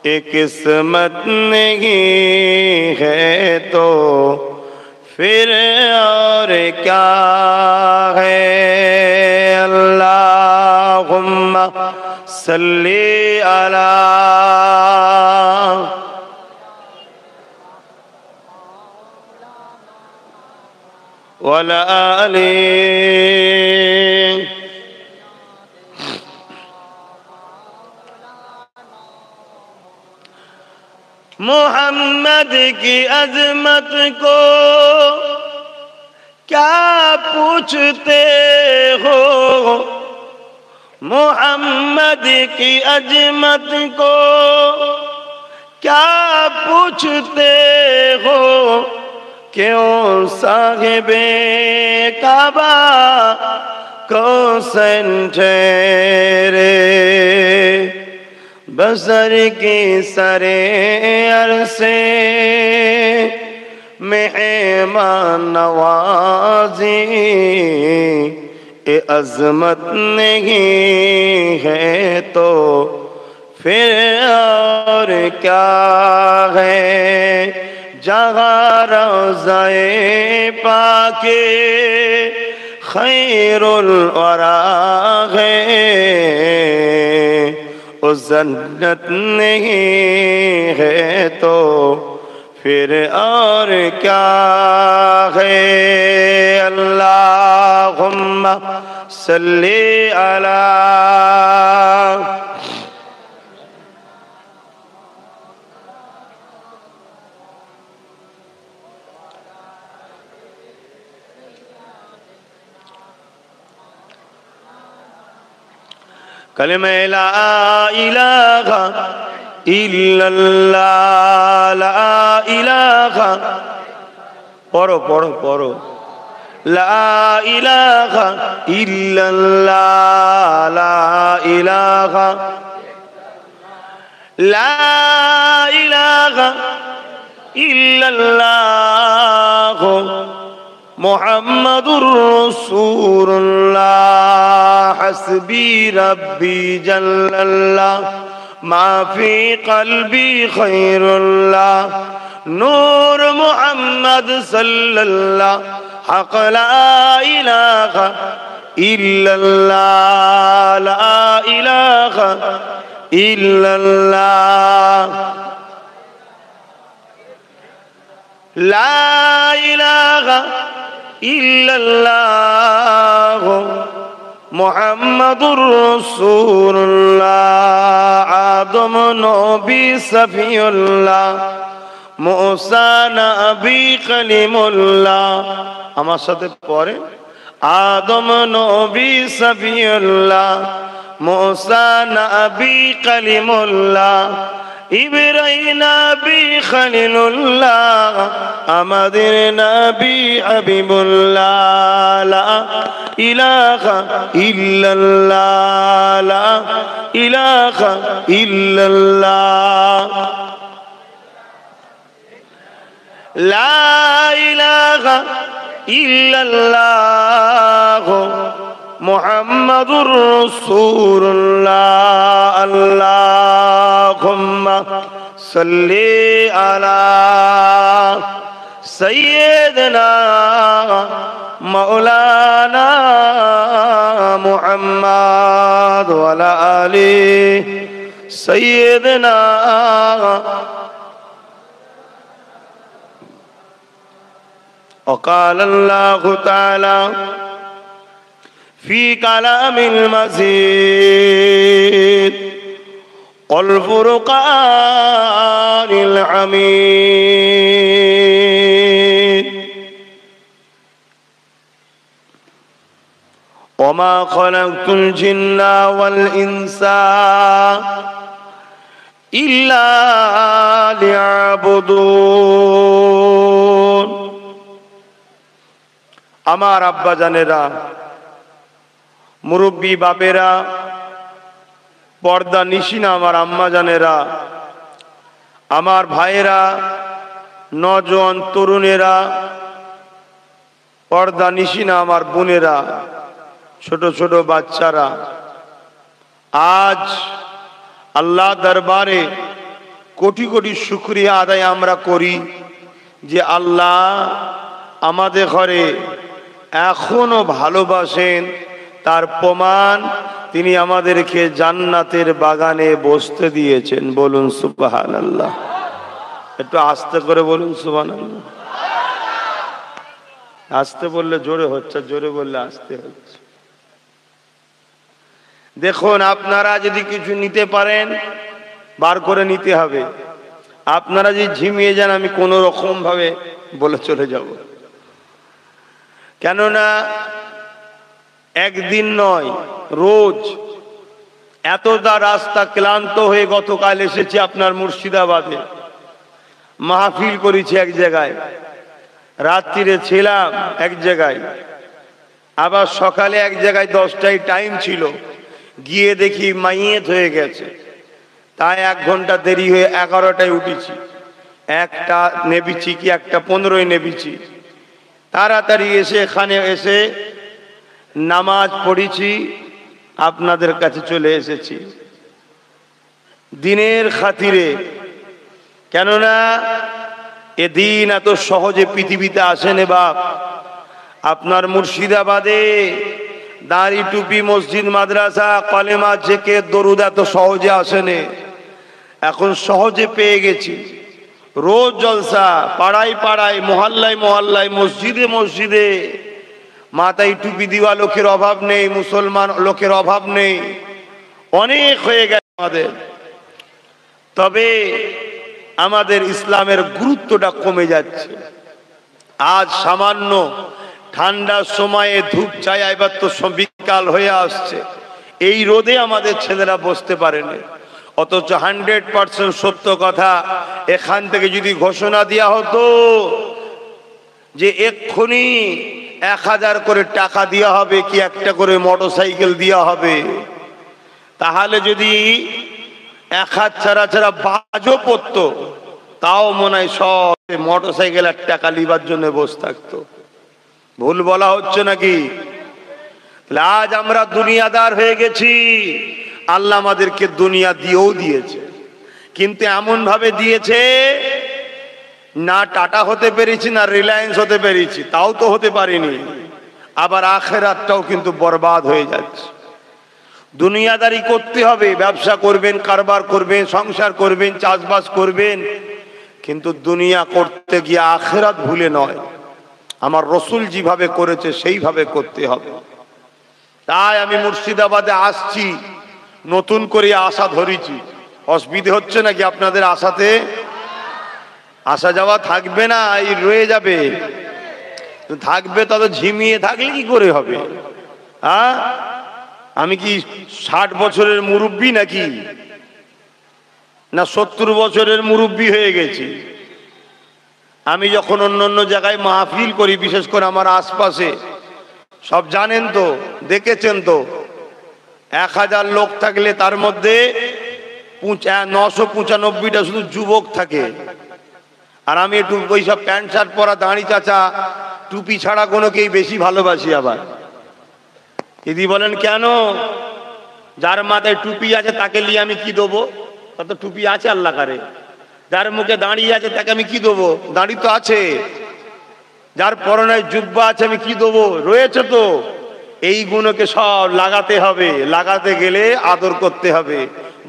एक किस्मत नहीं है तो फिर और क्या है अल्लाहुम्मा सल्ली अला वला आली मोहम्मद की अजमत को क्या पूछते हो मोहम्मद की अजमत को क्या पूछते हो क्यों साहिबे काबा को ठहरे बसर की सरे अरसे मेहमान नवाजी ए अजमत नहीं है तो फिर और क्या है जहाँ रोज़ाए पाके खैरुल वरा है वो जन्नत नहीं है तो फिर और क्या है अल्लाहुम्मा सल्ली अला कलमे ला इलाहा इल्लल्लाह ला इलाहा पढ़ो पढ़ो पढ़ो ला इलाहा इल्लल्लाह ला इलाहा লা ইলাহা ইল্লাল্লাহ মুহাম্মাদুর রাসূলুল্লাহ হাসবি রাব্বি জাল্লাল্লাহ মা ফি কলবি খায়রুল্লাহ নূর মুহাম্মদ সাল্লাল্লাহ হক লা ইলাহা ইল্লাল্লাহ লা ইলাহা ইল্লাল্লাহ লা ইলাহা ইল্লাল্লাহ মুহাম্মাদুর রাসূলুল্লাহ আদম নবী সফিউল্লাহ মুসা নবী কলিমুল্লাহ। আমার সাথে পড়ে আদম নবী সফিউল্লাহ মুসা নবী কলিমুল্লাহ ইব্রাহিম নবী খলিলুল্লাহ আমাদের নবী হাবিবুল্লাহ লা ইলাহা ইল্লাল্লাহ লা ইলাহা ইল্লাল্লাহ লা ইলাহা ইল্লাল্লাহ মুহাম্মাদুর রাসূলুল্লাহ আল্লাহুম্মা সাল্লি আলা সাইয়্যিদিনা মাওলানা মুহাম্মাদ ওয়া আলা আলি সাইয়্যিদিনা وقال الله تعالى في كلام المزيد والفرقان الحميد وما خلقت الجن والإنس إلا ليعبدون আমার আব্বা জানেরা মুরব্বী বাপেরা পর্দা নিশিনা আমার আম্মা জানেরা আমার ভাইয়েরা নওজোয়ান তরুণেরা পর্দা নিশিনা আমার বোনেরা ছোট ছোট বাচ্চারা আজ আল্লাহ দরবারে কোটি কোটি শুকরিয়া আদায় আমরা করি যে আল্লাহ আমাদের ঘরে এখনো ভালোবাসেন তার প্রমাণ তিনি আমাদেরকে জান্নাতের বাগানে বসতে দিয়েছেন। বলুন সুবহানাল্লাহ। একটু আস্তে করে বলুন সুবহানাল্লাহ। আস্তে বললে জোরে হচ্ছে, জোরে বললে আস্তে হচ্ছে। দেখুন আপনারা যদি কিছু নিতে পারেন বার করে নিতে হবে, আপনারা যদি ঝিমিয়ে যান আমি কোনো রকম ভাবে বলে চলে যাব। কেননা একদিন নয় রোজ এতটা রাস্তা ক্লান্ত হয়ে গতকাল এসেছি আপনার মুর্শিদাবাদে, মাহফিল করেছি এক জায়গায়, রাত্রিরে ছিলাম এক জায়গায়, আবার সকালে এক জায়গায় 10টায় টাইম ছিল, গিয়ে দেখি মাইয়েত হয়ে গেছে, তাই 1 ঘন্টা দেরি হয়ে 11টায় উঠেছি, 1টা নেবিছি কি 1:15 নেবিছি, তাড়াতাড়ি এসে এখানে এসে নামাজ পড়েছি, আপনাদের কাছে চলে এসেছি দিনের খাতিরে। কেননা এদিন এত সহজে পৃথিবীতে আসেনি বাপ। আপনার মুর্শিদাবাদে দাড়ি টুপি মসজিদ মাদ্রাসা কলেমা জেকে দরুদ এত সহজে আসেনি, এখন সহজে পেয়ে গেছি। রোজ জলসা, পাড়ায় পাড়ায়, মহল্লায় মহল্লায়, মসজিদে মসজিদে, মাথায় টুপি দেওয়া লোকের অভাব নেই, মুসলমান লোকের অভাব নেই, অনেক হয়ে গেছে আমাদের। তবে আমাদের ইসলামের গুরুত্বটা কমে যাচ্ছে। আজ সামান্য ঠান্ডার সময়ে ধূপ ছায়া, এবার তো বিকাল হয়ে আসছে, এই রোদে আমাদের ছেলেরা বসতে পারেনি। অথচ 100% সত্য কথা, এখান থেকে যদি ঘোষণা দেওয়া হতো যে এক্ষুনি 1000 করে টাকা দেওয়া হবে কি একটা করে মোটরসাইকেল দেওয়া হবে, তাহলে যদি এক হাত ছাড়া ছাড়া বাজও পড়তো, তাও মনে হয় সব মোটর সাইকেলের টাকা লিবার জন্য বসে থাকতো। ভুল বলা হচ্ছে নাকি? আজ আমরা দুনিয়াদার হয়ে গেছি। আল্লাহ আমাদেরকে দুনিয়া দিয়েও দিয়েছে, কিন্তু এমন ভাবে দিয়েছে না টাটা হতে পেরেছি না রিলায়েন্স হতে পেরেছি, তাও তো হতে পারিনি। আবার আখেরাতটাও কিন্তু বরবাদ হয়ে যাচ্ছে। দুনিয়াদারি করতে হবে, ব্যবসা করবেন, কারবার করবেন, সংসার করবেন, চাষবাস করবেন, কিন্তু দুনিয়া করতে গিয়ে আখেরাত ভুলে নয়। আমার রসুল যেভাবে করেছে সেইভাবে করতে হবে। তাই আমি মুর্শিদাবাদে আসছি, নতুন করে আশা ধরেছি। অসুবিধে হচ্ছে নাকি আপনাদের আশাতে? আসা যাওয়া থাকবে না, এই রয়ে যাবে। থাকবে তত ঝিমিয়ে থাকলে কি করে হবে? হ্যাঁ, আমি কি 60 বছরের মুরব্বী নাকি, না 70 বছরের মুরব্বী হয়ে গেছি? আমি যখন অন্য অন্য জায়গায় মাহফিল করি, বিশেষ করে আমার আশপাশে, সব জানেন তো, দেখেছেন তো, 1000 লোক থাকলে তার মধ্যে 995টা শুধু যুবক থাকে। আর আমি একটু ওই সব প্যান্ট শার্ট পরা দাঁড়ি চাচা টুপি ছাড়া কোনোকেই বেশি ভালোবাসি। আবার দিদি বলেন কেন? যার মাথায় টুপি আছে তাকে নিয়ে আমি কি দেবো? তার তো টুপি আছে আল্লাহ কারে। যার মুখে দাঁড়িয়ে আছে তাকে আমি কি দেবো? দাঁড়ি তো আছে। যার পরনে জুব্বা আছে আমি কি দেবো? রয়েছে তো। এই গুণকে সব লাগাতে হবে। লাগাতে গেলে আদর করতে হবে,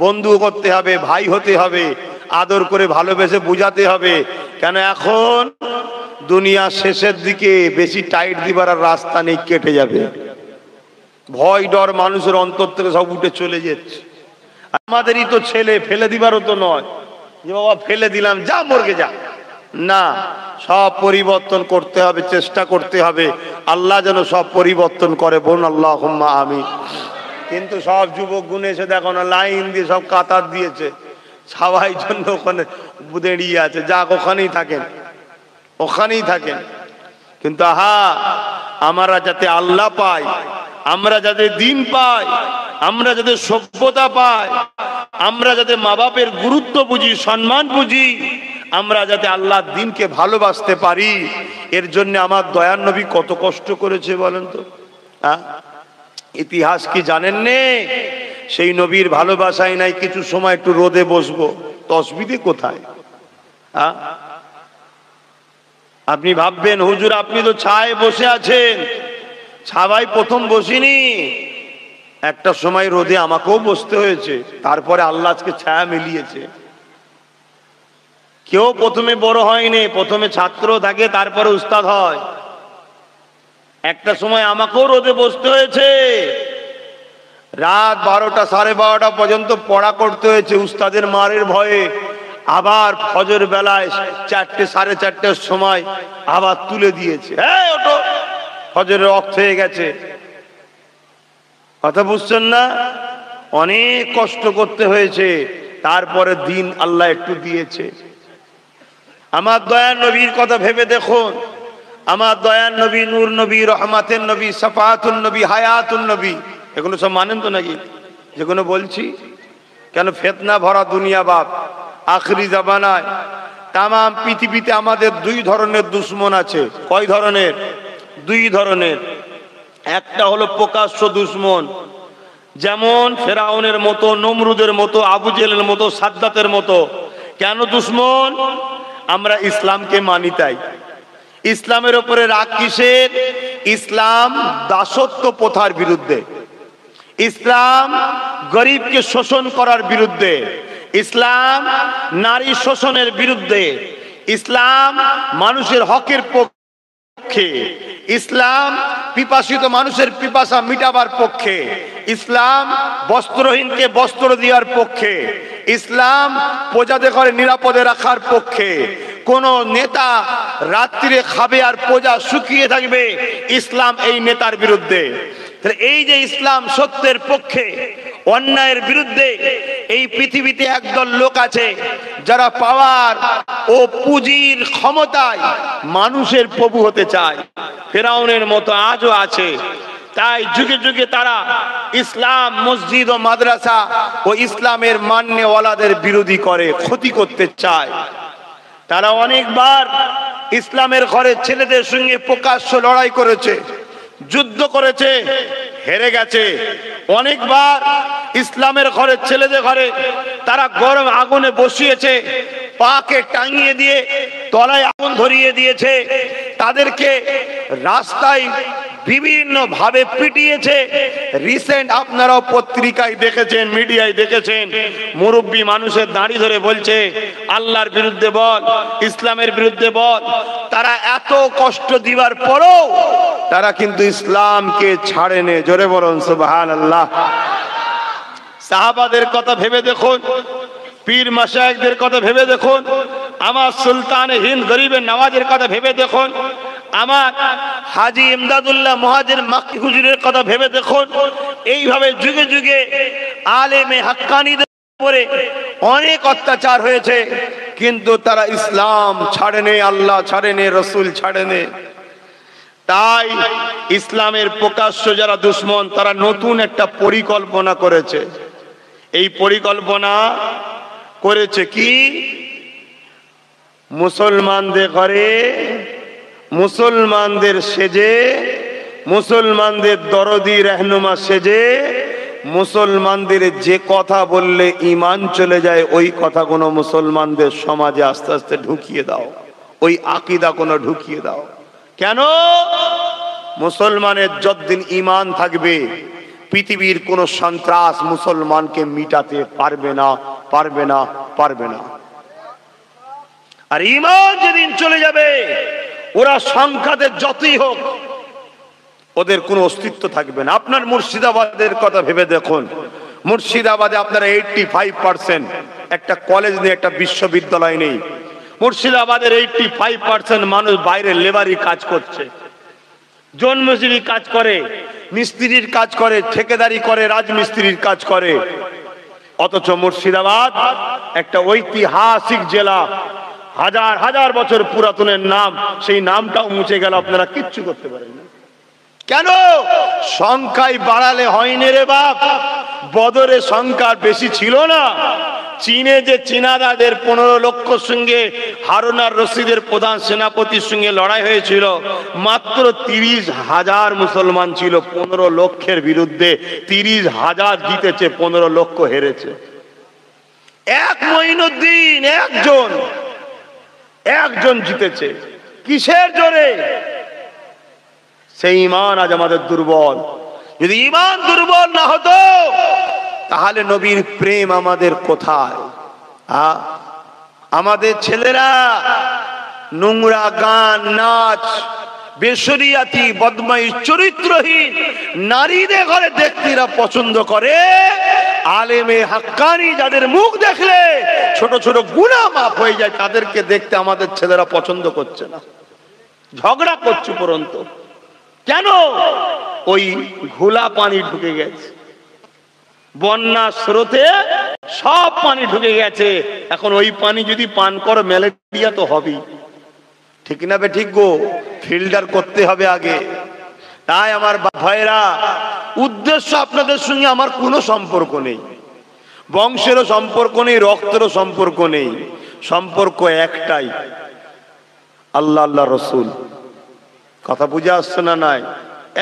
বন্ধু করতে হবে, ভাই হতে হবে, আদর করে ভালোবেসে বুঝাতে হবে। কেন এখন দুনিয়া শেষের দিকে, বেশি টাইট দিবার আর রাস্তা নেই, কেটে যাবে। ভয় ডর মানুষের অন্তর থেকে সব উঠে চলে যাচ্ছে। আমাদেরই তো ছেলে, ফেলে দিবারও তো নয় যে বাবা ফেলে দিলাম, যা মর্গে যা, না, সব পরিবর্তন করতে হবে, চেষ্টা করতে হবে। আল্লাহ যেন সব পরিবর্তন করে, বলুন আল্লাহুম্মা আমিন। কিন্তু সব যুবক গুণ এসে দেখো না, লাইন দিয়ে সব কাতার দিয়েছে, সবাই জন্য ওখানে দাঁড়িয়ে আছে। যাক, ওখানেই থাকেন, ওখানেই থাকেন। কিন্তু আমরা যাতে আল্লাহ পাই, আমরা যাতে দিন পাই, আমরা যাতে সভ্যতা পাই, আমরা যাতে মা বাপের গুরুত্ব বুঝি, সম্মান বুঝি, আমরা যাতে আল্লাহর দিনকে ভালোবাসতে পারি, এর জন্য আমার দয়ার নবী কত কষ্ট করেছে বলেন তো। ইতিহাস কি জানেন নে? সেই নবীর ভালোবাসাই নাই কিছু সময় একটু রোদে বসবো, তসবিদে কোথায়? আপনি ভাববেন হুজুর আপনি তো ছায়ে বসে আছেন। ছাওয়াই প্রথম বসিনি, একটা সময় রোদে আমাকেও বসতে হয়েছে, তারপরে আল্লাহ আজকে ছায়া মিলিয়েছে। কেউ প্রথমে বড় হয়নি, প্রথমে ছাত্র থাকে, তারপরে উস্তাদ হয়। একটা সময় আমাকেও রোদে বসতে হয়েছে, রাত 12টা 12:30 পর্যন্ত পড়া করতে হয়েছে উস্তাদের মারের ভয়ে। আবার ফজর বেলায় 4টে 4:30টার সময় আবার তুলে দিয়েছে, হ্যাঁ ওটো, ফজরের ওয়াক্ত হয়ে গেছে। কথা বুঝছেন না? অনেক কষ্ট করতে হয়েছে, তারপরে দিন আল্লাহ একটু দিয়েছে। আমার দয়ার নবীর কথা ভেবে দেখুন, আমার দয়ার নবী, নূর নবী, রহমাতের নবী, সাফাতুন নবী, হায়াতুন নবী, এগুলো সব মানেন তো নাকি যেগুলো বলছি? কেন ফিতনা ভরা দুনিয়া বাপ, আখরি জামানায় তাম পৃথিবীতে আমাদের 2 ধরনের দুশ্মন আছে। কয় ধরনের? 2 ধরনের। একটা হলো প্রকাশ্য দুশ্মন, যেমন ফেরাউনের মতো, নমরুদের মতো, আবু জেহেলের মতো, সাদ্দাতের মতো। কেন দুশ্মন? আমরা ইসলামকে মানি তাই। ইসলামের উপরে রাগ কিসের? ইসলাম দাসত্ব প্রথার বিরুদ্ধে, ইসলাম গরিবকে শোষণ করার বিরুদ্ধে, ইসলাম নারী শোষণের বিরুদ্ধে, ইসলাম মানুষের হকের পক্ষে, ইসলাম পিপাসিত মানুষের পিপাসা মিটাবার পক্ষে, ইসলাম বস্ত্রহীনকে বস্ত্র দেওয়ার পক্ষে, ইসলাম প্রজাদের ঘরে নিরাপদে রাখার পক্ষে। কোন নেতা রাত্রিরে খাবে আর প্রজা শুকিয়ে থাকবে, ইসলাম এই নেতার বিরুদ্ধে। এই যে ইসলাম সত্যের পক্ষে, অন্যায়ের বিরুদ্ধে, এই পৃথিবীতে একদল লোক আছে যারা পাওয়ার ও পুঁজির ক্ষমতায় মানুষের প্রভু হতে চায়। ফেরাউনের মতো আজও আছে। তাই যুগে যুগে তারা ইসলাম, মসজিদ ও মাদ্রাসা ও ইসলামের মান্যওয়ালাদের বিরোধী করে, ক্ষতি করতে চায়। তারা অনেকবার ইসলামের ঘরের ছেলেদের সঙ্গে প্রকাশ্য লড়াই করেছে, যুদ্ধ করেছে, হেরে গেছে। অনেকবার ইসলামের ঘরের ছেলেদের ঘরে তারা গরম আগুনে বসিয়েছে, পাকে টাঙিয়ে দিয়ে তলায় আগুন ধরিয়ে দিয়েছে, তাদেরকে রাস্তায় বিভিন্ন ভাবে পিটিয়েছে। রিসেন্ট আপনারাও পত্রিকায় দেখেছেন, মিডিয়ায় দেখেছেন, মুরব্বী মানুষের দাঁড়ি ধরে বলছে আল্লাহর বিরুদ্ধে বল, ইসলামের বিরুদ্ধে বল। তারা এত কষ্ট দিবার পরও তারা কিন্তু ইসলামকে ছাড়েনি। জোরে বলুন সুবহানাল্লাহ। সাহাবাদের কথা ভেবে দেখুন, পীর মাশায়েখদের কথা ভেবে দেখুন, আমার সুলতানে হিন্দ গরিবে নওয়াজের কথা ভেবে দেখুন, আমার হাজী ইমদাদুল্লাহ মুহাজির মাক্কি হুজুরের কথা ভেবে দেখুন। এইভাবে যুগে যুগে আলেমে হাক্কানীদের উপরে অনেক অত্যাচার হয়েছে, কিন্তু তারা ইসলাম ছাড়েনি, আল্লাহ ছাড়েনি, রসুল ছাড়েনি। তাই ইসলামের প্রকাশ্য যারা দুশ্মন, তারা নতুন একটা পরিকল্পনা করেছে। এই পরিকল্পনা করেছে কি? মুসলমানদের ঘরে মুসলমানদের সেজে, মুসলমানদের দরদি রহনুমা সেজে, মুসলমানদের যে কথা বললে ঈমান চলে যায় ওই কথা কোনো মুসলমানদের সমাজে আস্তে আস্তে ঢুকিয়ে দাও, ওই আকীদা কোনো ঢুকিয়ে দাও। কেন? মুসলমানের যতদিন ঈমান থাকবে পৃথিবীর কোন সন্ত্রাস মুসলমানকে মিটাতে পারবে না, পারবে না, পারবে না। আর ঈমান যেদিন চলে যাবে, ওরা সংখ্যাতে যতই হোক ওদের কোনো অস্তিত্ব থাকবে না। আপনার মুর্শিদাবাদের কথা ভেবে দেখুন, মুর্শিদাবাদে আপনারা 85% একটা কলেজ নেই, একটা বিশ্ববিদ্যালয় নেই। মুর্শিদাবাদের 85% মানুষ বাইরে লেবারি কাজ করছে, জন্মজীবী কাজ করে, মিস্ত্রির কাজ করে, ঠিকাদারি করে, রাজমিস্ত্রির কাজ করে। অথচ মুর্শিদাবাদ একটা ঐতিহাসিক জেলা, হাজার হাজার বছর পুরাতনের নাম, সেই নামটাও মুছে গেল, আপনারা কিচ্ছু করতে পারেন না। কেন? সংখ্যায় বাড়ালে হয়নি রে বাপ। বদরে সংখ্যা বেশি ছিল না। চীনে যে চীনাদাদের 15 লক্ষ সঙ্গে হারুনার রশিদের প্রধান সেনাপতির সঙ্গে লড়াই হয়েছিল, মাত্র 30,000 মুসলমান ছিল 15 লক্ষের বিরুদ্ধে। 30,000 জিতেছে, 15 লক্ষ হেরেছে। এক মঈনুদ্দিন একজন জিতেছে। কিসের জোরে? সেই ঈমান আজ আমাদের দুর্বল। যদি ঈমান দুর্বল না হতো তাহলে নবীর প্রেম আমাদের কোথায়? আমাদের ছেলেরা নোংরা গান, নাচ, বেশরিয়াতি, বদমাইশ, চরিত্রহীন নারীদের ঘরে দেখতেরা পছন্দ করে। আলেমে হাক্কানি যাদের মুখ দেখলে ছোট ছোট গুনাহ মাফ হয়ে যায়, তাদেরকে দেখতে আমাদের ছেলেরা পছন্দ করছে না, ঝগড়া করছে উপরন্তু। কেন? ওই ঘোলা পানি ঢুকে গেছে, বন্যা স্রোতে সব পানি ঢুকে গেছে। এখন ওই পানি যদি পান করো ম্যালেরিয়া তো হবেই। ঠিক না বে ঠিক গো? ফিল্টার করতে হবে আগে। তাই আমার ভাইরা, উদ্দেশ্য আপনাদের সঙ্গে আমার কোনো সম্পর্ক নেই, বংশেরও সম্পর্ক নেই, রক্তেরও সম্পর্ক নেই। সম্পর্ক একটাই, আল্লাহ, আল্লাহ রসুল। কথা বুঝে আসছে না? নাই,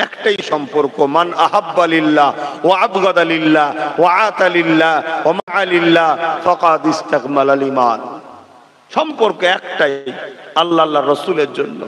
একটাই সম্পর্ক। মান আহাব্বা লিল্লাহ ওয়া আবগাদা লিল্লাহ ওয়া আতা লিল্লাহ ওয়া মাআ লিল্লাহ ফাকাদ ইসতাকমালাল ঈমান। সম্পর্ক একটাই, আল্লাহ, আল্লাহ রসুলের জন্য।